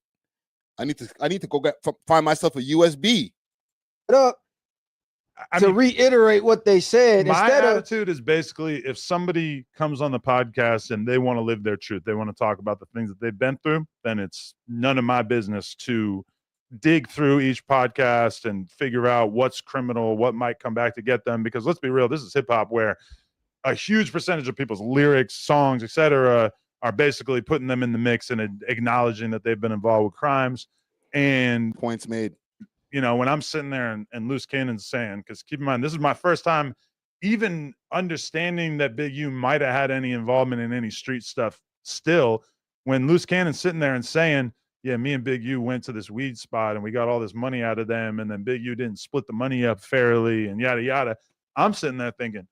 I need to go find myself a USB. Up to reiterate what they said. My Instead of attitude is basically, if somebody comes on the podcast and they want to live their truth, they want to talk about the things that they've been through, then it's none of my business to dig through each podcast and figure out what's criminal, what might come back to get them. Because let's be real, this is hip hop where a huge percentage of people's lyrics, songs, etc., are basically putting them in the mix and acknowledging that they've been involved with crimes. And points made. You know, when I'm sitting there and Loose Cannon's saying, because keep in mind, this is my first time even understanding that Big U might have had any involvement in any street stuff still, when Loose Cannon's sitting there and saying, yeah, me and Big U went to this weed spot and we got all this money out of them, and then Big U didn't split the money up fairly and yada, yada. I'm sitting there thinking,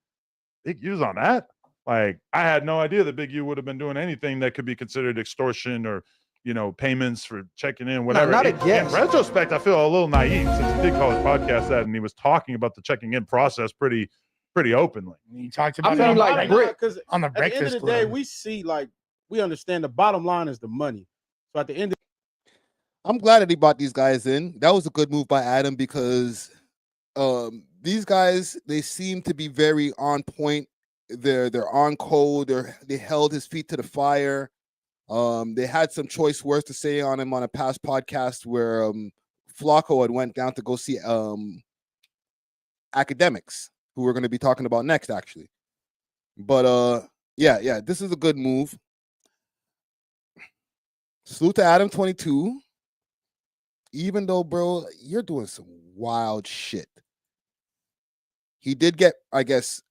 Big U's on that? Like, I had no idea that Big U would have been doing anything that could be considered extortion or, you know, payments for checking in, whatever. not a In guess. retrospect, I feel a little naive since he did call his podcast that, and he was talking about the checking in process pretty openly. He talked about about it it like because on the At the end of Breakfast the day, Club. we see, like, we understand the bottom line is the money. So at the end of I'm glad that he brought these guys in. That was a good move by Adam, because these guys, they seem to be very on point. They're on code. They held his feet to the fire. They had some choice words to say on him on a past podcast where Flacco had went down to go see Akademiks, who we're going to be talking about next, actually. But yeah, this is a good move. Salute to Adam22. Even though, bro, you're doing some wild shit. He did get, I guess,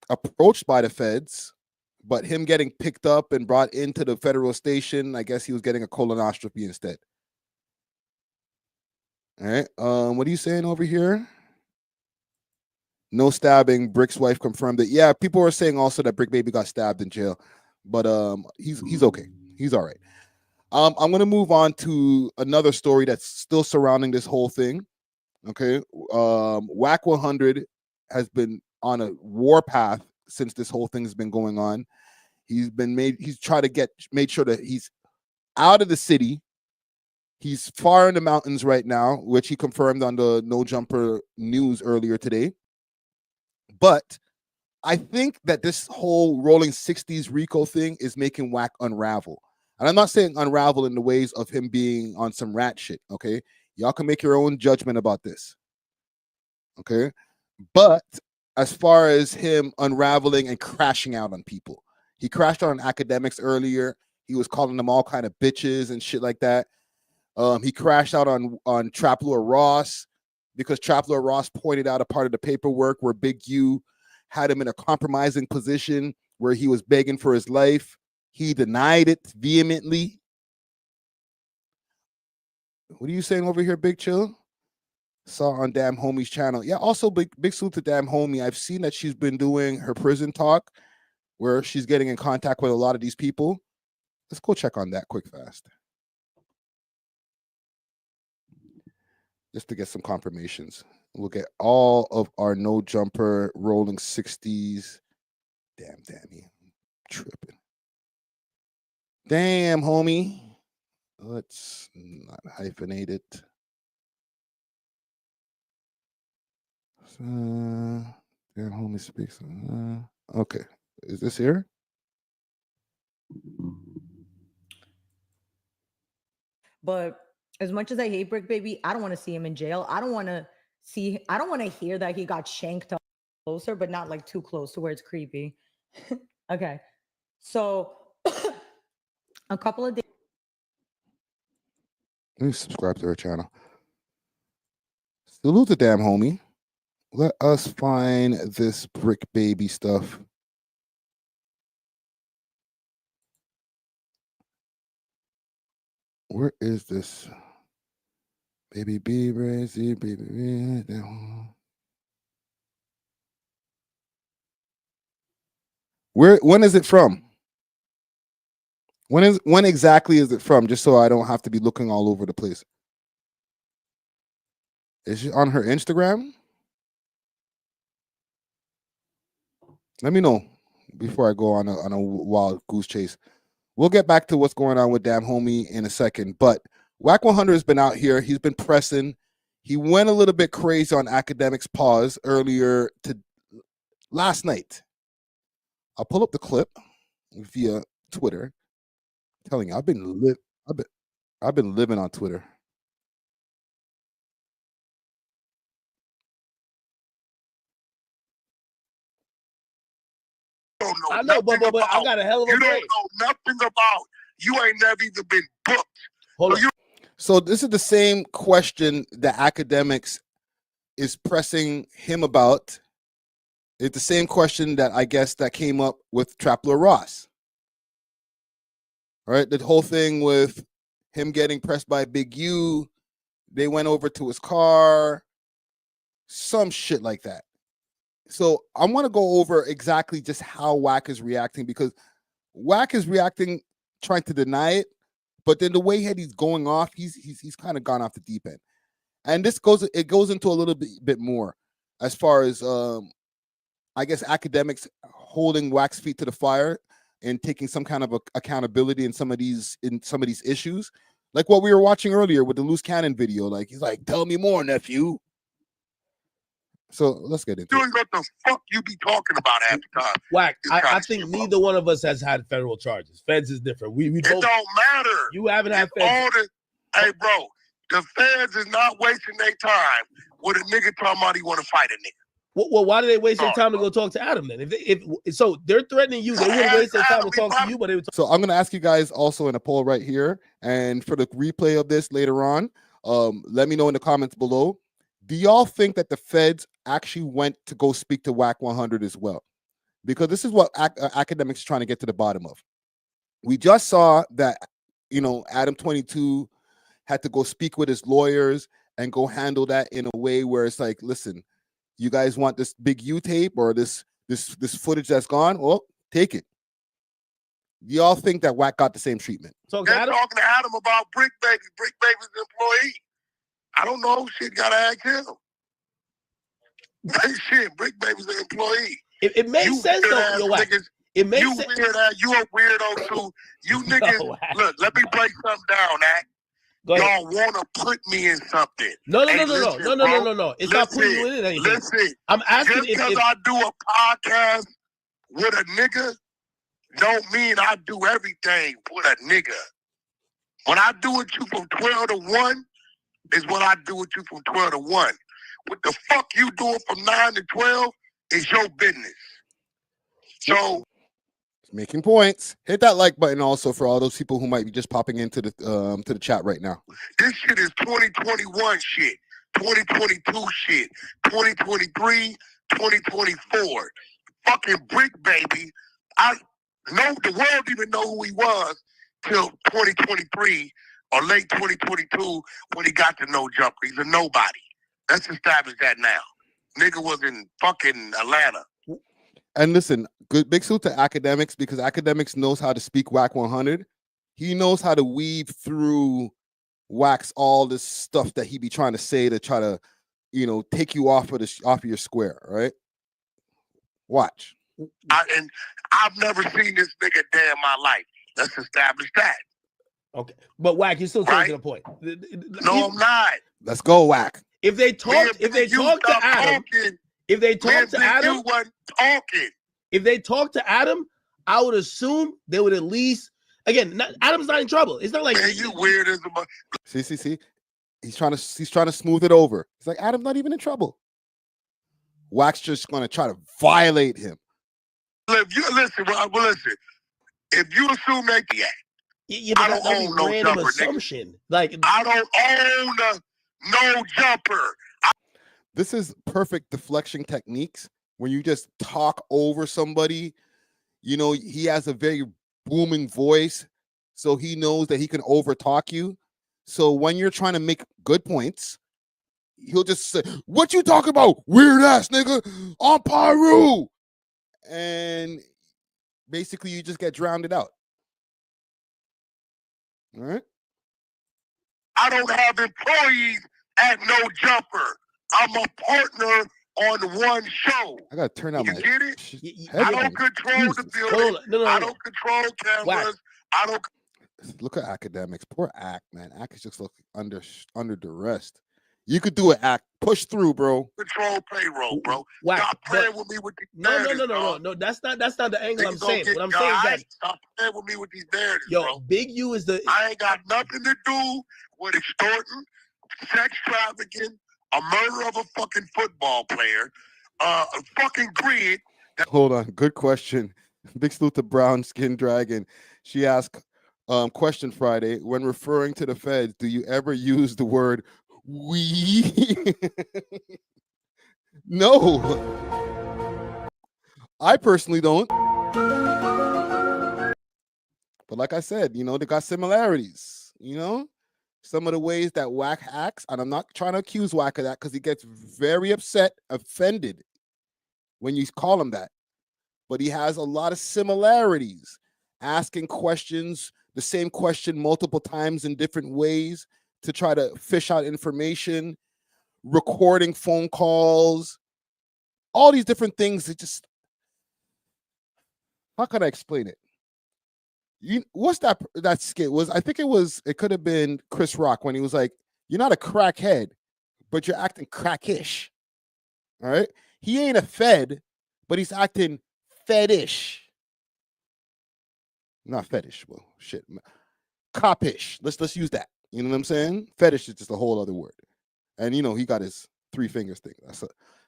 approached by the feds, but him getting picked up and brought into the federal station, I guess he was getting a colonoscopy instead. All right. What are you saying over here? No stabbing. Brick's wife confirmed it. Yeah, people were saying also that Brick Baby got stabbed in jail, but he's okay. He's all right. I'm gonna move on to another story that's still surrounding this whole thing. Okay. Wack 100 has been on a war path since this whole thing has been going on. He's tried to made sure that he's out of the city. He's far in the mountains right now, which he confirmed on the No Jumper news earlier today. But I think that this whole rolling 60s Rico thing is making Wack unravel. And I'm not saying unravel in the ways of him being on some rat shit, okay? Y'all can make your own judgment about this, okay? But as far as him unraveling and crashing out on people, he crashed out on Akademiks earlier. He was calling them all kind of bitches and shit like that. He crashed out on Trapler Ross because Trapler Ross pointed out a part of the paperwork where Big U had him in a compromising position where he was begging for his life. He denied it vehemently. What are you saying over here, Big Chill? Saw on Damn Homie's channel. Yeah, also big salute to Damn Homie. I've seen that she's been doing her prison talk where she's getting in contact with a lot of these people. Let's go check on that quick fast. Just to get some confirmations. We'll get all of our No Jumper rolling 60s. Damn, Danny. I'm tripping. Damn, homie. Let's not hyphenate it. Damn, homie speaks. Okay. Is this here? But as much as I hate Brick Baby, I don't want to see him in jail. I don't want to hear that he got shanked up closer, but not like too close to where it's creepy. Okay. So a couple of days. Let me subscribe to her channel. Salute to Damn Homie. Let us find this Brick Baby stuff. Where is this? Baby B, Brazy, baby B. When is it from? When exactly is it from? Just so I don't have to be looking all over the place. Is she on her Instagram? Let me know before I go on a wild goose chase. We'll get back to what's going on with Damn Homie in a second. But Wack 100 has been out here. He's been pressing. He went a little bit crazy on Akademiks pause earlier to last night. I'll pull up the clip via Twitter. I'm telling you, I've been living on Twitter. I know, but I got a hell of a brain. You don't know nothing about. You ain't never even been booked. Hold on. So this is the same question that Akademiks is pressing him about. It's the same question that I guess that came up with Trapler Ross. All right, the whole thing with him getting pressed by Big U, they went over to his car, some shit like that. So I want to go over exactly just how Wack is reacting, because Wack is reacting, trying to deny it, but then the way he's going off, he's kind of gone off the deep end. And this goes into a little bit more as far as I guess Akademiks holding Wack's feet to the fire and taking some kind of accountability in some of these issues, like what we were watching earlier with the loose cannon video. Like he's like, "Tell me more, nephew." So let's get into it. What the fuck you be talking about half the time? Wack, I think neither one of us has had federal charges. Feds is different. We It both, don't matter. You haven't had feds. Hey, bro, the feds is not wasting their time with a nigga talking about he want to fight a nigga. Well, why do they waste their time to go talk to Adam then? If so, they're threatening you. They wouldn't waste their time to talk to you, but they would talk. So I'm gonna ask you guys also in a poll right here, and for the replay of this later on, let me know in the comments below. Do y'all think that the feds actually went to go speak to Wack 100 as well? Because this is what Akademiks is trying to get to the bottom of. We just saw that, Adam22 had to go speak with his lawyers and go handle that in a way where it's like, listen, you guys want this Big U tape or this footage that's gone? Well, take it. Do y'all think that Wack got the same treatment? They're talking to Adam about Brick Baby. Brick Baby's an employee. I don't know. Shit, gotta ask him. Shit, Brick Baby's an employee. It makes sense though, yo, Wack. It makes sense. You a weirdo too. You niggas, look, let me break something down, Y'all want to put me in something. No. It's not putting you in anything. Listen, I'm asking just because I do a podcast with a nigga don't mean I do everything with a nigga. When I do it you from 12 to 1 is what I do with you from 12 to 1. What the fuck you doing from 9 to 12 is your business. So making points. Hit that like button also for all those people who might be just popping into the to the chat right now. This shit is 2021 shit, 2022 shit, 2023, 2024. Fucking Brick Baby. I know the world didn't even know who he was till 2023 or late 2022 when he got to No Jumper. He's a nobody. Let's establish that now. Nigga was in fucking Atlanta. And listen, big salute to Akademiks, because Akademiks knows how to speak Wack 100. He knows how to weave through Wack's all this stuff that he be trying to say to try to, take you off of your square, right? Watch. And I've never seen this nigga day in my life. Let's establish that. Okay, but Wack, you're still taking the point. No, I'm not. Let's go, Wack. If they talk to Adam, if they talk to Adam, I would assume they would at least. Again, Adam's not in trouble. It's not like you weird as a. See. He's trying to smooth it over. He's like, Adam's not even in trouble. Wack's just gonna try to violate him. If you listen, if you assume that, I don't own no jumper, assumption. Like I don't own no jumper. This is perfect deflection techniques when you just talk over somebody. He has a very booming voice, so he knows that he can overtalk you. So when you're trying to make good points, he'll just say, "What you talking about, weird ass nigga? On Pyru," and basically you just get drowned out. All right. I don't have employees at No Jumper. I'm a partner on one show. I gotta turn out You my get it? I headphones. don't control the Jesus. building. No. I don't control cameras. I don't Look at Akademiks. Poor Ack, man. Ack is just looking under duress. You could do it, Ack. Push through, bro. control payroll, bro. Wack, Stop playing with me with these narratives, dog. No. That's not the angle I'm Niggas gonna saying. get What I'm saying is that stop playing with me with these narratives, yo, bro. Big U is the. I ain't got nothing to do with extorting, sex trafficking, a murder of a fucking football player, a fucking grid. Hold on. Good question. Big salute to Brown Skin Dragon. She asked, question Friday, when referring to the feds, do you ever use the word we? No. I personally don't. But like I said, you know, they got similarities, you know? Some of the ways that Wack acts, and I'm not trying to accuse Wack of that because he gets very offended when you call him that. But he has a lot of similarities, asking questions, the same question multiple times in different ways to try to fish out information, recording phone calls, all these different things. It just, how can I explain it? What's that skit was? I think it could have been Chris Rock when he was like, you're not a crackhead, but you're acting crackish. All right. He ain't a fed, but he's acting fetish. Not fetish. Well, shit. Copish. Let's use that. You know what I'm saying? Fetish is just a whole other word. And you know, he got his 3 fingers thing.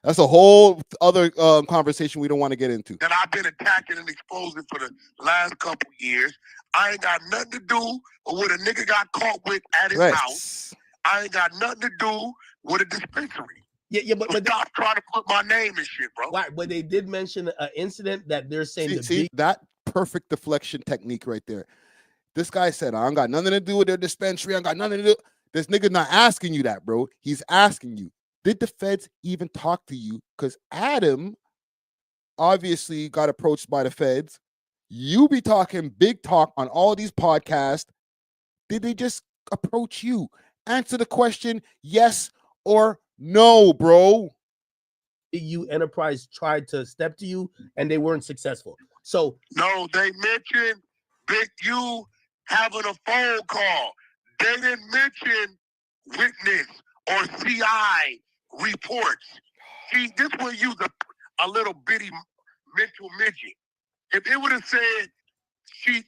That's a whole other conversation we don't want to get into. That I've been attacking and exposing for the last couple years. I ain't got nothing to do with what a nigga got caught with at his house. I ain't got nothing to do with a dispensary. Yeah, but stop trying to put my name in shit, bro. Right, but they did mention an incident that they're saying See that perfect deflection technique right there. This guy said, I don't got nothing to do with their dispensary. I got nothing to do. This nigga not asking you that, bro. He's asking you, did the feds even talk to you? Because Adam obviously got approached by the feds. You be talking big talk on all these podcasts. Did they just approach you? Answer the question, yes or no, bro. You Enterprise tried to step to you and they weren't successful. So no, they mentioned Big U having a phone call. They didn't mention witness or CI reports. See, this will use a little bitty mental midget. If it would have said she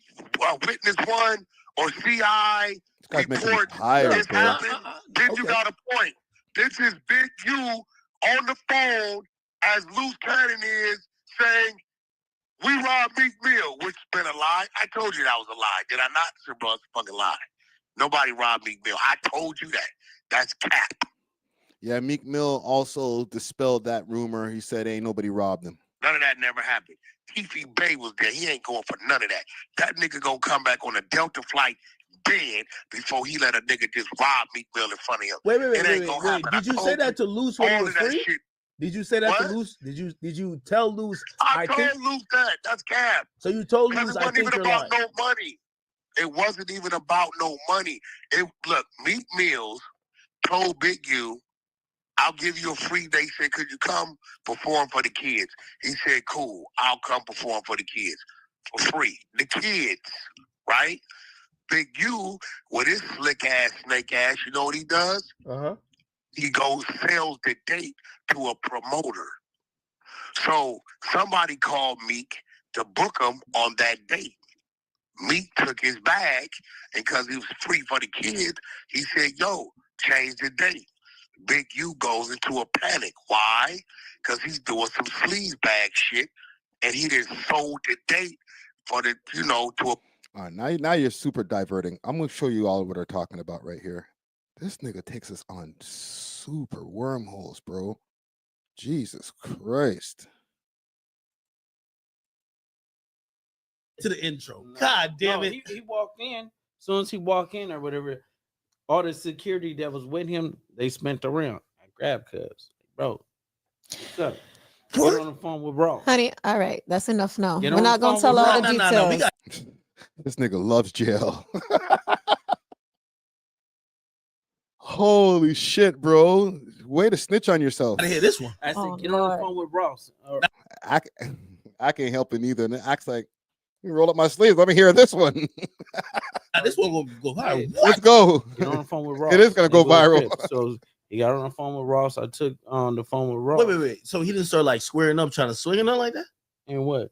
witness 1 or CI reports, this happened, then you got a point. This is Big U on the phone as Loose Cannon is saying, we robbed Meek Mill, which has been a lie. I told you that was a lie. Did I not? Sir, bro, it's a fucking lie. Nobody robbed Meek Mill. I told you that. That's cap. Yeah, Meek Mill also dispelled that rumor. He said ain't nobody robbed him. None of that never happened. T.F. Bay was there. He ain't going for none of that. That nigga gonna come back on a Delta flight dead before he let a nigga just rob Meek Mill in front of him. Wait. Did Did you say that to Loose when he was free? Did you say that to Loose? Did you tell Loose? I told Loose that. That's cap. So you told Loose, I think you're lying. No money. It wasn't even about no money. Look, Meek Mills told Big U, I'll give you a free. They said, could you come perform for the kids? He said, cool, I'll come perform for the kids for free. The kids, right? Big U, with his slick ass, snake ass, you know what he does? He goes, sells the date to a promoter. So somebody called Meek to book him on that date. Meek took his bag, and because he was free for the kids, he said, yo, change the date. Big U goes into a panic. Why? Because he's doing some sleaze bag shit, and he just sold the date for the, to a... All right, now you're super diverting. I'm going to show you all what they're talking about right here. This nigga takes us on super wormholes, bro. Jesus Christ. To the intro. God damn it. He walked in. As soon as he walked in or whatever, all the security that was with him, they spent around. I grabbed Cubs. Bro, what's up? Get on the phone with bro. Honey, all right. That's enough now. Get We're on not the going to phone tell with all Bro. the details. This nigga loves jail. Holy shit, bro. Way to snitch on yourself. I hear this one. I said, get on the phone with Ross. I can't help it either. And it acts like, you roll up my sleeves. Let me hear this one. This one will go viral. Let's go. Get on the phone with Ross. It is going to go viral. So he got on the phone with Ross. I took on the phone with Ross. Wait. So he didn't start like squaring up, trying to swing or nothing like that? And what?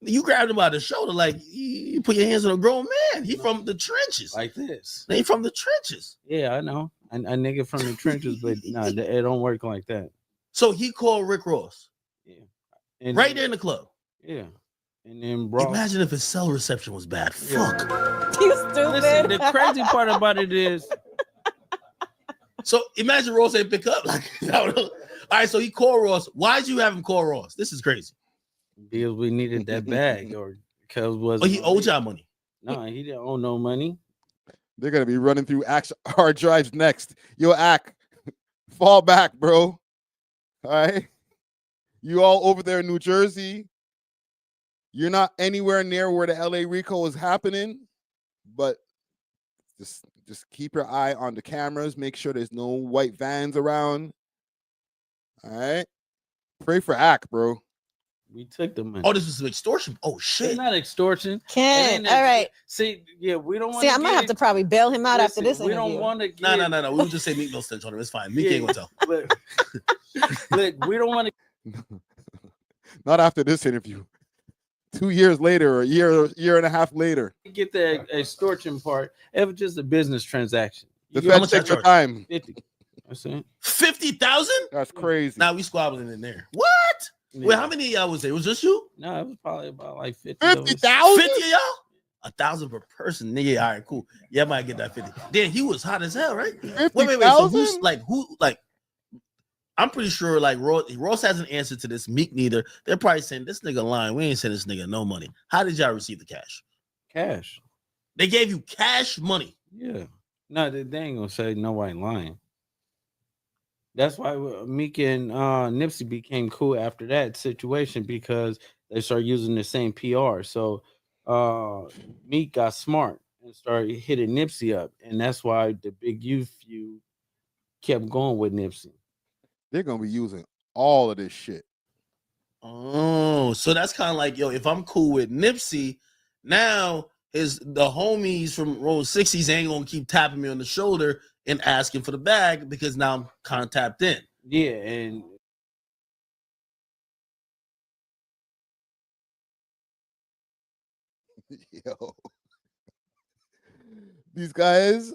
You grabbed him by the shoulder, like you put your hands on a grown man. He from the trenches. Like this. He from the trenches. Yeah, I know. A nigga from the trenches, but no, it don't work like that. So he called Rick Ross. Yeah. And right there in the club. Yeah. And then Ross. Imagine if his cell reception was bad. Fuck. You stupid. Listen, the crazy part about it is. So imagine Ross ain't pick up. Like, all right, so he called Ross. Why'd you have him call Ross? This is crazy. Because we needed that bag, or because he owed y'all money. No, he didn't owe no money. They're gonna be running through hard drives next. Yo, Ak, fall back, bro. All right, you all over there in New Jersey. You're not anywhere near where the LA Rico is happening, but just keep your eye on the cameras. Make sure there's no white vans around. All right, pray for Ak, bro. We took the money. Oh, this was extortion. Oh shit! It's not extortion. Ken, all right. See, yeah, we don't want. See, I might have to probably bail him out after this We interview. don't want to. No. We would just say Meek no snitch on him. It's fine. Meek ain't gonna tell. Look, we don't want to. Not after this interview. 2 years later, or a year and a half later. Get the extortion part. It was just a business transaction. The Fed takes their time. 50. That's it. 50,000? That's crazy. Now we squabbling in there. What? Yeah. Wait, how many of y'all was there? Was just you? No, it was probably about like 50. 50,000? 50 of y'all? 1,000 per person, nigga. All right, cool. Yeah, I might get that 50. Then he was hot as hell, right? Wait. So who's like? I'm pretty sure like Ross hasn't answered to this. Meek neither. They're probably saying this nigga lying. We ain't sending this nigga no money. How did y'all receive the cash? Cash. They gave you cash money. Yeah. No, they ain't gonna say nobody lying. That's why Meek and Nipsey became cool after that situation, because they started using the same PR. So Meek got smart and started hitting Nipsey up, and that's why the Big U feud kept going with Nipsey. They're gonna be using all of this shit. Oh, so that's kind of like, yo, if I'm cool with Nipsey, now the homies from Road 60s ain't gonna keep tapping me on the shoulder and asking for the bag, because now I'm kind of tapped in. Yeah, and yo, these guys,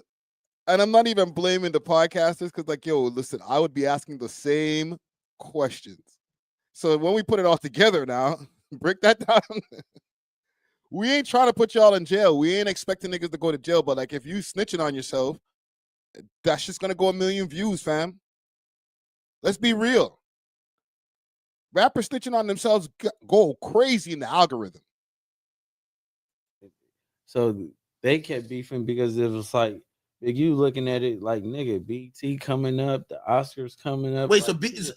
and I'm not even blaming the podcasters, because like, yo, listen, I would be asking the same questions. So when we put it all together now, break that down. We ain't trying to put y'all in jail. We ain't expecting niggas to go to jail, but like, if you snitching on yourself, that's just gonna go 1 million views, fam. Let's be real. Rappers snitching on themselves go crazy in the algorithm. so they kept beefing because it was like, Big U looking at it like, nigga, BT coming up, the Oscars coming up. Wait, like,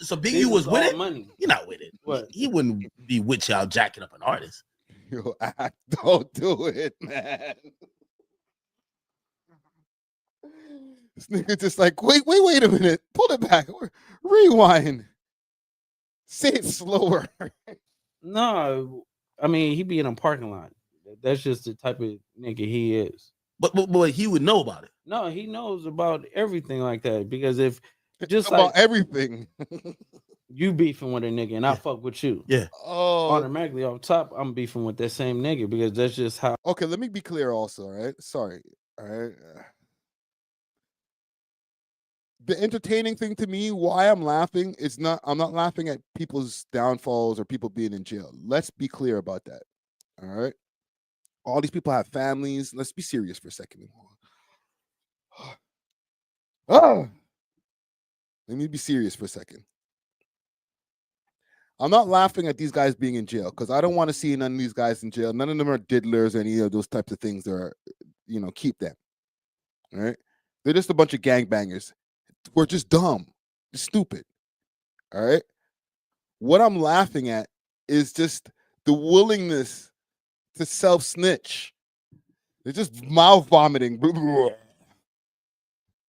so Big U was with all it? money. You're not with it. What? He wouldn't be with y'all jacking up an artist. Yo, don't do it, man. This nigga just like, wait a minute. Pull it back. Rewind. Say it slower. No, I mean, he be in a parking lot. That's just the type of nigga he is. But he would know about it. No, he knows about everything like that, because if just about like everything, you beefing with a nigga and I fuck with you, yeah, automatically off top, I'm beefing with that same nigga, because that's just how. Okay, let me be clear also, right? Sorry. All right. The entertaining thing to me, why I'm laughing, is I'm not laughing at people's downfalls or people being in jail. Let's be clear about that. All right. All these people have families. Let's be serious for a second. Let me be serious for a second. I'm not laughing at these guys being in jail, because I don't want to see none of these guys in jail. None of them are diddlers or any of those types of things that are, keep them. All right. They're just a bunch of gangbangers. We're just dumb, just stupid. All right. What I'm laughing at is just the willingness to self-snitch. They're just mouth vomiting.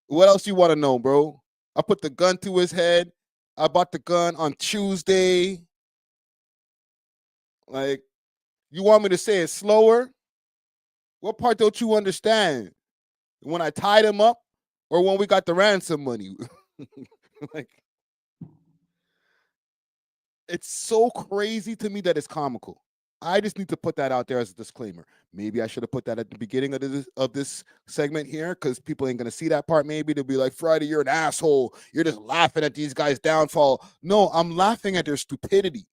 What else you want to know, bro? I put the gun to his head. I bought the gun on Tuesday. Like, you want me to say it slower? What part don't you understand? When I tied him up or when we got the ransom money? Like, it's so crazy to me that it's comical. I just need to put that out there as a disclaimer. Maybe I should have put that at the beginning of this segment here because people ain't going to see that part. Maybe they'll be like, Friday, you're an asshole. You're just laughing at these guys' downfall. No, I'm laughing at their stupidity.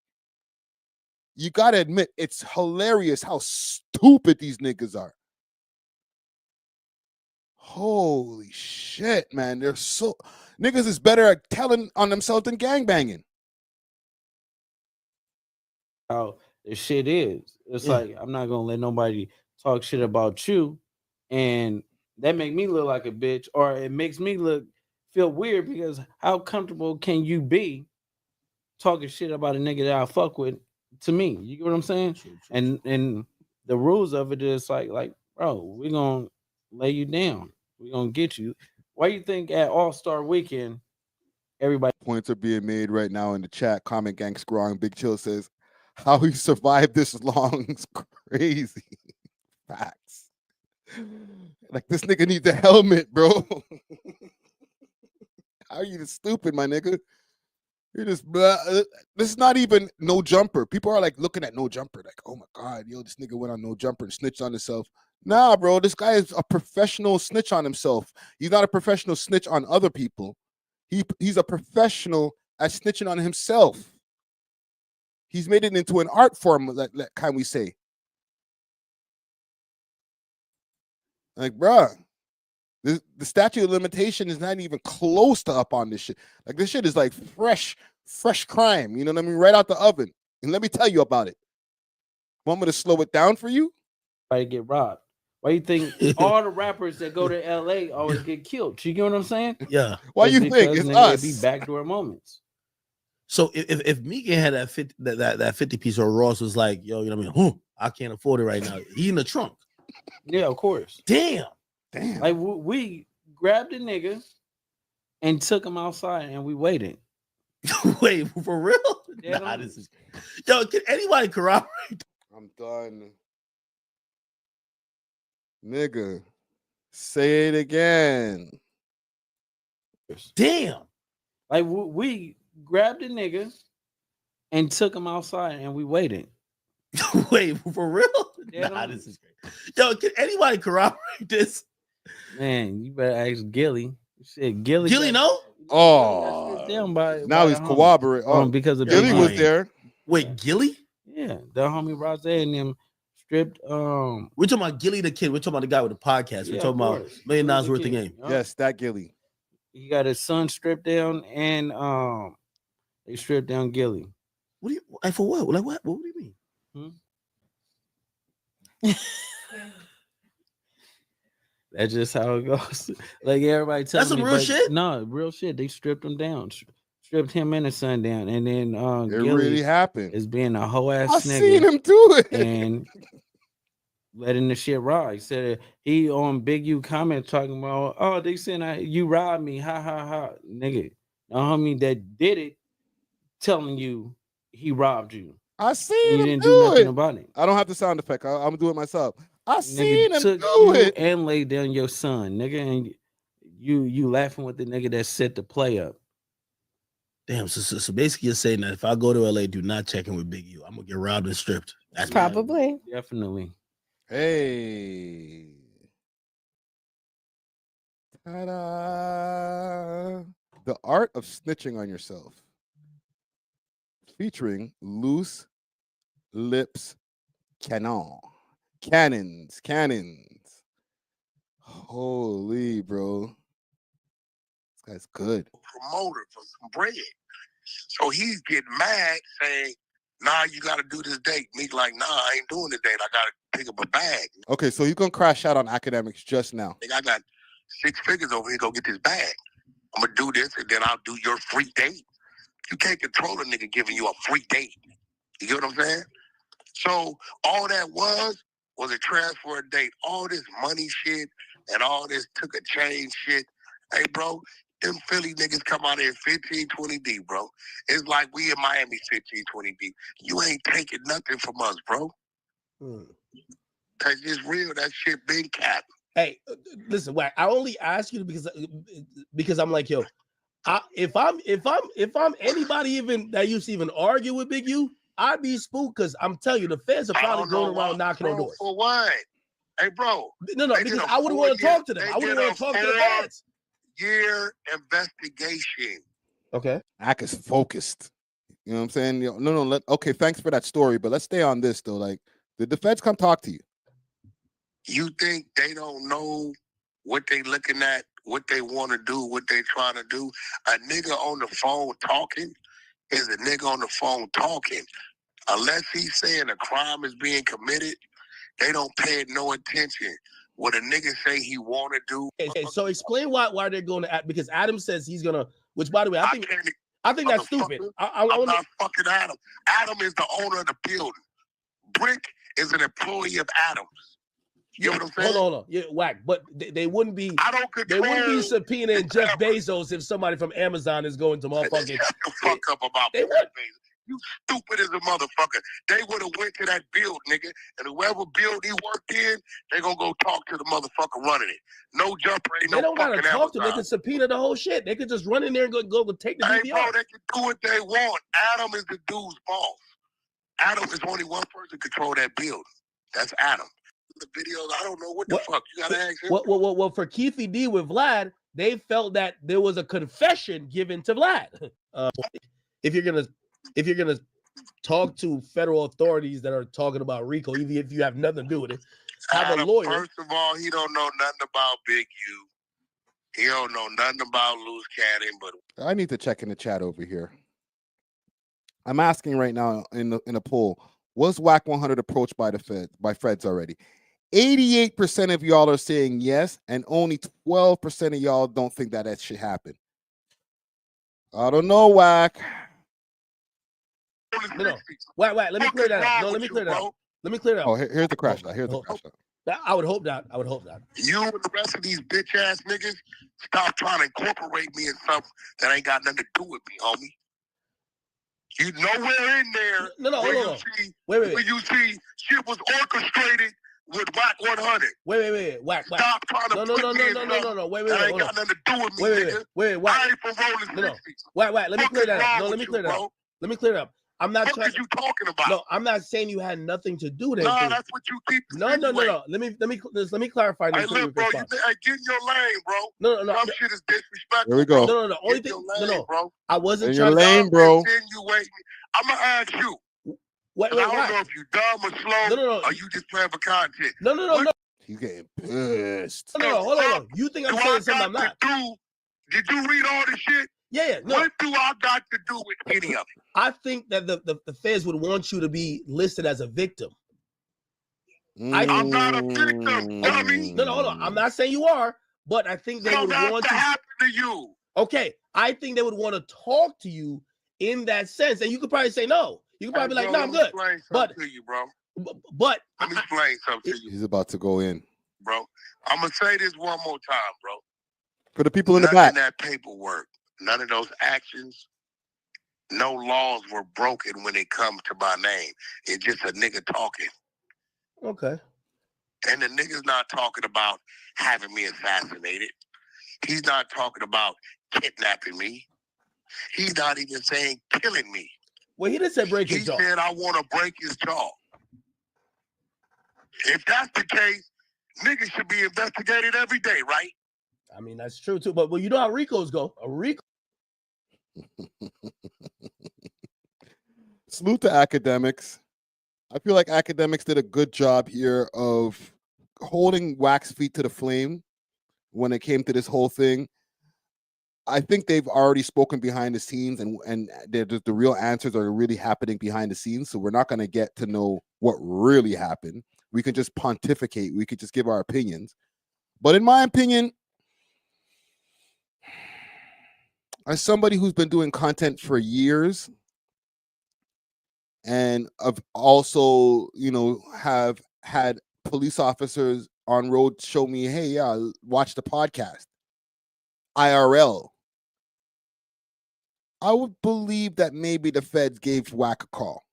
You got to admit, it's hilarious how stupid these niggas are. Holy shit, man. They're so... Niggas is better at telling on themselves than gangbanging. How the shit is. It's Yeah. like I'm not gonna let nobody talk shit about you, and that make me look like a bitch, or it makes me feel weird because how comfortable can you be talking shit about a nigga that I fuck with to me? You get what I'm saying? And the rules of it is like bro, we gonna lay you down. We gonna get you. Why you think at All-Star Weekend everybody Points are being made right now in the chat. Comment Gang Scrawling. Big Chill says, how he survived this long is crazy. Facts. Like, this nigga needs a helmet, bro. How are you this stupid, my nigga? You're just blah. This is not even No Jumper. People are like looking at No Jumper like, oh my God, yo, this nigga went on No Jumper and snitched on himself. Nah, bro, this guy is a professional snitch on himself. He's not a professional snitch on other people. He's a professional at snitching on himself. He's made it into an art form, can we say? Like, bruh, the statute of limitation is not even close to up on this shit. Like, this shit is like fresh crime. You know what I mean? Right out the oven. And let me tell you about it. Want me to slow it down for you? get robbed? Why you think all the rappers that go to LA always get killed? You get what I'm saying? Yeah. Why It's you think because, it's nigga, us? it be backdoor moments. So if Megan had that 50 piece, or Ross was like, yo, you know what I mean? I can't afford it right now. He in the trunk. Yeah, of course. Damn. Like we grabbed a nigga and took him outside and we waited. Wait, for real? Yeah, Nah, this is... Yo, can anybody corroborate? I'm done. Nigga, say it again. Damn. Like we grabbed a nigga and took him outside and we waited. Wait, for real? Yeah, Nah, this is great. Yo, can anybody corroborate this? Man, you better ask Gilly. Shit, Gilly know? Oh, down by now he's the homie. corroborating. Oh, Because of Gilly Big was Mike. there. Wait, Gilly? Yeah, the homie Rose and them stripped. We're talking about Gilly the Kid. We're talking about the guy with the podcast. We're Yeah, talking of about course. $1 million Gilly the worth of Kid. game. Yes, that Gilly. He got his son stripped down and they stripped down Gilly. What do you like for what? Like what? What do you mean? That's just how it goes. Like everybody telling That's some me, real but shit? No, real shit. They stripped him down. Stripped him and his son down. And then It Gilly really happened. is being a hoe ass I nigga. seen him do it. And letting the shit ride. He said he on Big U comment talking about, oh, they saying you robbed me. Ha ha ha. Nigga. The homie that did it telling you he robbed you. I seen You him didn't do do nothing it. about it. I don't have the sound effect. I'm gonna do it myself. I Nigga seen him took do you it. and laid down your son, nigga, and you laughing with the nigga that set the play up. Damn, so basically you're saying that if I go to LA, do not check in with Big U. I'm gonna get robbed and stripped. That's Probably. Definitely. Hey. Ta-da. The Art of Snitching on Yourself. Featuring Loose Lips Cannons. Holy, bro. This guy's good. Promoter for some bread. So he's getting mad saying, nah, you got to do this date. Meek like, nah, I ain't doing the date. I got to pick up a bag. Okay, so he's gonna crash out on Akademiks just now. Nigga, I got 6 figures over here. Go get this bag. I'm going to do this, and then I'll do your free date. You can't control a nigga giving you a free date. You get what I'm saying? So all that was a transfer date. All this money shit and all this took a chain shit. Hey, bro, them Philly niggas come out here 15, 20 deep, bro. It's like we in Miami 15, 20 deep. You ain't taking nothing from us, bro. That's just real. That shit been capped. Hey, listen, Wack. I only ask you because I'm like, yo, if I'm anybody even that used to even argue with Big U, I'd be spooked because I'm telling you, the feds are probably going around knocking on doors. For what? Hey, bro. No, because I wouldn't want to talk to them. I wouldn't want to talk to the feds. Year investigation. Okay. Ack is focused. You know what I'm saying? Okay, thanks for that story, but let's stay on this though. Like, did the feds come talk to you? You think they don't know what they looking at, what they want to do, what they trying to do? A nigga on the phone talking is a nigga on the phone talking. Unless he's saying a crime is being committed, they don't pay no attention. What a nigga say he want to do. Okay, so explain why they're going to act, because Adam says he's gonna. Which, by the way, I think that's stupid. I'm not fucking Adam. Adam is the owner of the building. Brick is an employee of Adams. You know what I'm saying? Hold on. Yeah, Wack. But they wouldn't be. They wouldn't be subpoenaing Jeff Bezos if somebody from Amazon is going to motherfucking. Shut the fuck up about Jeff Bezos. You stupid as a motherfucker. They would have went to that build, nigga, and whoever build he worked in, they gonna go talk to the motherfucker running it. No jumper, ain't They no don't gotta fucking talk to. Amazon. They can subpoena the whole shit. They could just run in there and go take the Hey, DVR. bro, they can do what they want. Adam is the dude's boss. Adam is only one person control that building. That's Adam. The videos, I don't know what the fuck. You gotta ask him. Well, for Keithy D with Vlad, they felt that there was a confession given to Vlad. If you're gonna talk to federal authorities that are talking about RICO, even if you have nothing to do with it, have Adam, a lawyer. First of all, he don't know nothing about Big U. He don't know nothing about Loose Cannon, but I need to check in the chat over here. I'm asking right now in a poll: was Wack 100 approached by feds already? 88% of y'all are saying yes, and only 12% of y'all don't think that should happen. I don't know, Wack. No. Wait. Let me clear that up. No, let me clear that up. Let me clear that up. Oh, here's the crash out. Here's the crash out. I would hope not. you and the rest of these bitch ass niggas stop trying to incorporate me in something that ain't got nothing to do with me, homie. You nowhere in there where you see shit was orchestrated with Wack 100. Wait, Wack. Stop trying to put me in No. Wait. That ain't got nothing to do with me, nigga. Wack. I ain't from rolling 60s. Wack. Let me clear that up. No, let me clear that up. Let me clear it up. I'm not What are you talking about? No, I'm not saying you had nothing to do with it. No, that's what you keep. No. Let me clarify this. Hey, look, bro, get in your lane, bro. No. Some shit is disrespectful. Here we go. No. Only thing, bro. I wasn't in trying your lane, bro. I'm gonna ask you. Wait, I don't know if you dumb or slow, or you just playing for content. No. He's getting pissed. No, hold on. You think I'm saying something I'm not? Did you read all the shit? Yeah. No. What do I got to do with any of it? I think that the feds would want you to be listed as a victim. I'm not a victim. Dummy. No, hold on. I'm not saying you are, but I think they would want to happen to you. Okay, I think they would want to talk to you in that sense, and you could probably say no. You could probably be like, "No, I'm good." But to you, bro. But let me explain something to you, He's about to go in, bro. I'm gonna say this one more time, bro. For the people in the None back. of that paperwork, none of those actions, no laws were broken when it comes to my name. It's just a nigga talking. Okay. And the nigga's not talking about having me assassinated. He's not talking about kidnapping me. He's not even saying killing me. Well, he didn't say break his jaw. He said, I want to break his jaw. If that's the case, niggas should be investigated every day, right? I mean, that's true, too. But you know how RICOs go. A RICO. Salute to Akademiks. I feel like Akademiks did a good job here of holding Wack's feet to the flame when it came to this whole thing. I think they've already spoken behind the scenes, and the real answers are really happening behind the scenes. So we're not going to get to know what really happened. We can just pontificate. We could just give our opinions. But in my opinion, as somebody who's been doing content for years, and I've also, have had police officers on road show me, hey, watch the podcast. IRL, I would believe that maybe the feds gave Wack a call.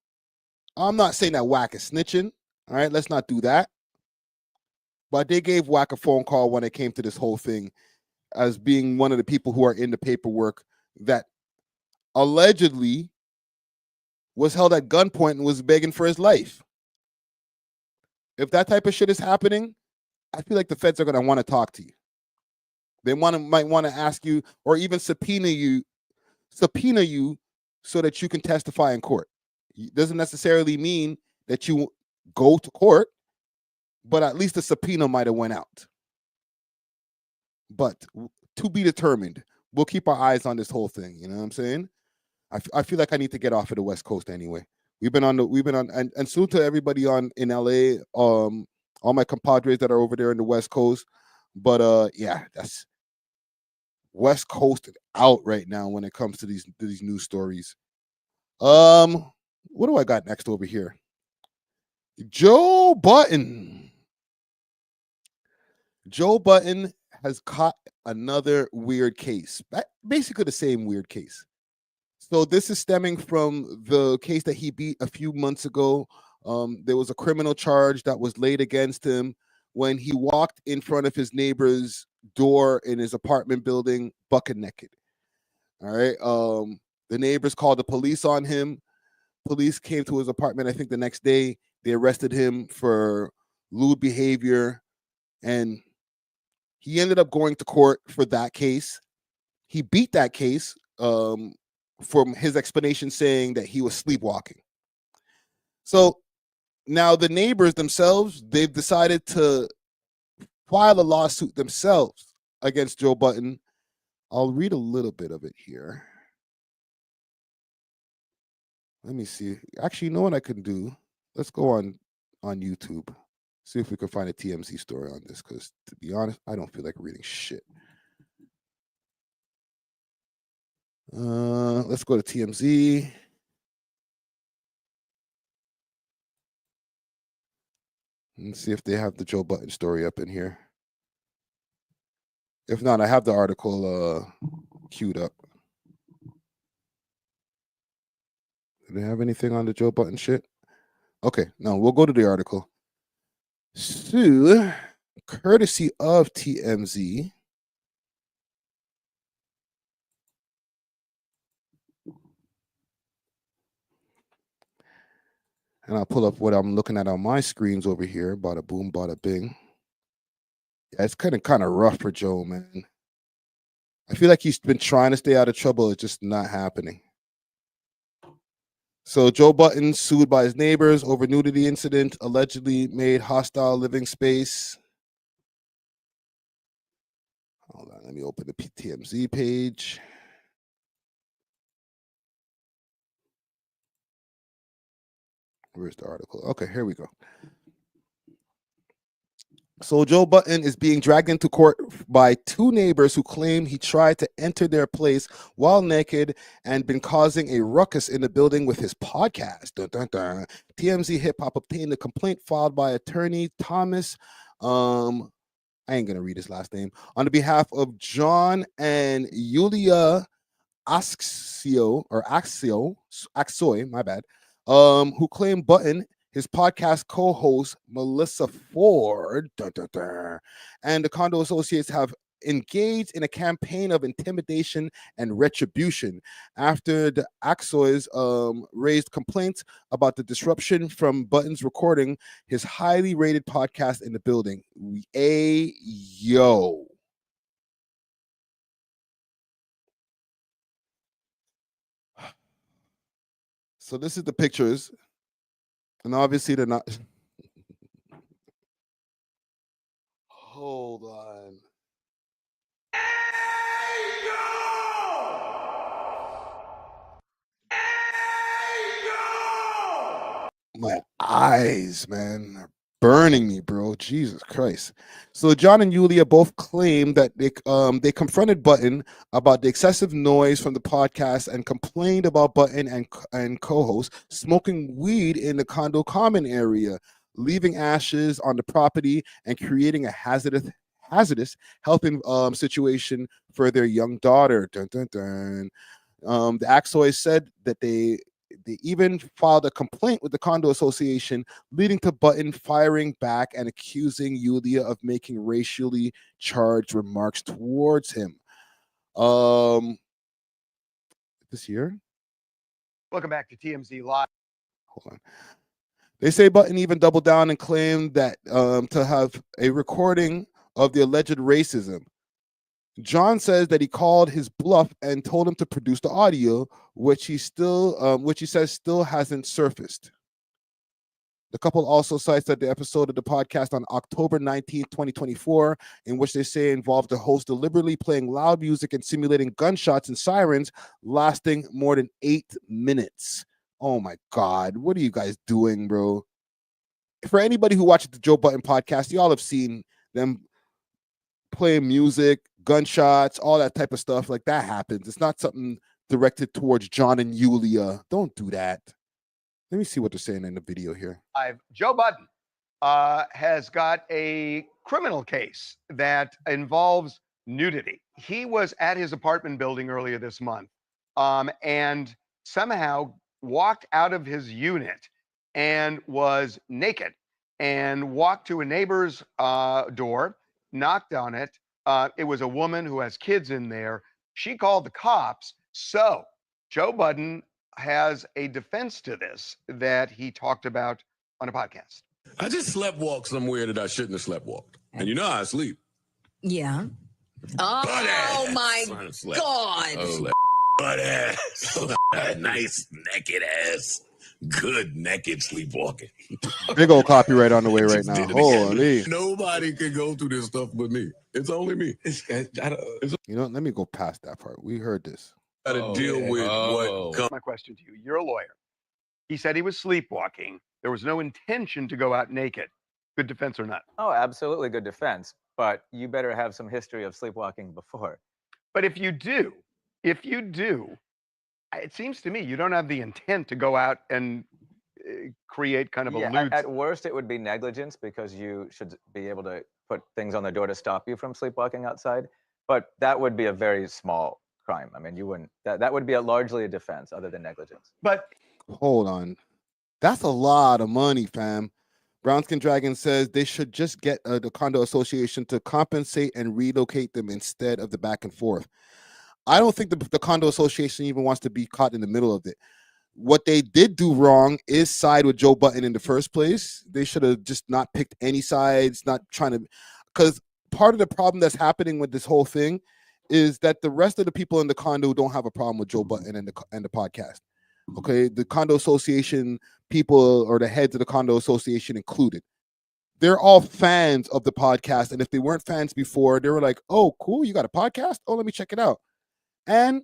I'm not saying that Wack is snitching. All right, let's not do that. But they gave Wack a phone call when it came to this whole thing as being one of the people who are in the paperwork that allegedly was held at gunpoint and was begging for his life. If that type of shit is happening, I feel like the feds are going to want to talk to you. They might want to ask you or even subpoena you so that you can testify in court. It doesn't necessarily mean that you go to court, but at least the subpoena might have went out. But to be determined. We'll keep our eyes on this whole thing. You know what I'm saying? I feel like I need to get off of the West Coast anyway. We've been on, and salute to everybody in LA. All my compadres that are over there in the West Coast. But yeah, that's West Coast out right now when it comes to these news stories. What do I got next over here? Joe Budden. Joe Budden has caught another weird case. Basically the same weird case. So this is stemming from the case that he beat a few months ago. There was a criminal charge that was laid against him when he walked in front of his neighbor's door in his apartment building, bucket naked. All right. The neighbors called the police on him. Police came to his apartment, I think the next day. They arrested him for lewd behavior, and he ended up going to court for that case. He beat that case from his explanation saying that he was sleepwalking. So now the neighbors themselves, they've decided to file a lawsuit themselves against Joe Budden. I'll read a little bit of it here. Let me see. Actually, you know what I can do? Let's go on YouTube. See if we can find a TMZ story on this, because to be honest, I don't feel like reading shit. Let's go to TMZ. And see if they have the Joe Budden story up in here. If not, I have the article queued up. Do they have anything on the Joe Budden shit? Okay, no, we'll go to the article. So, courtesy of TMZ. And I'll pull up what I'm looking at on my screens over here. Bada boom, bada bing. Yeah, it's kind of rough for Joe, man. I feel like he's been trying to stay out of trouble. It's just not happening. So Joe Budden sued by his neighbors over nudity incident, allegedly made hostile living space. Hold on, let me open the TMZ page. Where's the article? Okay, here we go. So Joe Budden is being dragged into court by two neighbors who claim he tried to enter their place while naked and been causing a ruckus in the building with his podcast. Dun, dun, dun. TMZ Hip Hop obtained a complaint filed by attorney Thomas. I ain't gonna read his last name. On the behalf of John and Yulia Axioy, my bad. Who claimed Budden, his podcast co-host Melissa Ford, and the condo associates have engaged in a campaign of intimidation and retribution after the Axioys raised complaints about the disruption from Budden's recording his highly rated podcast in the building. A.W.O.L. So this is the pictures, and obviously they're not. Hold on. My eyes, man, are burning me, bro. Jesus Christ. So John and Yulia both claim that they confronted Budden about the excessive noise from the podcast and complained about Budden and co-host smoking weed in the condo common area, leaving ashes on the property and creating a hazardous health situation for their young daughter. Dun, dun, dun. The Axois said that they even filed a complaint with the condo association, leading to Budden firing back and accusing Yulia of making racially charged remarks towards him. This year? Welcome back to TMZ Live. Hold on. They say Budden even doubled down and claimed that to have a recording of the alleged racism. John says that he called his bluff and told him to produce the audio, which he says still hasn't surfaced. The couple also cites that the episode of the podcast on October 19th, 2024, in which they say involved the host deliberately playing loud music and simulating gunshots and sirens lasting more than 8 minutes. Oh my God, what are you guys doing, bro? For anybody who watches the Joe Budden podcast, y'all have seen them play music, gunshots, all that type of stuff. Like, that happens. It's not something directed towards John and Yulia. Don't do that. Let me see what they're saying in the video here. Joe Budden has got a criminal case that involves nudity. He was at his apartment building earlier this month and somehow walked out of his unit and was naked and walked to a neighbor's door, knocked on it. It was a woman who has kids in there. She called the cops. So Joe Budden has a defense to this that he talked about on a podcast. I just sleptwalked somewhere that I shouldn't have sleptwalked. And you know how I sleep. Yeah. Oh my God. Butt ass. Nice naked ass. Good naked sleepwalking. Big old copyright on the way right now. Holy. Nobody can go through this stuff but me. It's only me. You know, let me go past that part. We heard this. Got to deal with what comes. My question to you, you're a lawyer. He said he was sleepwalking. There was no intention to go out naked. Good defense or not? Oh, absolutely good defense. But you better have some history of sleepwalking before. But if you do, it seems to me you don't have the intent to go out and create kind of a lewd. At worst, it would be negligence because you should be able to put things on the door to stop you from sleepwalking outside. But that would be a very small crime. I mean, you wouldn't. That would be largely a defense other than negligence. But hold on, that's a lot of money, fam. Brownskin Dragon says they should just get the condo association to compensate and relocate them instead of the back and forth. I don't think the condo association even wants to be caught in the middle of it. What they did do wrong is side with Joe Budden in the first place. They should have just not picked any sides, not trying to, because part of the problem that's happening with this whole thing is that the rest of the people in the condo don't have a problem with Joe Budden and the podcast. Okay, the condo association people, or the heads of the condo association included, they're all fans of the podcast. And if they weren't fans before, they were like, oh, cool, you got a podcast? Oh, let me check it out. And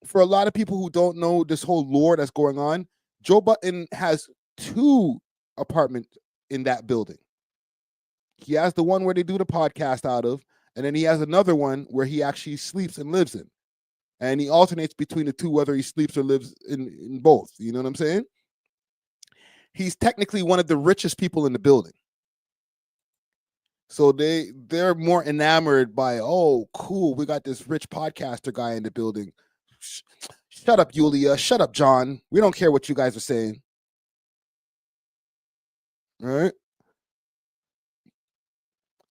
for a lot of people who don't know this whole lore that's going on, Joe Budden has 2 apartments in that building. He has the one where they do the podcast out of, and then he has another one where he actually sleeps and lives in. And he alternates between the 2, whether he sleeps or lives in both. You know what I'm saying? He's technically one of the richest people in the building. So they're more enamored by, oh, cool, we got this rich podcaster guy in the building. Shut up, Yulia. Shut up, John. We don't care what you guys are saying. All right?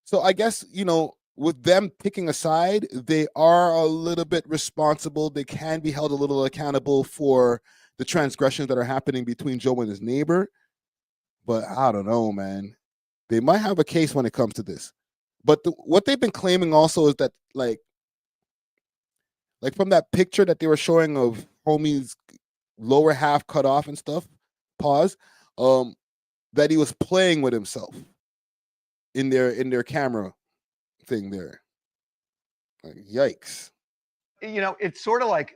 So I guess, you know, with them picking a side, they are a little bit responsible. They can be held a little accountable for the transgressions that are happening between Joe and his neighbor. But I don't know, man. They might have a case when it comes to this. But what they've been claiming also is that, like from that picture that they were showing of homie's lower half cut off and stuff, that he was playing with himself in their camera thing there. Like, yikes. You know, it's sort of like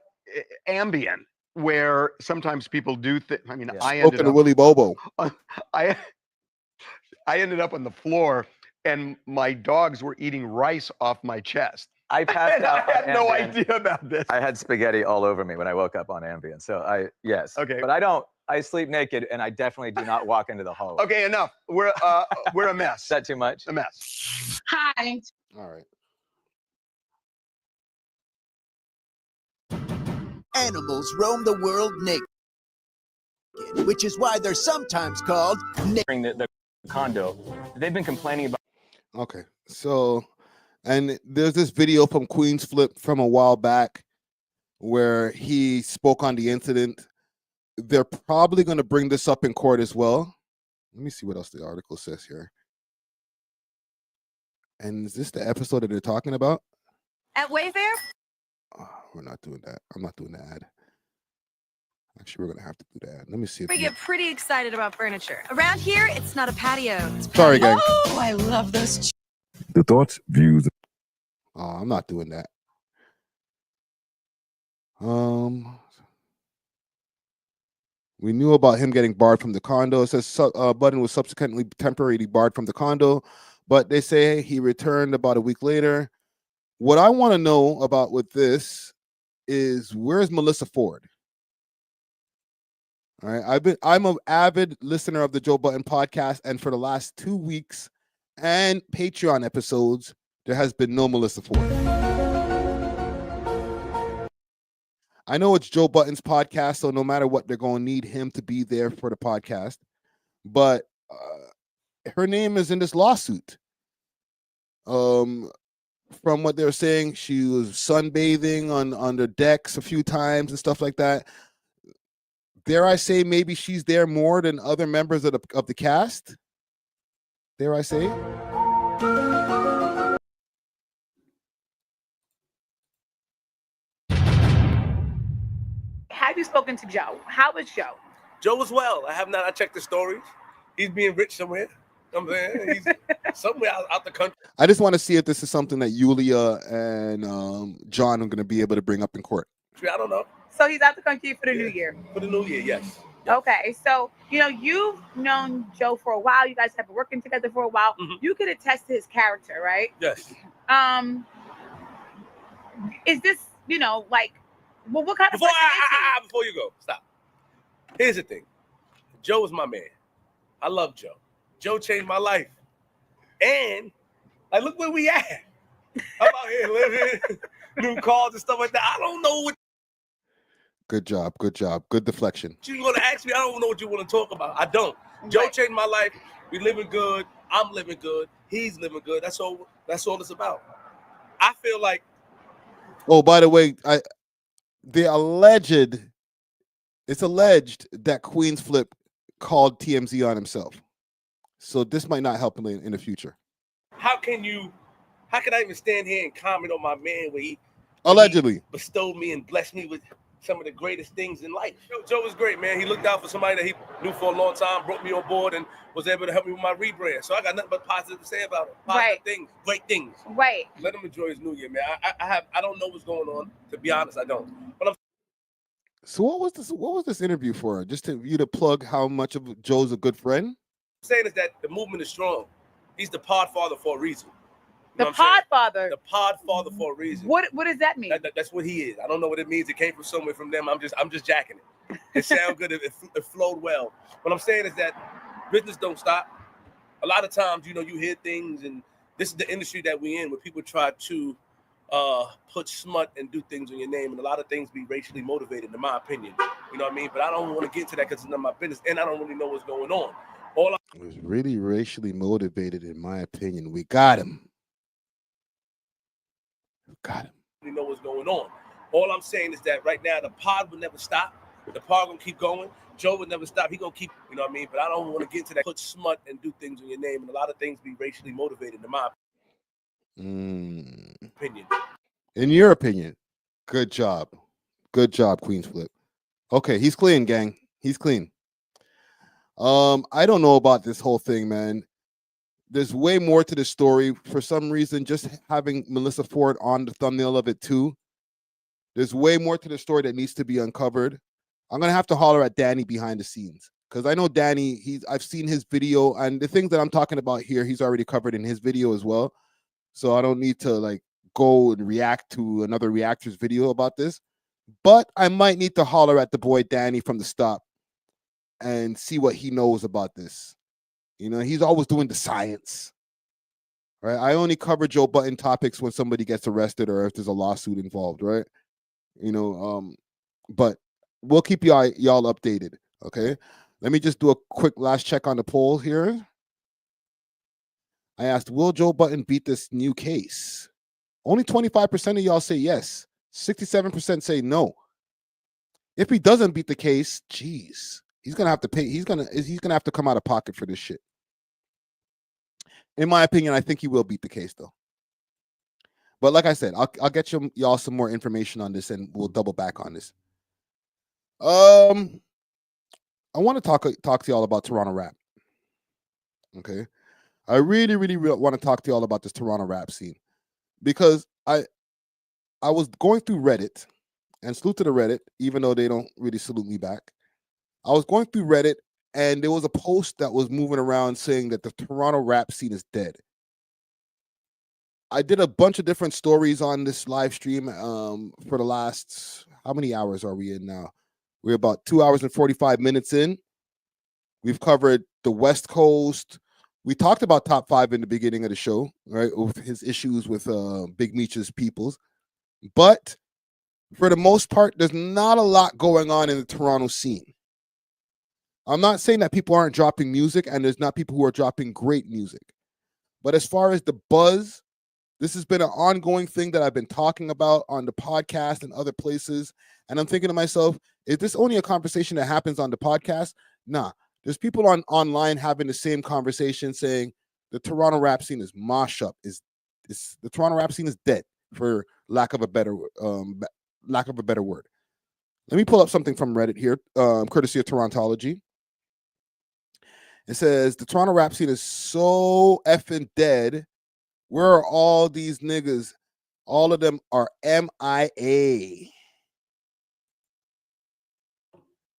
Ambien, where sometimes people do things. I mean, I Spoken ended to up, Willy Bobo. I ended up on the floor, and my dogs were eating rice off my chest. I passed out. I had on no Ambien. idea about this. I had spaghetti all over me when I woke up on Ambien. So yes. Okay. But I sleep naked, and I definitely do not walk into the hallway. Okay, enough. We're a mess. Is that too much? A mess. Hi. All right. Animals roam the world naked, which is why they're sometimes called the condo. They've been complaining about. Okay. So, and there's this video from Queen's Flip from a while back where he spoke on the incident. They're probably going to bring this up in court as well. Let me see what else the article says here. And is this the episode that they're talking about? At Wayfair? Oh, we're not doing that. I'm not doing the ad. Actually, we're going to have to do that. Let me see. We get pretty excited about furniture. Around here, it's not a patio. It's Sorry, gang. Oh, I love those. The thoughts, views. Oh, I'm not doing that. We knew about him getting barred from the condo. It says Budden was subsequently temporarily barred from the condo, but they say he returned about a week later. What I want to know about with this is, where's Melissa Ford? All right, I'm an avid listener of the Joe Budden podcast, and for the last 2 weeks and Patreon episodes, there has been no Melissa Ford. I know it's Joe Budden's podcast, so no matter what, they're going to need him to be there for the podcast. But her name is in this lawsuit. From what they're saying, she was sunbathing on the decks a few times and stuff like that. Dare I say, maybe she's there more than other members of the cast? Dare I say? Have you spoken to Joe? How is Joe? Joe is well. I have not. I checked the stories. He's being rich somewhere. You know what I'm saying? He's somewhere out the country. I just want to see if this is something that Yulia and John are going to be able to bring up in court. I don't know. So he's out the country for the new year. For the new year, yes. Okay, so you've known Joe for a while. You guys have been working together for a while. Mm-hmm. You could attest to his character, right? Yes. Is this like, well, what kind of person is he? Before you go, stop. Here's the thing. Joe is my man. I love Joe. Joe changed my life. And like, look where we at. I'm out here living, new cars and stuff like that. I don't know what Good job. Good job. Good deflection. you're going to ask me. I don't know what you want to talk about. I don't. Joe changed my life. We living good. I'm living good. He's living good. That's all it's about. I feel like. Oh, by the way, it's alleged that Queen's Flip called TMZ on himself. So this might not help him in the future. How can I even stand here and comment on my man when he Allegedly bestowed me and blessed me with some of the greatest things in life? Joe was great, man. He looked out for somebody that he knew for a long time, brought me on board, and was able to help me with my rebrand. So I got nothing but positive to say about him. Positive things, great things. Right. Let him enjoy his new year, man. I don't know what's going on. To be honest, I don't. But So what was this interview for? Just to you to plug how much of Joe's a good friend? saying is that the movement is strong. He's the pod father for a reason. You know The pod father. The pod father for a reason. What does that mean? That's what he is. I don't know what it means. It came from somewhere from them. I'm just jacking it. It sounds good. It flowed well. What I'm saying is that business don't stop. A lot of times, you hear things, and this is the industry that we in, where people try to put smut and do things on your name, and a lot of things be racially motivated, in my opinion. You know what I mean? But I don't want to get into that because it's none of my business, and I don't really know what's going on. It was really racially motivated, in my opinion. We got him. Really know what's going on. All I'm saying is that right now the pod will never stop. The pod gonna keep going. Joe will never stop. He gonna keep, you know what I mean? But I don't want to get into that. Put smut and do things on your name, and a lot of things be racially motivated, in my opinion. In your opinion, good job, Queen's Flip. Okay, he's clean, gang. He's clean. I don't know about this whole thing, man. There's way more to the story. For some reason, just having Melissa Ford on the thumbnail of it too, there's way more to the story that needs to be uncovered. I'm gonna have to holler at Danny behind the scenes, because I know Danny, I've seen his video, and the things that I'm talking about here, he's already covered in his video as well. So I don't need to like go and react to another reactor's video about this. But I might need to holler at the boy Danny from the stop and see what he knows about this. He's always doing the science. right? I only cover Joe Budden topics when somebody gets arrested or if there's a lawsuit involved, right? You know, but we'll keep y'all updated. Okay. Let me just do a quick last check on the poll here. I asked, will Joe Budden beat this new case? Only 25% of y'all say yes. 67% say no. If he doesn't beat the case, geez, he's gonna have to pay. He's gonna have to come out of pocket for this shit. In my opinion, I think he will beat the case though. But like I said, I'll get y'all some more information on this, and we'll double back on this. I want to talk to y'all about Toronto rap. Okay, I really want to talk to y'all about this Toronto rap scene, because I was going through Reddit, and salute to the Reddit, even though they don't really salute me back. I was going through Reddit, and there was a post that was moving around saying that the Toronto rap scene is dead. I did a bunch of different stories on this live stream for the last, how many hours are we in now? We're about 2 hours and 45 minutes in. We've covered the West Coast. We talked about Top 5 in the beginning of the show, right? With his issues with Big Meech's peoples. But for the most part, there's not a lot going on in the Toronto scene. I'm not saying that people aren't dropping music, and there's not people who are dropping great music. But as far as the buzz, this has been an ongoing thing that I've been talking about on the podcast and other places. And I'm thinking to myself, is this only a conversation that happens on the podcast? Nah, there's people online having the same conversation, saying the Toronto rap scene is mosh up. The Toronto rap scene is dead, for lack of a better word. Let me pull up something from Reddit here, courtesy of Torontology. It says the Toronto rap scene is so effing dead. Where are all these niggas? All of them are MIA.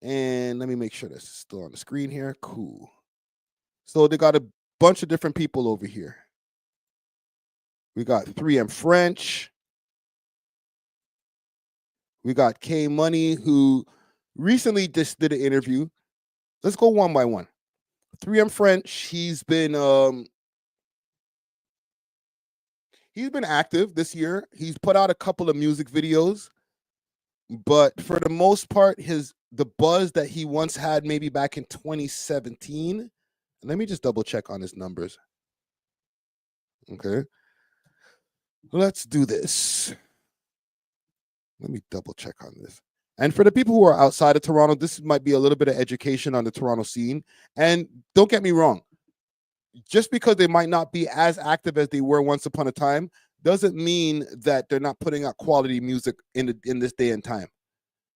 And let me make sure this is still on the screen here. Cool. So they got a bunch of different people over here. We got 3M French. We got K Money, who recently just did an interview. Let's go one by one. 3M French, he's been active this year. He's put out a couple of music videos, but for the most part, the buzz that he once had maybe back in 2017. Let me just double check on his numbers. Okay. Let's do this. Let me double check on this. And for the people who are outside of Toronto, this might be a little bit of education on the Toronto scene. And don't get me wrong, just because they might not be as active as they were once upon a time doesn't mean that they're not putting out quality music in this day and time.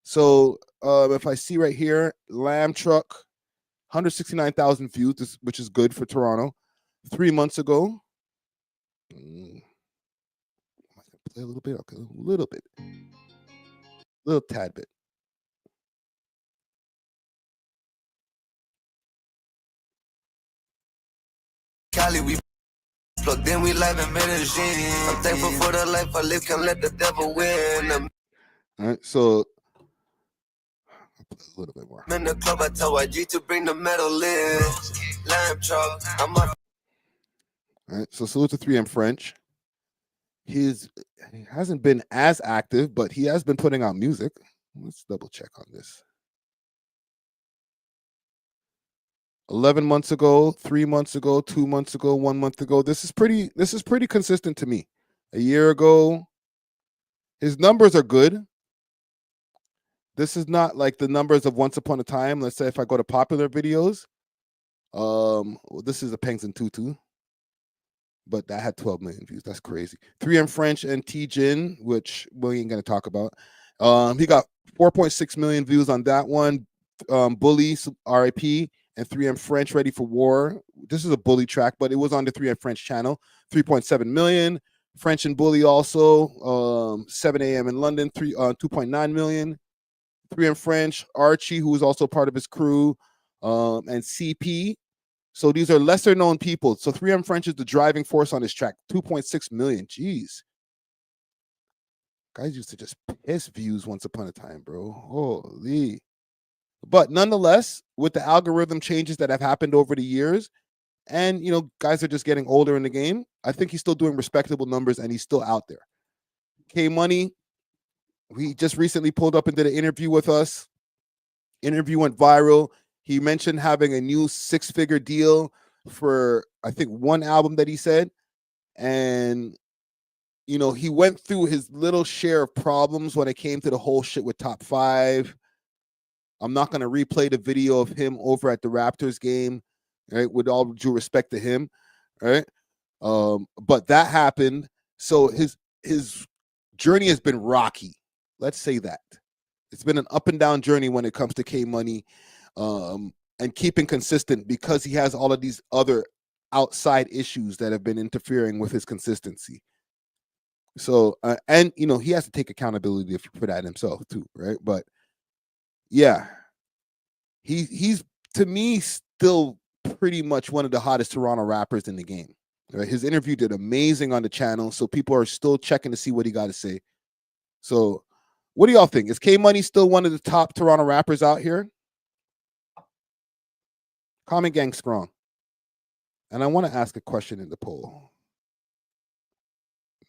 So if I see right here, Lamb Truck, 169,000 views, which is good for Toronto. 3 months ago, play a little bit, okay, little tad bit. Cali, we plugged in, we live in Medellin. I'm thankful for the life I live, can't let the devil win. All right, so a little bit more. I'm in the club, I tell YG to bring the metal in. Lamb truck, I'm up. All right, so salute to 3M French. He hasn't been as active, but he has been putting out music. Let's double check on this. 11 months ago, 3 months ago, 2 months ago, 1 month ago. This is pretty consistent to me. A year ago, his numbers are good. This is not like the numbers of once upon a time. Let's say if I go to popular videos, this is a Pengs and Tutu, but that had 12 million views. That's crazy. 3M French and T-Jin, which we ain't gonna talk about. He got 4.6 million views on that one. Bully, RIP, and 3M French, Ready for War. This is a Bully track, but it was on the 3M French channel. 3.7 million. French and Bully also. 7 a.m. in London, 2.9 million. 3M French, Archie, who was also part of his crew, and CP. So these are lesser known people. So 3M French is the driving force on this track. 2.6 million. Jeez. Guys used to just piss views once upon a time, bro. Holy. But nonetheless, with the algorithm changes that have happened over the years, And guys are just getting older in the game. I think he's still doing respectable numbers, and he's still out there. K Money, he just recently pulled up and did an interview with us. Interview went viral. He mentioned having a new 6-figure deal for, I think, one album that he said. And he went through his little share of problems when it came to the whole shit with Top 5. I'm not going to replay the video of him over at the Raptors game, right? With all due respect to him, right? But that happened. So his journey has been rocky. Let's say that. It's been an up and down journey when it comes to K Money, and keeping consistent, because he has all of these other outside issues that have been interfering with his consistency. So, and he has to take accountability for that himself too, right? But yeah, he's to me still pretty much one of the hottest Toronto rappers in the game. Right? His interview did amazing on the channel, so people are still checking to see what he got to say. So, what do y'all think? Is K Money still one of the top Toronto rappers out here? Comment gang strong. And I want to ask a question in the poll.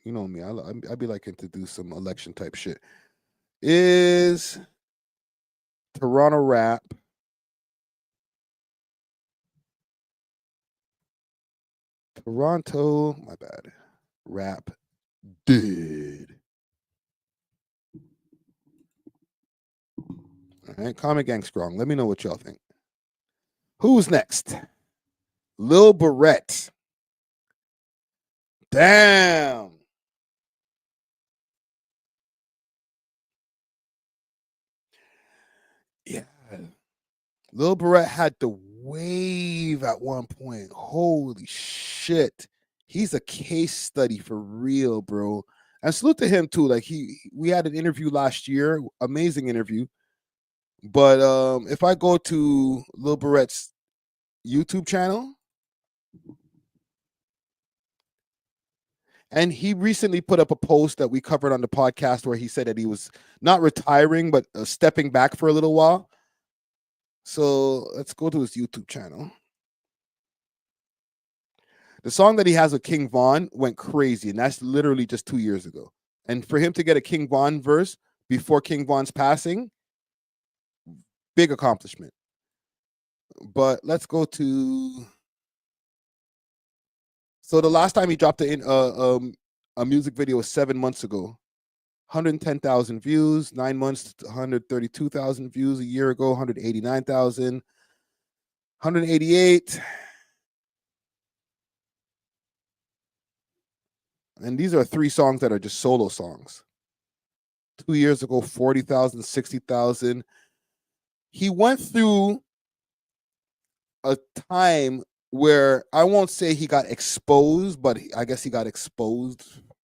You know me, I'd be liking to do some election type shit. Is Toronto rap rap dead? All right, comment gang strong. Let me know what y'all think. Who's next? Lil Barrett. Damn. Yeah. Lil Barrett had the wave at one point. Holy shit. He's a case study for real, bro. And salute to him too. Like we had an interview last year, amazing interview. But if I go to Lil Barrett's YouTube channel, and he recently put up a post that we covered on the podcast where he said that he was not retiring, but stepping back for a little while. So let's go to his YouTube channel. The song that he has with King Von went crazy, and that's literally just 2 years ago. And for him to get a King Von verse before King Von's passing, big accomplishment. But let's go to... So the last time he dropped a music video was 7 months ago. 110,000 views, 9 months, 132,000 views. A year ago, 189,000, 188. And these are 3 songs that are just solo songs. 2 years ago, 40,000, 60,000. He went through a time where I won't say he got exposed, but I guess he got exposed,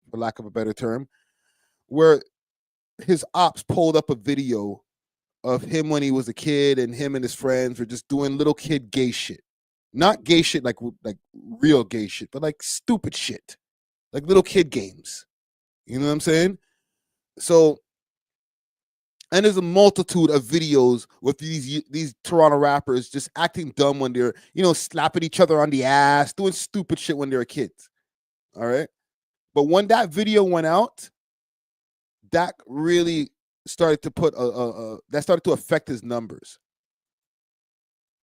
for lack of a better term, where his ops pulled up a video of him when he was a kid, and him and his friends were just doing little kid gay shit. Not gay shit like real gay shit, but like stupid shit. Like little kid games. You know what I'm saying? So, and there's a multitude of videos with these Toronto rappers just acting dumb when they're, slapping each other on the ass, doing stupid shit when they're kids. All right? But when that video went out, that really started to that started to affect his numbers.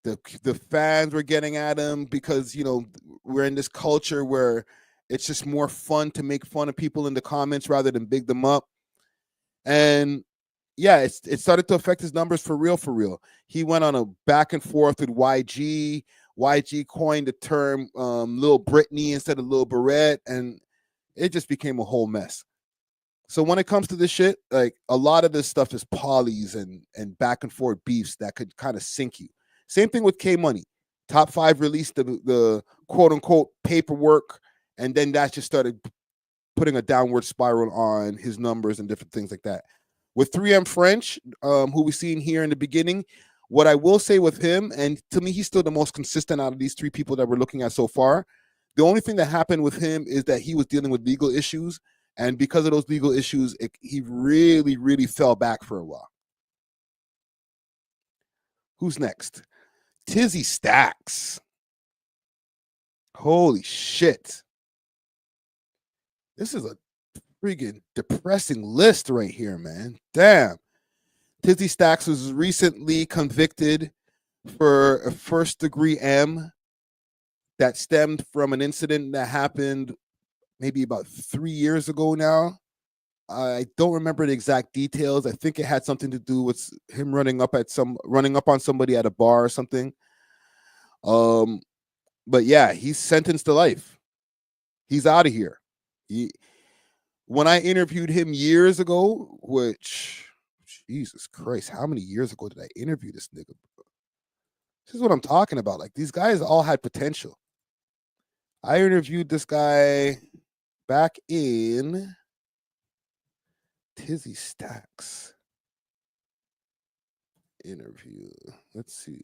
The fans were getting at him because, we're in this culture where it's just more fun to make fun of people in the comments rather than big them up. And yeah, it started to affect his numbers for real. He went on a back and forth with YG. YG coined the term Lil Britney instead of Lil Barrett, and it just became a whole mess. So when it comes to this shit, like a lot of this stuff is polys and back and forth beefs that could kind of sink you. Same thing with K Money. Top 5 released the quote unquote paperwork, and then that just started putting a downward spiral on his numbers and different things like that. With 3M French, who we seen here in the beginning, what I will say with him, and to me, he's still the most consistent out of these 3 people that we're looking at so far. The only thing that happened with him is that he was dealing with legal issues. And because of those legal issues, he really, really fell back for a while. Who's next? Tizzy Stacks. Holy shit. This is a freaking depressing list right here, man. Damn. Tizzy Stacks was recently convicted for a first-degree M that stemmed from an incident that happened maybe about 3 years ago now. I don't remember the exact details. I think it had something to do with him running up on somebody at a bar or something. But yeah, he's sentenced to life. He's out of here. When I interviewed him years ago, which Jesus Christ, how many years ago did I interview this nigga? This is what I'm talking about. Like, these guys all had potential. I interviewed this guy back in Tizzy Stacks interview. Let's see.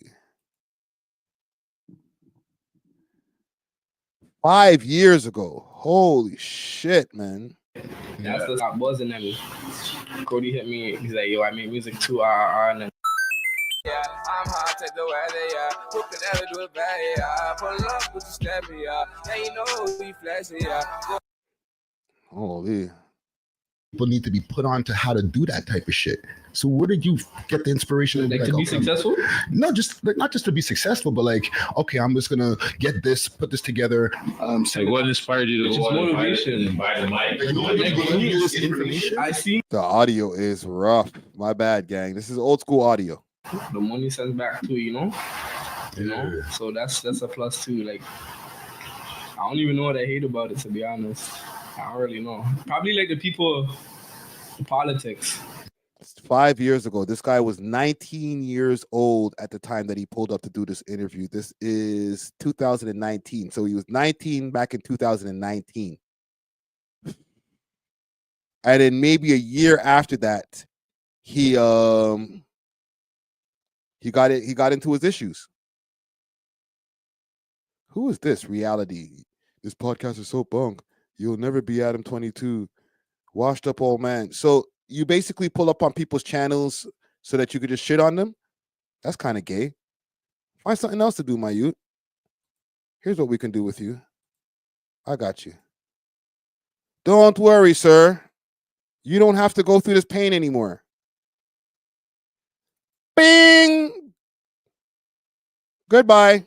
5 years ago. Holy shit, man. That's the top buzzing at me. Cody hit me. He's like, yo, I made music 2 hour and then. Yeah, I'm hot at the weather, yeah. Who could ever do it better, yeah? Pull up with the step, yeah. Yeah, you know we flexing, yeah. Holy. People need to be put on to how to do that type of shit. So where did you get the inspiration? Like to be successful? No, not just to be successful, but like, okay, I'm just gonna get this, put this together. Like what inspired you to Just motivation. buy the mic? This information. I see The audio is rough. My bad, gang. This is old school audio. the money sends back too, you know? So that's a plus too. Like, I don't even know what I hate about it, to be honest. I don't really know. Probably like the people, the politics. 5 years ago. This guy was 19 years old at the time that he pulled up to do this interview. This is 2019. So he was 19 back in 2019. And then maybe a year after that, he got into his issues. Who is this? Reality. This podcast is so bunk. You'll never be Adam22. Washed up old man. So you basically pull up on people's channels so that you could just shit on them? That's kind of gay. Find something else to do, my youth. Here's what we can do with you. I got you. Don't worry, sir. You don't have to go through this pain anymore. Bing! Goodbye.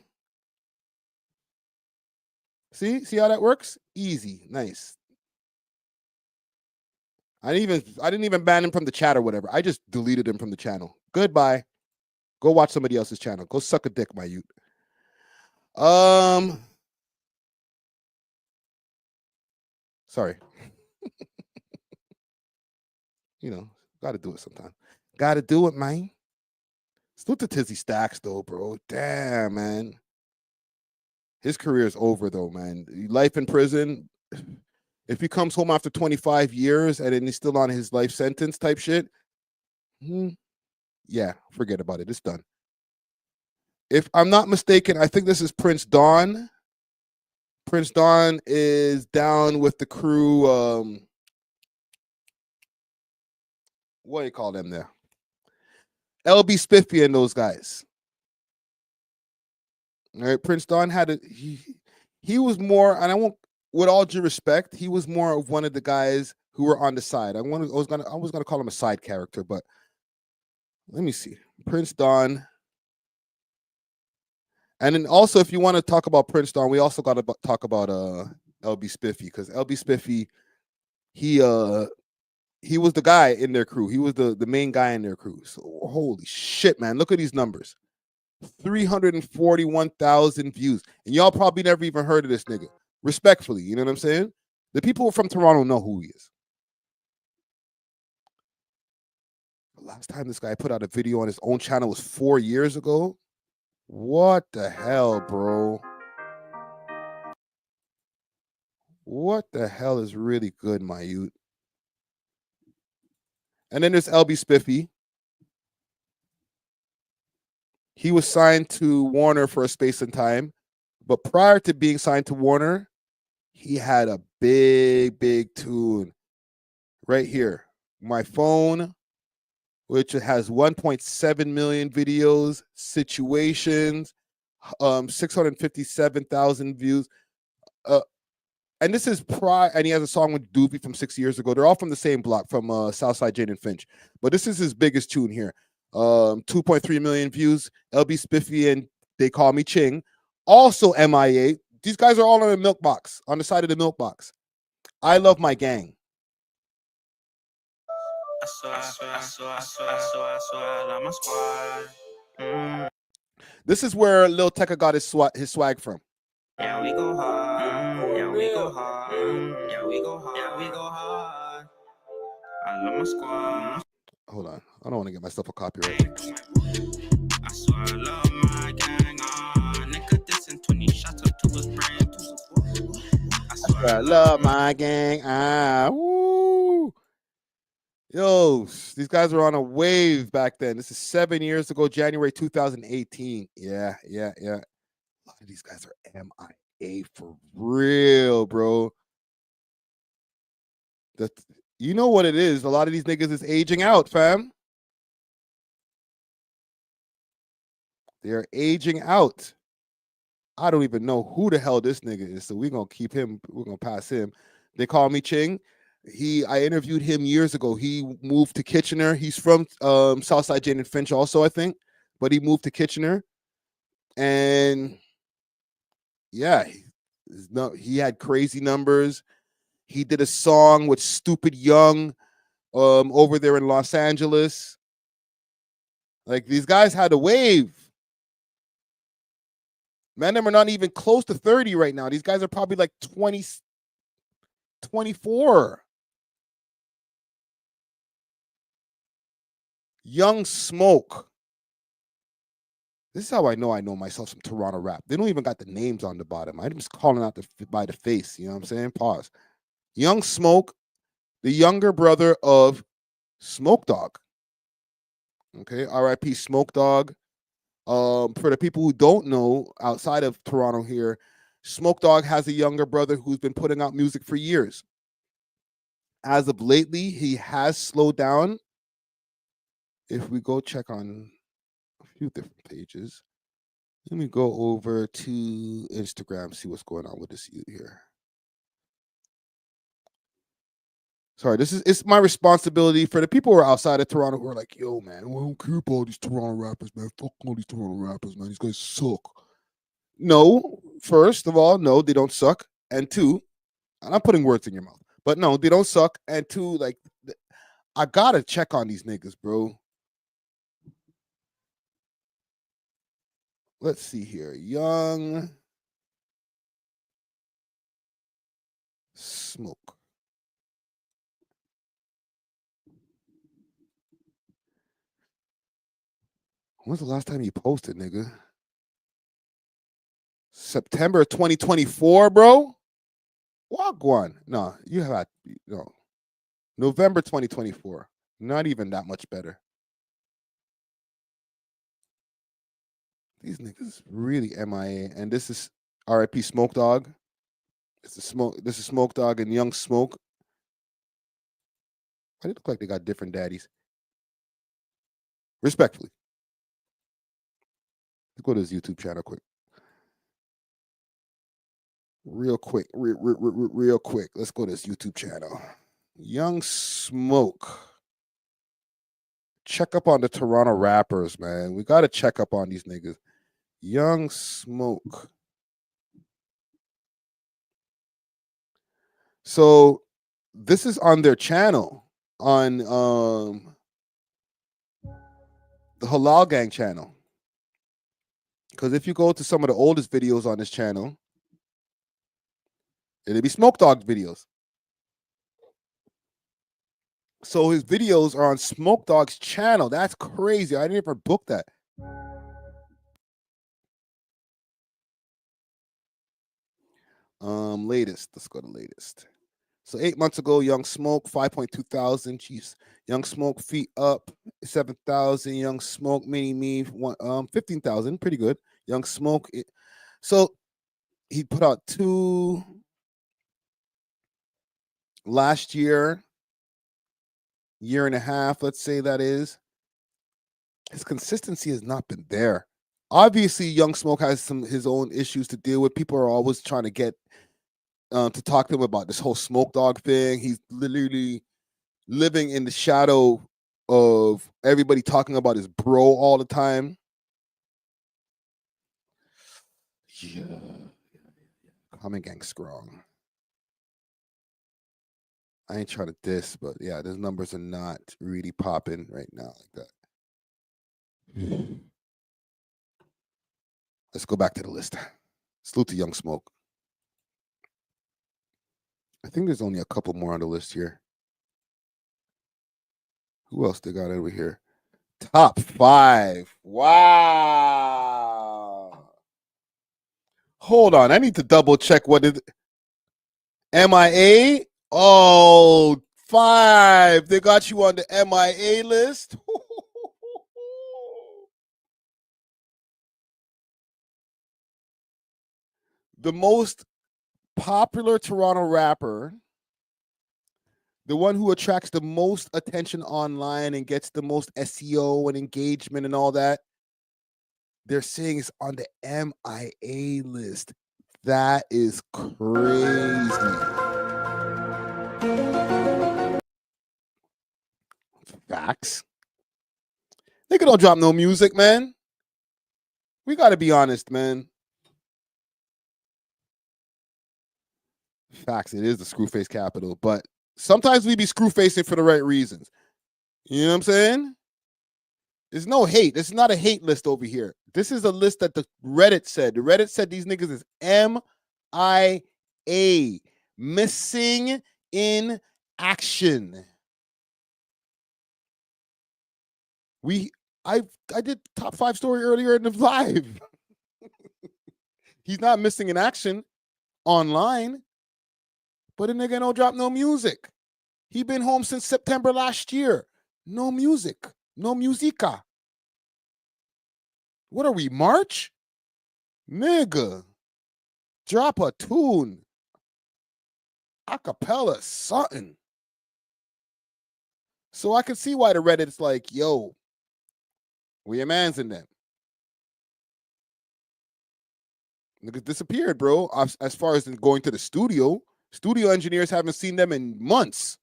See how that works? Easy, nice. I didn't even ban him from the chat or whatever. I just deleted him from the channel. Goodbye. Go watch somebody else's channel. Go suck a dick, my youth. Sorry. You know, gotta do it sometime. Gotta do it, man. Salute to Tizzy Stacks, though, bro. Damn, man. His career is over, though, man. Life in prison. If he comes home after 25 years and then he's still on his life sentence type shit, yeah, forget about it. It's done. If I'm not mistaken, I think this is Prince Dawn. Prince Dawn is down with the crew. What do you call them there? LB Spiffy and those guys. All right, Prince Dawn had he was more, and I won't, with all due respect, he was more of one of the guys who were on the side. I was gonna call him a side character, but let me see. Prince Dawn. And then also, if you want to talk about Prince Dawn, we also got to talk about LB Spiffy, because LB Spiffy, he was the guy in their crew. He was the main guy in their crew. So holy shit, man. Look at these numbers. 341,000 views. And y'all probably never even heard of this nigga. Respectfully, you know what I'm saying? The people from Toronto know who he is. The last time this guy put out a video on his own channel was 4 years ago. What the hell, bro? What the hell is really good, my youth? And then there's LB Spiffy. He was signed to Warner for a space and time. But prior to being signed to Warner, he had a big tune right here. My Phone, which has 1.7 million videos, Situations, 657,000 views. and this is prior, and he has a song with Doobie from 6 years ago. They're all from the same block, from Southside Jane and Finch. But this is his biggest tune here. 2.3 million views. LB Spiffy and They Call Me Ching. Also MIA. These guys are all on the milk box, on the side of the milk box. I Love My Gang. This is where Lil Tecca got his swag from. Yeah, we go hard. Yeah, we go hard. Yeah, we go hard. Yeah, we go hard. I love my squad. Hold on. I don't want to get myself a copyright. I swear I love my gang. Nigga, this in 20 shots up to his brain. I swear I love my gang. Woo. Yo, these guys were on a wave back then. This is 7 years ago, January 2018. Yeah. A lot of these guys are MIA for real, bro. You know what it is. A lot of these niggas is aging out, fam. They're aging out. I don't even know who the hell this nigga is, so we're going to keep him. We're going to pass him. They Call Me Ching. I interviewed him years ago. He moved to Kitchener. He's from Southside Jane and Finch also, I think. But he moved to Kitchener. And yeah, he had crazy numbers. He did a song with Stupid Young over there in Los Angeles. Like, these guys had a wave. Man, them are not even close to 30 right now. These guys are probably like 20, 24. Young Smoke. This is how I know myself some Toronto rap. They don't even got the names on the bottom. I'm just calling out by the face. You know what I'm saying? Pause. Young Smoke, the younger brother of Smoke Dogg. Okay, R.I.P. Smoke Dogg. For the people who don't know, outside of Toronto here, Smoke Dogg has a younger brother who's been putting out music for years. As of lately, he has slowed down. If we go check on a few different pages, let me go over to Instagram, see what's going on with this youth here. Sorry, it's my responsibility for the people who are outside of Toronto who are like, yo, man, I don't care about all these Toronto rappers, man. Fuck all these Toronto rappers, man. These guys suck. No, first of all, no, they don't suck. And two, I'm not putting words in your mouth, but no, they don't suck. And two, like, I gotta check on these niggas, bro. Let's see here. Young Smoke. When's the last time you posted, nigga? September 2024, bro? Wagwan. No, you have no. November 2024. Not even that much better. These niggas really MIA. And this is R.I.P. Smoke Dogg. This is Smoke Dogg and Young Smoke. They look like they got different daddies. Respectfully. Let's go to his YouTube channel quick. Real quick. Real quick. Let's go to his YouTube channel. Young Smoke. Check up on the Toronto rappers, man. We got to check up on these niggas. Young Smoke. So this is on their channel, on the Halal Gang channel. Because if you go to some of the oldest videos on this channel, it'll be Smoke Dogg videos. So his videos are on Smoke Dogg's channel. That's crazy. I didn't even book that. Latest. Let's go to latest. So 8 months ago, Young Smoke, 5.2 thousand. Jeez. Young Smoke, Feet Up, 7,000. Young Smoke, Mini Me, 15,000. Pretty good. Young Smoke. So he put out 2 last year and a half, let's say that is. His consistency has not been there. Obviously, Young Smoke has his own issues to deal with. People are always trying to get to talk to him about this whole Smoke Dog thing. He's literally living in the shadow of everybody talking about his bro all the time. Yeah. Common Gang strong. I ain't trying to diss, but yeah, those numbers are not really popping right now like that. Let's go back to the list. Salute to Young Smoke. I think there's only a couple more on the list here. Who else they got over here? Top 5. Wow. Hold on. I need to double check what is MIA. Oh, 5. They got you on the MIA list. The most popular Toronto rapper, the one who attracts the most attention online and gets the most SEO and engagement and all that, they're saying is on the MIA list. That is crazy. Facts. Nigga don't drop no music, man. We got to be honest, man. Facts, it is the screwface capital, but sometimes we be screwfacing for the right reasons. You know what I'm saying? There's no hate. This is not a hate list over here. This is a list that the Reddit said. The Reddit said these niggas is MIA, missing in action. I did top 5 story earlier in the live. He's not missing in action online, but a nigga don't drop no music. He been home since September last year. No music. No musica. What are we, March? Nigga. Drop a tune. Acapella, something. So I can see why the Reddit's like, yo, where your mans in them? Niggas disappeared, bro. As far as going to the studio engineers haven't seen them in months.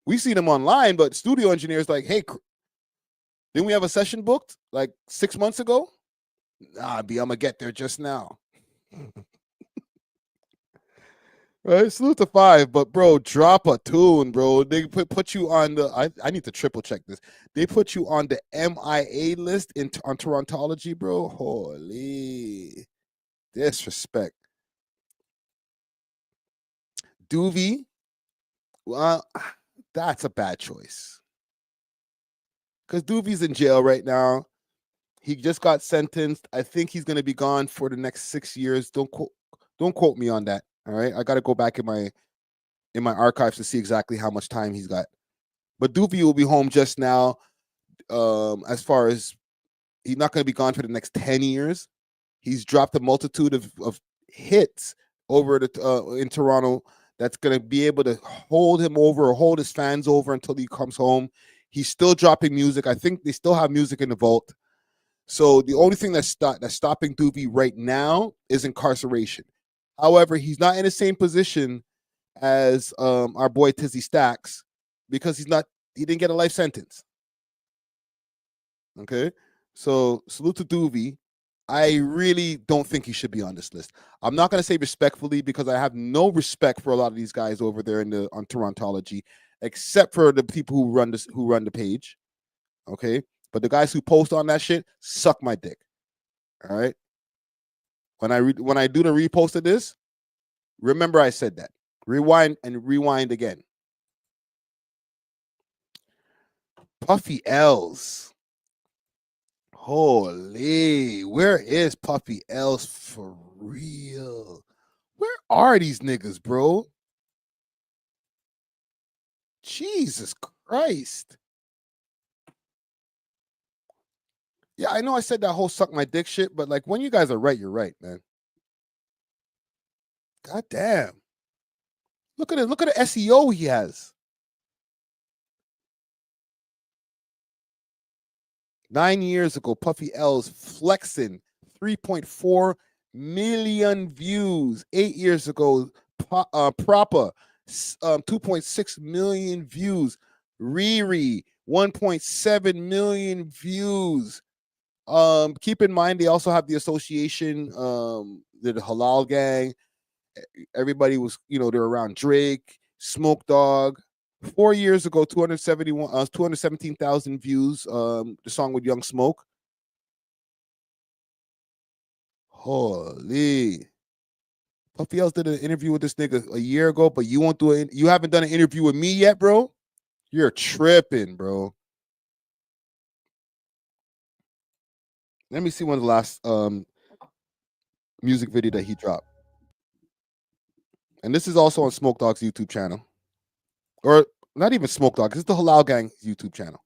We see them online, but studio engineers like, hey, didn't we have a session booked like 6 months ago? Nah, B, I'm gonna get there just now. Right, salute to 5, but bro, drop a tune, bro. They put you on the. I need to triple check this. They put you on the MIA list on Torontology, bro. Holy disrespect. Doovie, well, that's a bad choice. Because Doovie's in jail right now. He just got sentenced. I think he's gonna be gone for the next 6 years. Don't quote me on that. All right, I got to go back in my archives to see exactly how much time he's got. But Doovie will be home just now. As far as he's not going to be gone for the next 10 years. He's dropped a multitude of hits over in Toronto that's going to be able to hold him over or hold his fans over until he comes home. He's still dropping music. I think they still have music in the vault. So the only thing that's stopping Doovie right now is incarceration. However, he's not in the same position as our boy Tizzy Stacks because he didn't get a life sentence. Okay, so salute to Doovie. I really don't think he should be on this list. I'm not going to say respectfully because I have no respect for a lot of these guys over there on Torontology, except for the people who run the page. Okay, but the guys who post on that shit suck my dick. All right. When I do the repost of this, remember I said that. Rewind and rewind again. Puffy L's. Holy, where is Puffy L's for real? Where are these niggas, bro? Jesus Christ. Yeah, I know I said that whole suck my dick shit, but like when you guys are right, you're right, man. God damn. Look at it. Look at the SEO he has. 9 years ago, Puffy L's flexing 3.4 million views. 8 years ago, Proper, 2.6 million views. Riri, 1.7 million views. Keep in mind, they also have the association, the Halal Gang. Everybody was, they're around Drake, Smoke Dogg. 4 years ago, 217,000 views. The song with Young Smoke. Holy. Puffy L's did an interview with this nigga a year ago, but you won't do it. You haven't done an interview with me yet, bro. You're tripping, bro. Let me see one of the last music video that he dropped. And this is also on Smoke Dogg's YouTube channel. Or not even Smoke Dogg. This is the Halal Gang YouTube channel.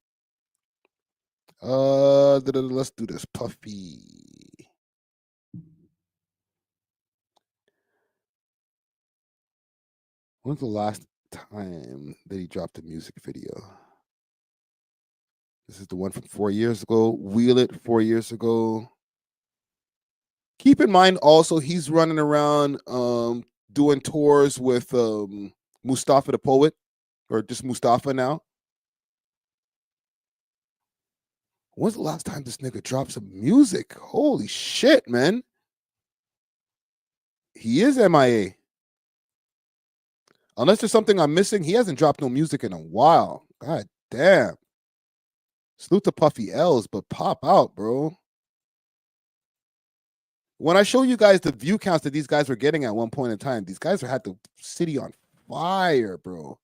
Let's do this. Puffy. When's the last time that he dropped a music video? This is the one from 4 years ago. Wheel It 4 years ago. Keep in mind also he's running around doing tours with Mustafa the Poet, or just Mustafa now. When's the last time this nigga dropped some music? Holy shit, man. He is MIA. Unless there's something I'm missing, he hasn't dropped no music in a while. God damn. Salute to Puffy L's, but pop out, bro. When I show you guys the view counts that these guys were getting at one point in time, these guys had the city on fire, bro.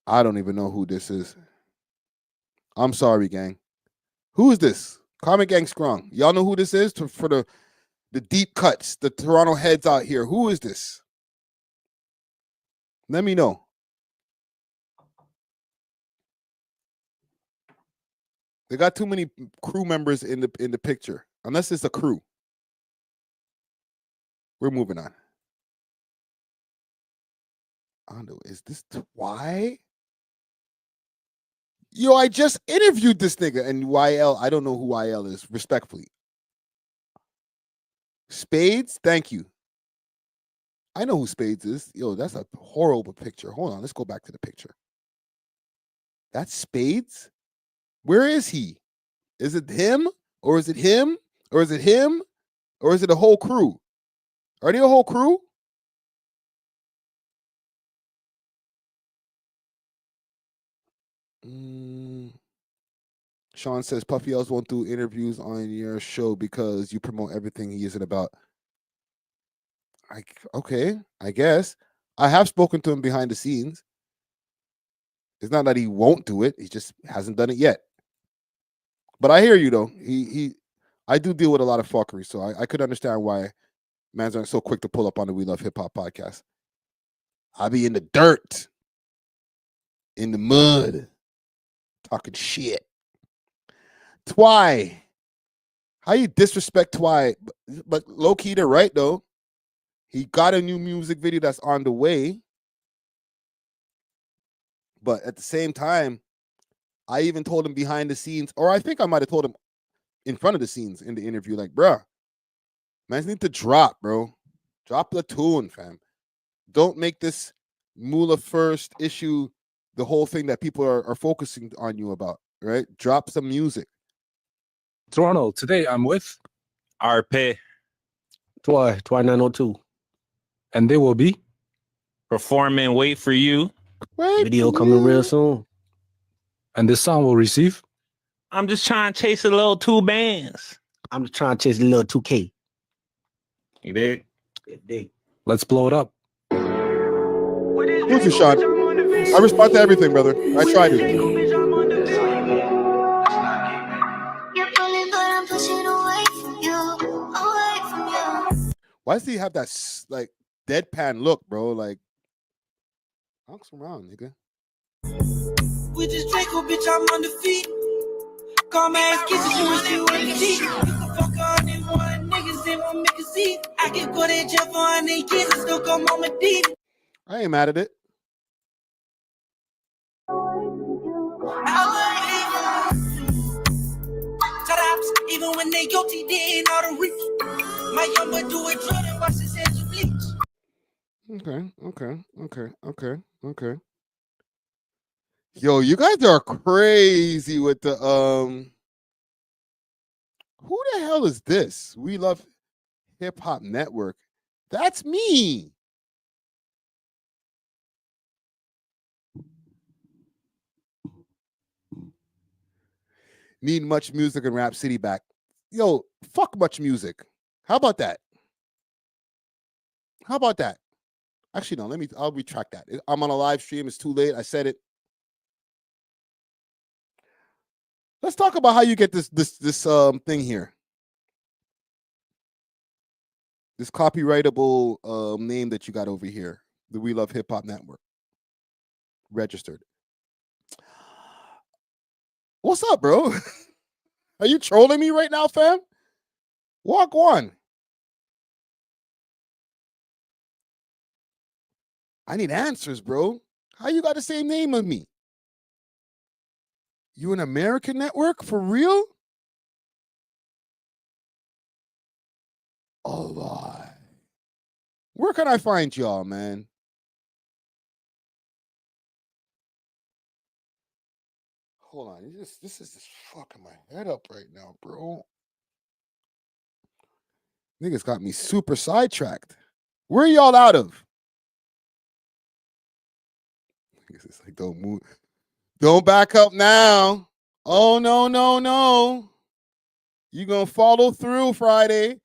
I don't even know who this is. I'm sorry, gang. Who is this? Comic Gang Strong. Y'all know who this is? For the deep cuts, the Toronto heads out here. Who is this? Let me know. They got too many crew members in the picture. Unless it's a crew. We're moving on. Is this why? Yo, I just interviewed this nigga. And YL, I don't know who YL is, respectfully. Spades, thank you. I know who Spades is. Yo, that's a horrible picture. Hold on, let's go back to the picture. That's Spades? Where is he? Is it him? Or is it him? Or is it him? Or is it a whole crew? Are they a whole crew? Sean says Puffy L's won't do interviews on your show because you promote everything he isn't about. Okay, I guess. I have spoken to him behind the scenes. It's not that he won't do it. He just hasn't done it yet. But I hear you, though. I do deal with a lot of fuckery, so I could understand why mans aren't so quick to pull up on the We Love Hip Hop podcast. I be in the dirt, in the mud, talking shit. Twy. How you disrespect Twy? But low-key, they're right, though. He got a new music video that's on the way. But at the same time, I even told him behind the scenes, or I think I might have told him in front of the scenes in the interview, like, bruh, man, need to drop, bro. Drop the tune, fam. Don't make this Moolah first issue the whole thing that people are focusing on you about, right? Drop some music. Toronto, today I'm with RP. Twy 902. And they will be performing Wait For You. Video coming real soon. And this song will receive. I'm just trying to chase a little 2 bands. I'm just trying to chase a little 2K. You dig? Let's blow it up. Thank you, Sean. I respond to everything, brother. I try to. Why does he have that like deadpan look, bro? Like, bounce around, nigga. We just Draco, bitch, I'm on the feet. Call my ass kisses, you wish you were the teeth. You can fuck on them one niggas and won't make a seat. I can go to jail for 100 years and still come on my deep. I ain't mad at it. when they guilty, they ain't out of reach. My young boy do it, Jordan, watch his hands bleach. Okay. Yo, you guys are crazy with the who the hell is this? We Love Hip Hop Network. That's me. Need Much Music and Rap City back. Yo, fuck Much Music. How about that? Actually, no, I'll retract that. I'm on a live stream. It's too late. I said it. Let's talk about how you get this thing here. This copyrightable name that you got over here. The We Love Hip Hop Network. Registered. What's up, bro? Are you trolling me right now, fam? Walk one. I need answers, bro. How you got the same name as me? You an American network for real? Oh, Lord. Where can I find y'all, man? Hold on. This is just fucking my head up right now, bro. Niggas got me super sidetracked. Where are y'all out of? It's like, don't move. Don't back up now. Oh, no. You gonna follow through Friday.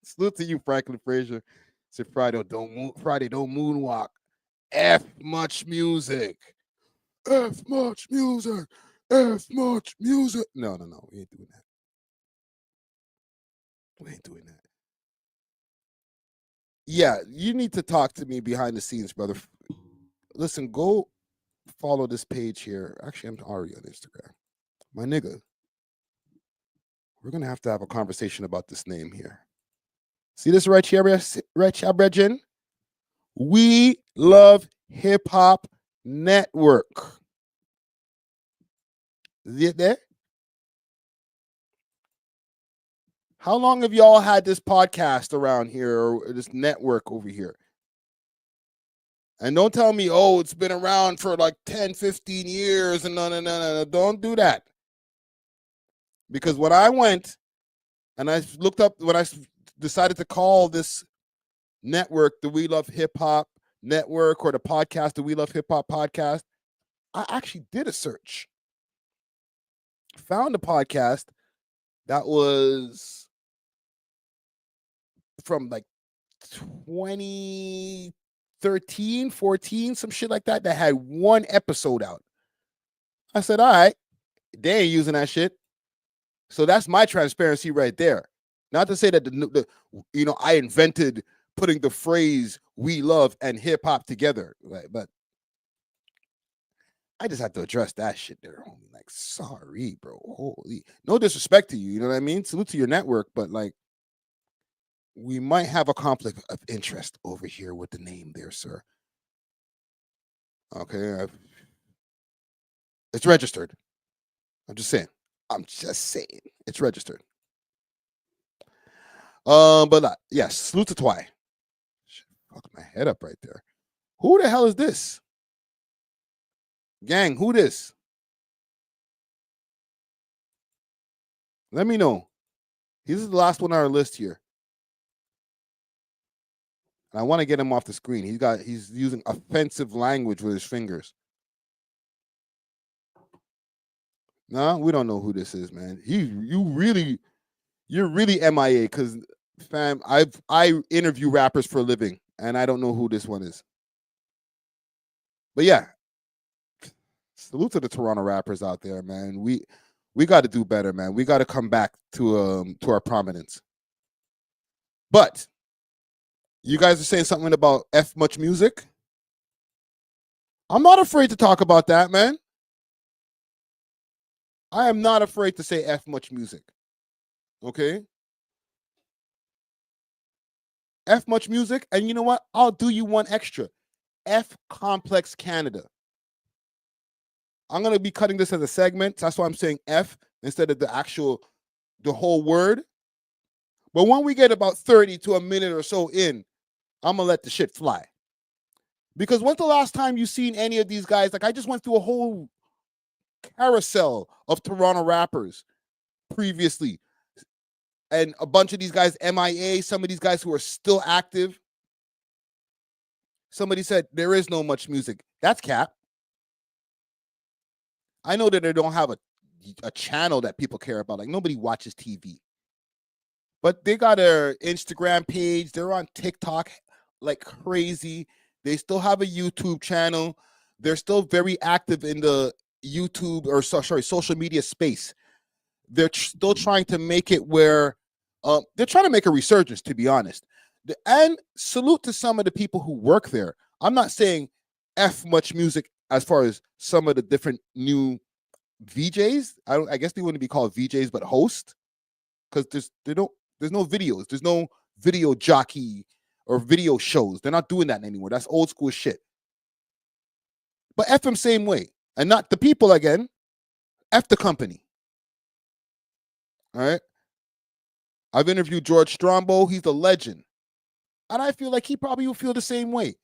Salute to you, Franklin Frazier. Said Friday, don't moonwalk. F Much Music. F Much Music. F Much Music. No. We ain't doing that. Yeah, you need to talk to me behind the scenes, brother. Listen, go follow this page here. Actually, I'm already on Instagram. My nigga, we're going to have a conversation about this name here. See this right here, Bregin? We Love Hip Hop Network. Is it there? How long have y'all had this podcast around here or this network over here? And don't tell me, oh, it's been around for like 10, 15 years. And no. Don't do that. Because when I went and I looked up, when I decided to call this network the We Love Hip Hop Network or the podcast, the We Love Hip Hop Podcast, I actually did a search. Found a podcast that was from like 2013, 14, some shit like that had one episode out. I said, all right, they ain't using that shit. So that's my transparency right there. Not to say that I invented putting the phrase "we love" and hip hop together, right? But I just have to address that shit there, homie. Like, sorry, bro. Holy, no disrespect to you. You know what I mean? Salute to your network, but like, we might have a conflict of interest over here with the name there, sir. Okay, it's registered. I'm just saying. It's registered. But yes, salute to Twy. Fuck my head up right there. Who the hell is this? Gang, who this? Let me know. This is the last one on our list here. And I want to get him off the screen. He's using offensive language with his fingers. No, we don't know who this is, man. You're really MIA because, fam, I interview rappers for a living, and I don't know who this one is. But yeah, salute to the Toronto rappers out there, man. We got to do better, man. We got to come back to our prominence. But you guys are saying something about F Much Music. I'm not afraid to talk about that, man. I am not afraid to say F Much Music. Okay? F Much Music, and you know what? I'll do you one extra. F Complex Canada. I'm going to be cutting this as a segment. That's why I'm saying F instead of the the whole word. But when we get about 30 to a minute or so in, I'm gonna let the shit fly. Because when's the last time you seen any of these guys? Like, I just went through a whole carousel of Toronto rappers previously. And a bunch of these guys MIA, some of these guys who are still active. Somebody said there is no much music. That's cap. I know that they don't have a channel that people care about. Like, nobody watches TV. But they got their Instagram page. They're on TikTok like crazy. They still have a YouTube channel. They're still very active in the YouTube or social media space. They're still trying to make it where they're trying to make a resurgence, to be honest. And salute to some of the people who work there. I'm not saying F much music as far as some of the different new VJs. I guess they wouldn't be called VJs, but hosts, because there's no videos. There's no video jockey or video shows. They're not doing that anymore. That's old school shit. But F them same way. And not the people again. F the company. All right. I've interviewed George Strombo. He's a legend. And I feel like he probably will feel the same way.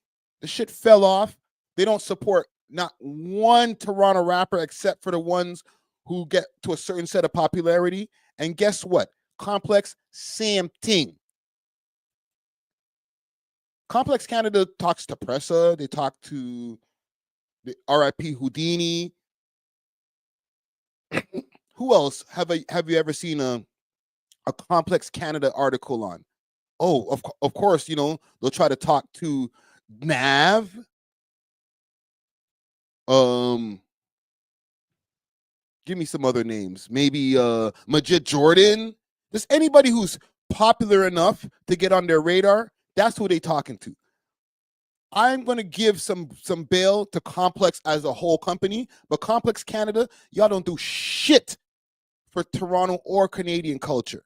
The shit fell off. They don't support not one Toronto rapper except for the ones who get to a certain set of popularity. And guess what? Complex, same thing. Complex Canada talks to Pressa. They talk to the RIP Houdini. Who else have you ever seen a Complex Canada article on? Oh, of course, you know, they'll try to talk to Nav. Give me some other names. Maybe Majid Jordan. Just anybody who's popular enough to get on their radar. That's who they talking to. I'm going to give some bail to Complex as a whole company, but Complex Canada, y'all don't do shit for Toronto or Canadian culture.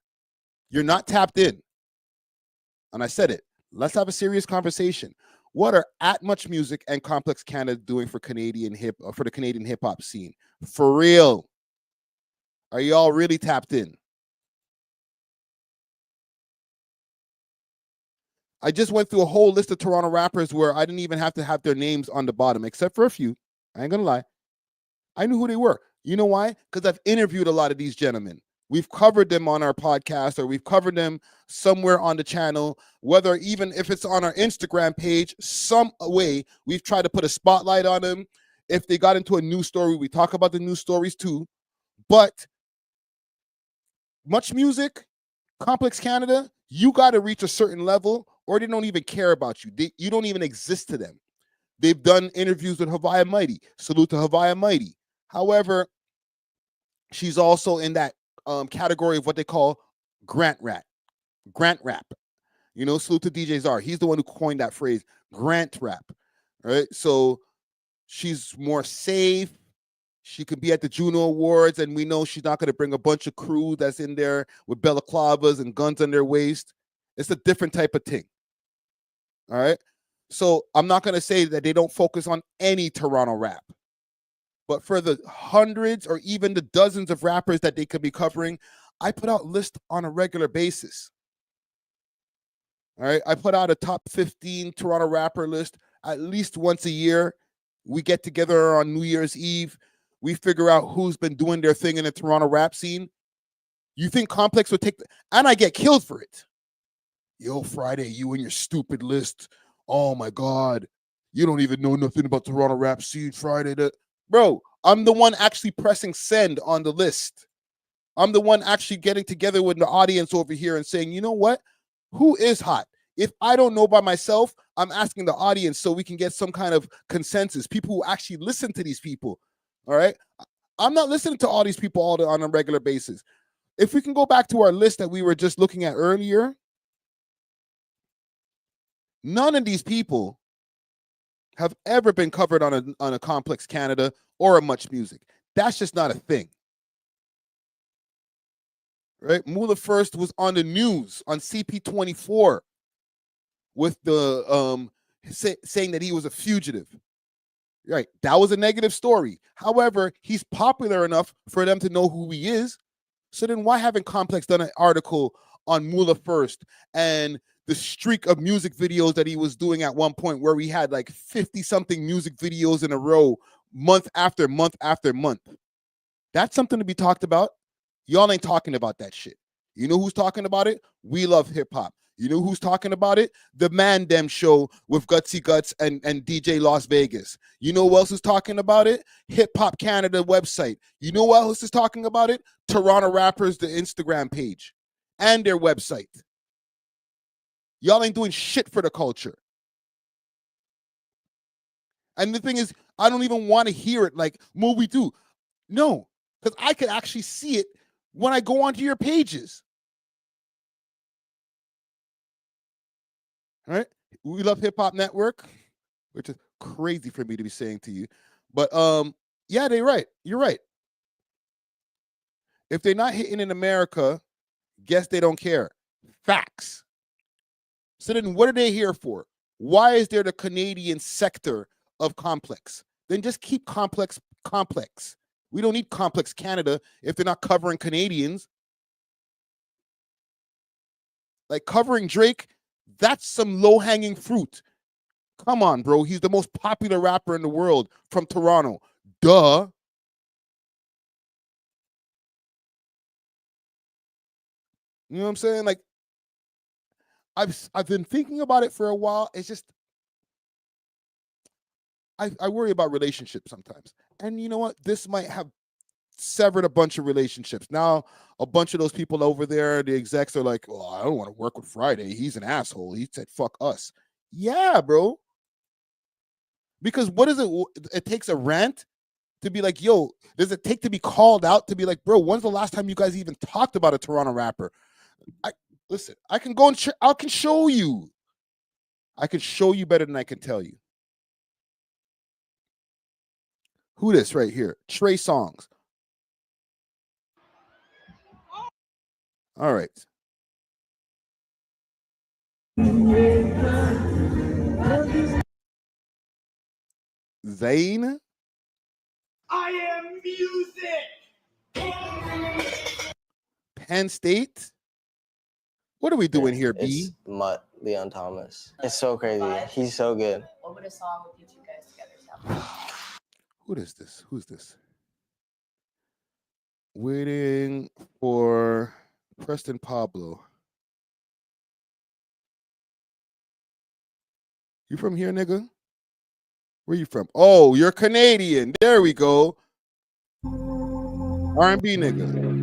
You're not tapped in. And I said it. Let's have a serious conversation. What are At Much Music and Complex Canada doing for the Canadian hip hop scene? For real. Are y'all really tapped in? I just went through a whole list of Toronto rappers where I didn't even have to have their names on the bottom, except for a few. I ain't gonna lie. I knew who they were. You know why? Because I've interviewed a lot of these gentlemen. We've covered them on our podcast, or we've covered them somewhere on the channel, whether even if it's on our Instagram page, some way we've tried to put a spotlight on them. If they got into a news story, we talk about the news stories too. But Much Music, Complex Canada, you got to reach a certain level or they don't even care about you. You don't even exist to them. They've done interviews with Havaya Mighty. Salute to Havaya Mighty. However, she's also in that category of what they call grant rap. You know, salute to DJ Czar. He's the one who coined that phrase, grant rap. Right? So she's more safe. She could be at the Juno Awards, and we know she's not going to bring a bunch of crew that's in there with balaclavas and guns on their waist. It's a different type of thing. All right? So I'm not going to say that they don't focus on any Toronto rap. But for the hundreds or even the dozens of rappers that they could be covering, I put out lists on a regular basis. All right? I put out a top 15 Toronto rapper list at least once a year. We get together on New Year's Eve. We figure out who's been doing their thing in the Toronto rap scene. You think Complex would take and I get killed for it. Yo, Friday, you and your stupid list. Oh my God. You don't even know nothing about Toronto rap scene, Friday. Bro, I'm the one actually pressing send on the list. I'm the one actually getting together with the audience over here and saying, you know what? Who is hot? If I don't know by myself, I'm asking the audience so we can get some kind of consensus. People who actually listen to these people. All right. I'm not listening to all these people on a regular basis. If we can go back to our list that we were just looking at earlier, none of these people have ever been covered on a Complex Canada or a Much Music. That's just not a thing. Right? Mula First was on the news on CP24 with the saying that he was a fugitive. Right. That was a negative story. However, he's popular enough for them to know who he is. So then why haven't Complex done an article on Mula First and the streak of music videos that he was doing at one point where we had like 50-something music videos in a row, month after month after month? That's something to be talked about. Y'all ain't talking about that shit. You know who's talking about it? We Love Hip Hop. You know who's talking about it? The Man Dem Show with Gutsy Guts and DJ Las Vegas. You know who else is talking about it? Hip Hop Canada website. You know who else is talking about it? Toronto Rappers, the Instagram page and their website. Y'all ain't doing shit for the culture. And the thing is, I don't even want to hear it like, well, we do. No, because I could actually see it when I go onto your pages. All right? We Love Hip Hop Network, which is crazy for me to be saying to you. But yeah, they're right. You're right. If they're not hitting in America, guess they don't care. Facts. So then what are they here for? Why is there the Canadian sector of Complex? Then just keep Complex. We don't need Complex Canada if they're not covering Canadians. Like covering Drake, that's some low-hanging fruit. Come on, bro. He's the most popular rapper in the world from Toronto. Duh. You know what I'm saying? Like, I've been thinking about it for a while. It's just I worry about relationships sometimes. And you know what? This might have severed a bunch of relationships. Now, a bunch of those people over there, the execs are like, oh, I don't want to work with Friday. He's an asshole. He said, fuck us. Yeah, bro. Because what is it? It takes a rant to be like, yo, does it take to be called out to be like, bro, when's the last time you guys even talked about a Toronto rapper? Listen, I can go and I can show you. I can show you better than I can tell you. Who this right here? Trey Songz. All right. Zane. I am music. Penn State. What are we doing here, B? Mutt, Leon Thomas. It's so crazy. He's so good. What would a song with you two guys together sound? Who is this? Who's this? Waiting for Preston Pablo. You from here, nigga? Where you from? Oh, you're Canadian. There we go. R&B nigga.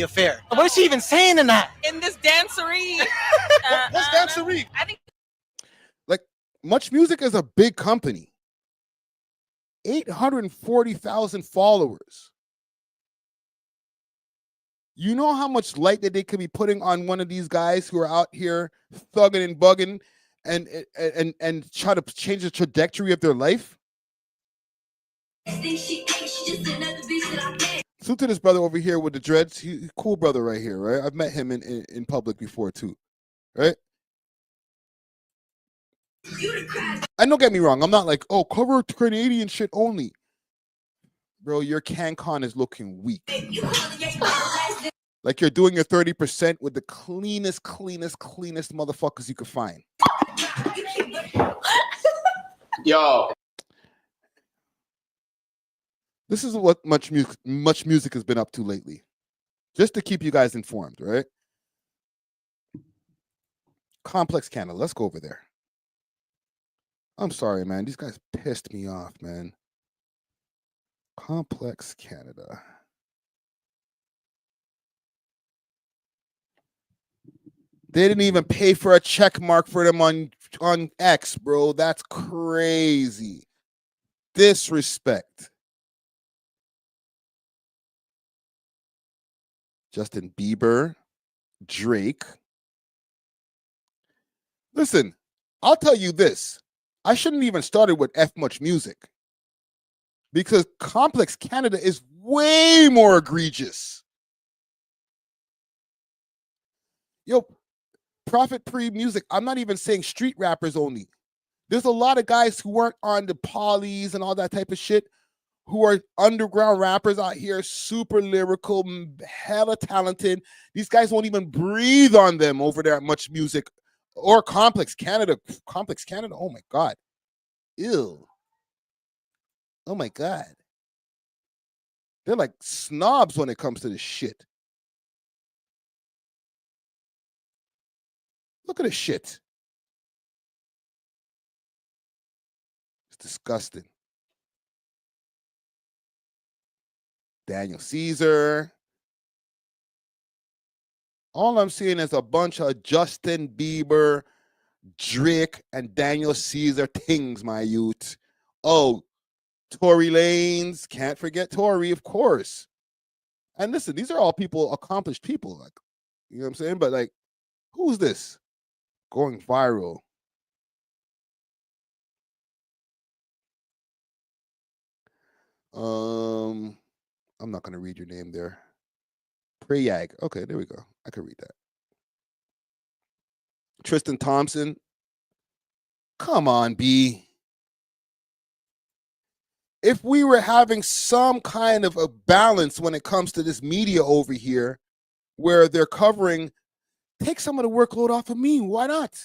Affair. What is she even saying in that? In this dancery. What's dancery? I think Like, Much Music is a big company. 840,000 followers. You know how much light that they could be putting on one of these guys who are out here thugging and bugging and try to change the trajectory of their life? Salute to this brother over here with the dreads. He's a cool brother right here, right? I've met him in public before too, right? And don't get me wrong, I'm not like, oh, cover Canadian shit only. Bro, your CanCon is looking weak. Like you're doing your 30% with the cleanest motherfuckers you could find. Yo. This is what Much Music has been up to lately. Just to keep you guys informed, right? Complex Canada. Let's go over there. I'm sorry, man. These guys pissed me off, man. Complex Canada. They didn't even pay for a check mark for them on X, bro. That's crazy. Disrespect. Justin Bieber, Drake. Listen, I'll tell you this. I shouldn't even started with F Much Music because Complex Canada is way more egregious. Yo, Prophet Pre music. I'm not even saying street rappers only. There's a lot of guys who weren't on the polys and all that type of shit who are underground rappers out here, super lyrical, hella talented. These guys won't even breathe on them over there at Much Music or Complex Canada. Complex Canada, oh my God. Ew. Oh my God. They're like snobs when it comes to this shit. Look at this shit. It's disgusting. Daniel Caesar. All I'm seeing is a bunch of Justin Bieber, Drake, and Daniel Caesar things, my youth. Oh, Tory Lanez. Can't forget Tory, of course. And listen, these are all people, accomplished people. Like, you know what I'm saying? But like, who's this? Going viral. I'm not gonna read your name there. Prayag. Okay, there we go. I can read that. Tristan Thompson. Come on, B. If we were having some kind of a balance when it comes to this media over here, where they're covering, take some of the workload off of me. Why not?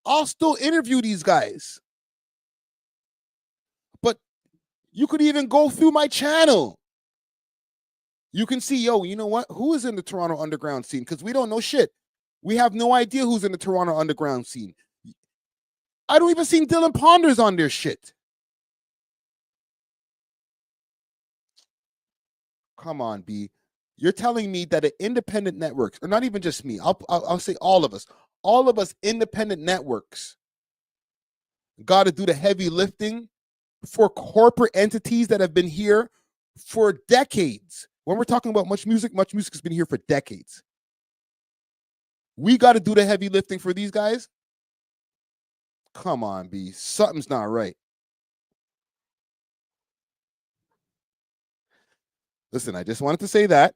I'll still interview these guys. But you could even go through my channel. You can see, yo, you know what? Who is in the Toronto underground scene? Because we don't know shit. We have no idea who's in the Toronto underground scene. I don't even see Dylan Ponders on their shit. Come on, B. You're telling me that an independent networks, or not even just me, I'll say all of us independent networks got to do the heavy lifting for corporate entities that have been here for decades. When we're talking about Much Music has been here for decades. We got to do the heavy lifting for these guys. Come on, B. Something's not right. Listen, I just wanted to say that.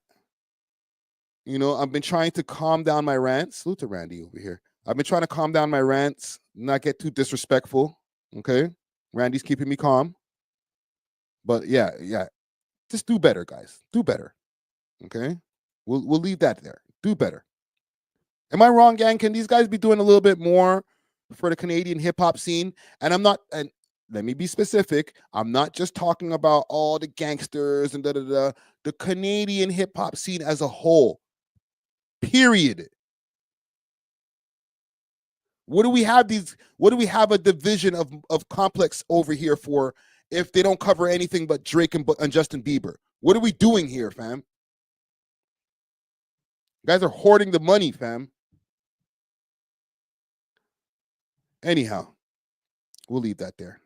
You know, I've been trying to calm down my rants. Salute to Randy over here. I've been trying to calm down my rants, not get too disrespectful. Okay? Randy's keeping me calm. But yeah. Just do better, guys. Do better. Okay? We'll leave that there. Do better. Am I wrong, gang? Can these guys be doing a little bit more for the Canadian hip-hop scene? And I'm not, and let me be specific, I'm not just talking about all the gangsters and the Canadian hip-hop scene as a whole. Period. What do we have a division of Complex over here for if they don't cover anything but Drake and Justin Bieber? What are we doing here, fam? You guys are hoarding the money, fam. Anyhow, we'll leave that there.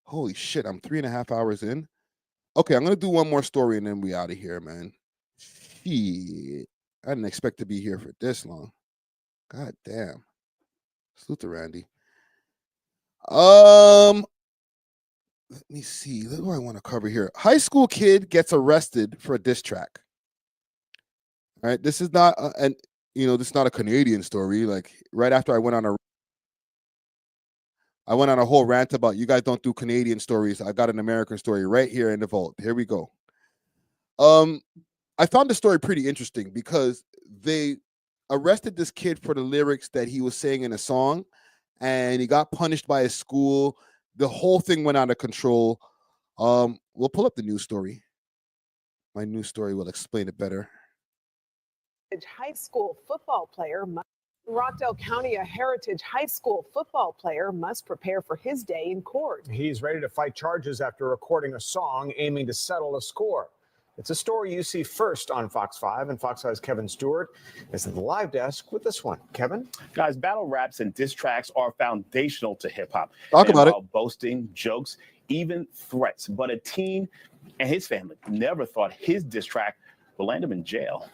Holy shit, I'm 3.5 hours in. Okay, I'm going to do one more story and then we out of here, man. Shit. I didn't expect to be here for this long. God damn. Salute to Randy. Let me see. What do I want to cover here? High school kid gets arrested for a diss track. All right, this is not this is not a Canadian story. Like right after I went on a whole rant about you guys don't do Canadian stories. I got an American story right here in the vault. Here we go. I found the story pretty interesting because they arrested this kid for the lyrics that he was saying in a song, and he got punished by his school. The whole thing went out of control. We'll pull up the news story. My news story will explain it better. High school football player Rockdale County, a Heritage High School football player must prepare for his day in court. He's ready to fight charges after recording a song aiming to settle a score. It's a story you see first on Fox 5, and Fox 5's Kevin Stewart is at the live desk with this one. Kevin? Guys, battle raps and diss tracks are foundational to hip-hop. Talk about it. Boasting, jokes, even threats. But a teen and his family never thought his diss track would land him in jail.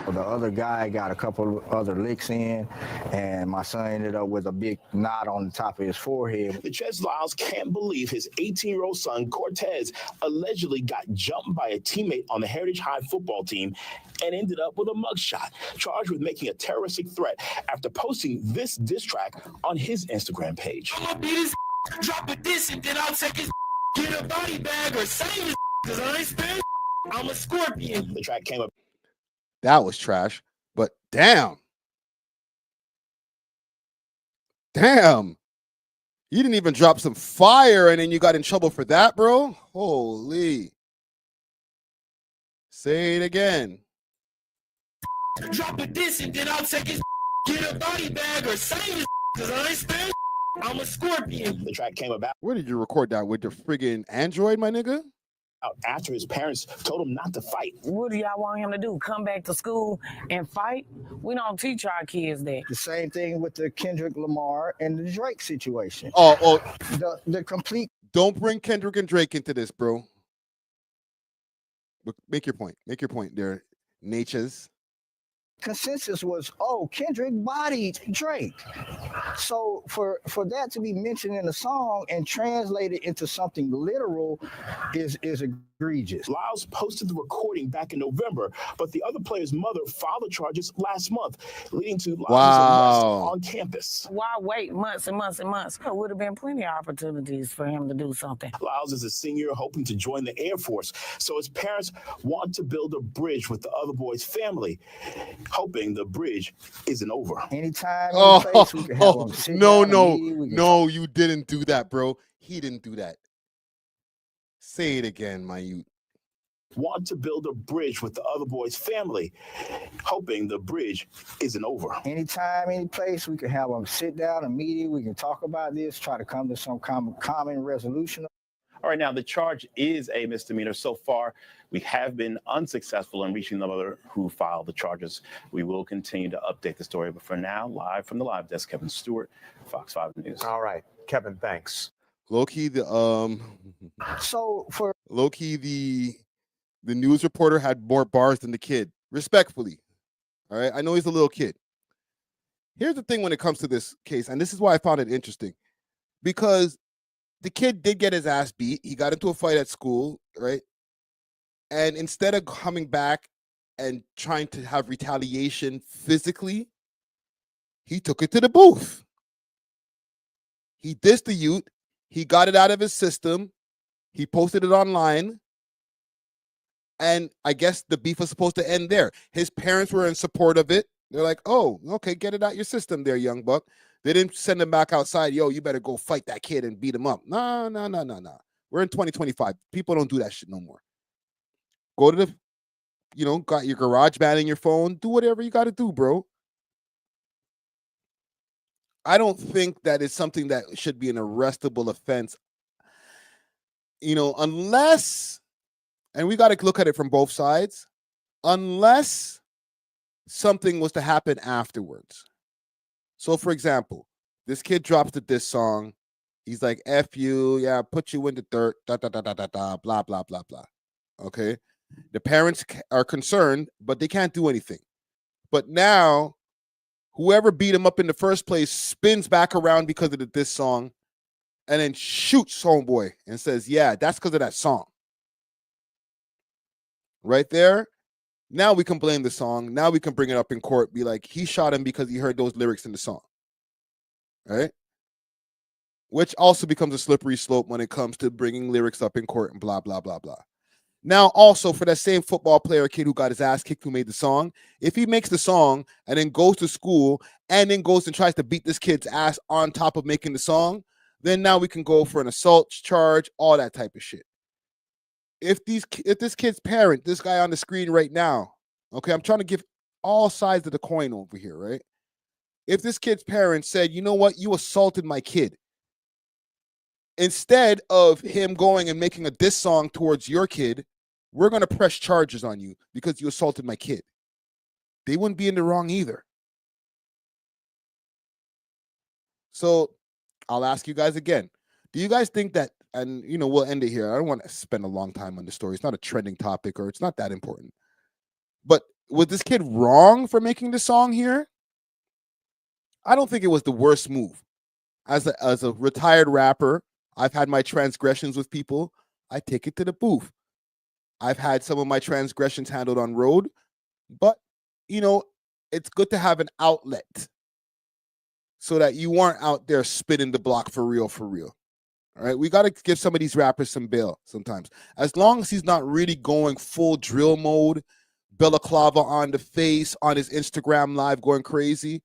The other guy got a couple of other licks in, and my son ended up with a big knot on the top of his forehead. The Cheslyles can't believe his 18-year-old son, Cortez, allegedly got jumped by a teammate on the Heritage High football team and ended up with a mugshot, charged with making a terroristic threat after posting this diss track on his Instagram page. I'ma beat his drop a diss and then I'll take his get a body bag or save his cause I ain't spend. I'm a scorpion. The track came up. That was trash, but damn. Damn. You didn't even drop some fire and then you got in trouble for that, bro? Holy. Say it again. Drop a diss and then I'll take his get a body bag or save his cause I ain't spend. I'm a scorpion. The track came about. Where did you record that? With your friggin' Android, my nigga? After his parents told him not to fight. What do y'all want him to do? Come back to school and fight? We don't teach our kids that. The same thing with the Kendrick Lamar and the Drake situation. Oh, the complete. Don't bring Kendrick and Drake into this, bro. Make your point. Make your point there, Natures. Consensus was, oh, Kendrick bodied Drake. So for that to be mentioned in the song and translated into something literal is egregious. Lyles posted the recording back in November, but the other player's mother filed the charges last month, leading to Lyles' arrest on campus. Why wait months and months and months? There would have been plenty of opportunities for him to do something. Lyles is a senior hoping to join the Air Force, so his parents want to build a bridge with the other boy's family, hoping the bridge isn't over. Anytime, any place, we can have them sit down No, you didn't do that, bro. He didn't do that. Say it again, my youth. Want to build a bridge with the other boy's family, hoping the bridge isn't over. Anytime, any place, we can have them sit down, a meeting, we can talk about this, try to come to some common resolution. All right, now the charge is a misdemeanor. So far, we have been unsuccessful in reaching the mother who filed the charges. We will continue to update the story, but for now, live from the live desk, Kevin Stewart, Fox 5 News. All right, Kevin, thanks. Low-key, the the news reporter had more bars than the kid. Respectfully. All right. I know he's a little kid. Here's the thing when it comes to this case, and this is why I found it interesting. Because the kid did get his ass beat. He got into a fight at school, right? And instead of coming back and trying to have retaliation physically, he took it to the booth. He dissed the youth. He got it out of his system. He posted it online. And I guess the beef was supposed to end there. His parents were in support of it. They're like, oh, okay, get it out your system there, young buck. They didn't send him back outside. Yo, you better go fight that kid and beat him up. No. We're in 2025. People don't do that shit no more. Go to the, got your garage band in your phone. Do whatever you got to do, bro. I don't think that is something that should be an arrestable offense. Unless, and we got to look at it from both sides, unless something was to happen afterwards. So, for example, this kid drops the diss song. He's like, F you, yeah, put you in the dirt, blah, blah, blah, blah, blah. Okay? The parents are concerned, but they can't do anything. But now, whoever beat him up in the first place spins back around because of the diss song and then shoots homeboy and says, yeah, that's because of that song. Right there. Now we can blame the song. Now we can bring it up in court. Be like, he shot him because he heard those lyrics in the song. Right? Which also becomes a slippery slope when it comes to bringing lyrics up in court and blah, blah, blah, blah. Now, also, for that same football player kid who got his ass kicked who made the song, if he makes the song and then goes to school and then goes and tries to beat this kid's ass on top of making the song, then now we can go for an assault charge, all that type of shit. If this kid's parent, this guy on the screen right now, okay, I'm trying to give all sides of the coin over here, right? If this kid's parent said, you know what, you assaulted my kid, instead of him going and making a diss song towards your kid, we're going to press charges on you because you assaulted my kid. They wouldn't be in the wrong either. So I'll ask you guys again. Do you guys think that, and we'll end it here. I don't want to spend a long time on the story. It's not a trending topic or it's not that important. But was this kid wrong for making the song here? I don't think it was the worst move. As a retired rapper, I've had my transgressions with people. I take it to the booth. I've had some of my transgressions handled on road. But, you know, it's good to have an outlet so that you aren't out there spinning the block for real, for real. All right, we got to give some of these rappers some bail sometimes. As long as he's not really going full drill mode, balaclava on the face, on his Instagram live going crazy.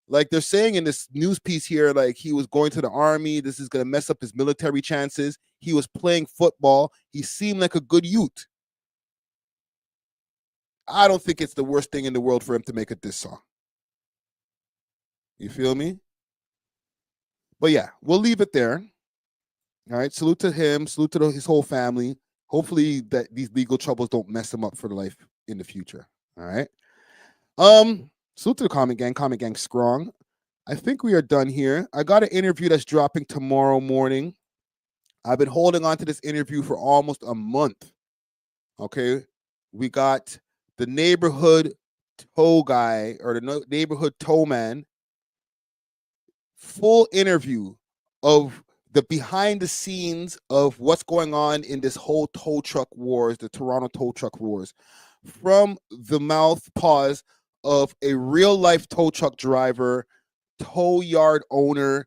Like they're saying in this news piece here, like he was going to the army. This is going to mess up his military chances. He was playing football. He seemed like a good youth. I don't think it's the worst thing in the world for him to make a diss song. You feel me? But yeah, we'll leave it there. All right. Salute to him. Salute to his whole family. Hopefully that these legal troubles don't mess him up for life in the future. All right. Salute to the Comment Gang. Comment Gang strong. I think we are done here. I got an interview that's dropping tomorrow morning. I've been holding on to this interview for almost a month. Okay. We got the neighborhood tow guy or the neighborhood tow man. Full interview of the behind the scenes of what's going on in this whole tow truck wars, the Toronto tow truck wars, from the mouth pause of a real life tow truck driver, tow yard owner.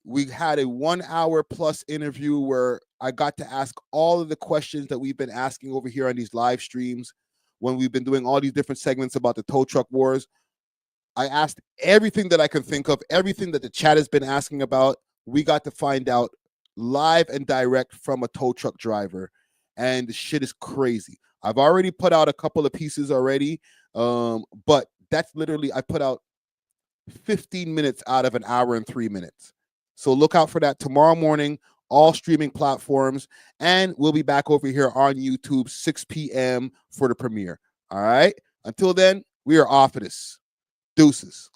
We had a 1 hour plus interview where I got to ask all of the questions that we've been asking over here on these live streams when we've been doing all these different segments about the tow truck wars. I asked everything that I can think of, everything that the chat has been asking about. We got to find out live and direct from a tow truck driver, and the shit is crazy. I've already put out a couple of pieces already, but that's literally, I put out 15 minutes out of an hour and 3 minutes. So look out for that tomorrow morning, all streaming platforms, and we'll be back over here on YouTube 6 p.m. for the premiere. All right. Until then, we are off of this. Deuces.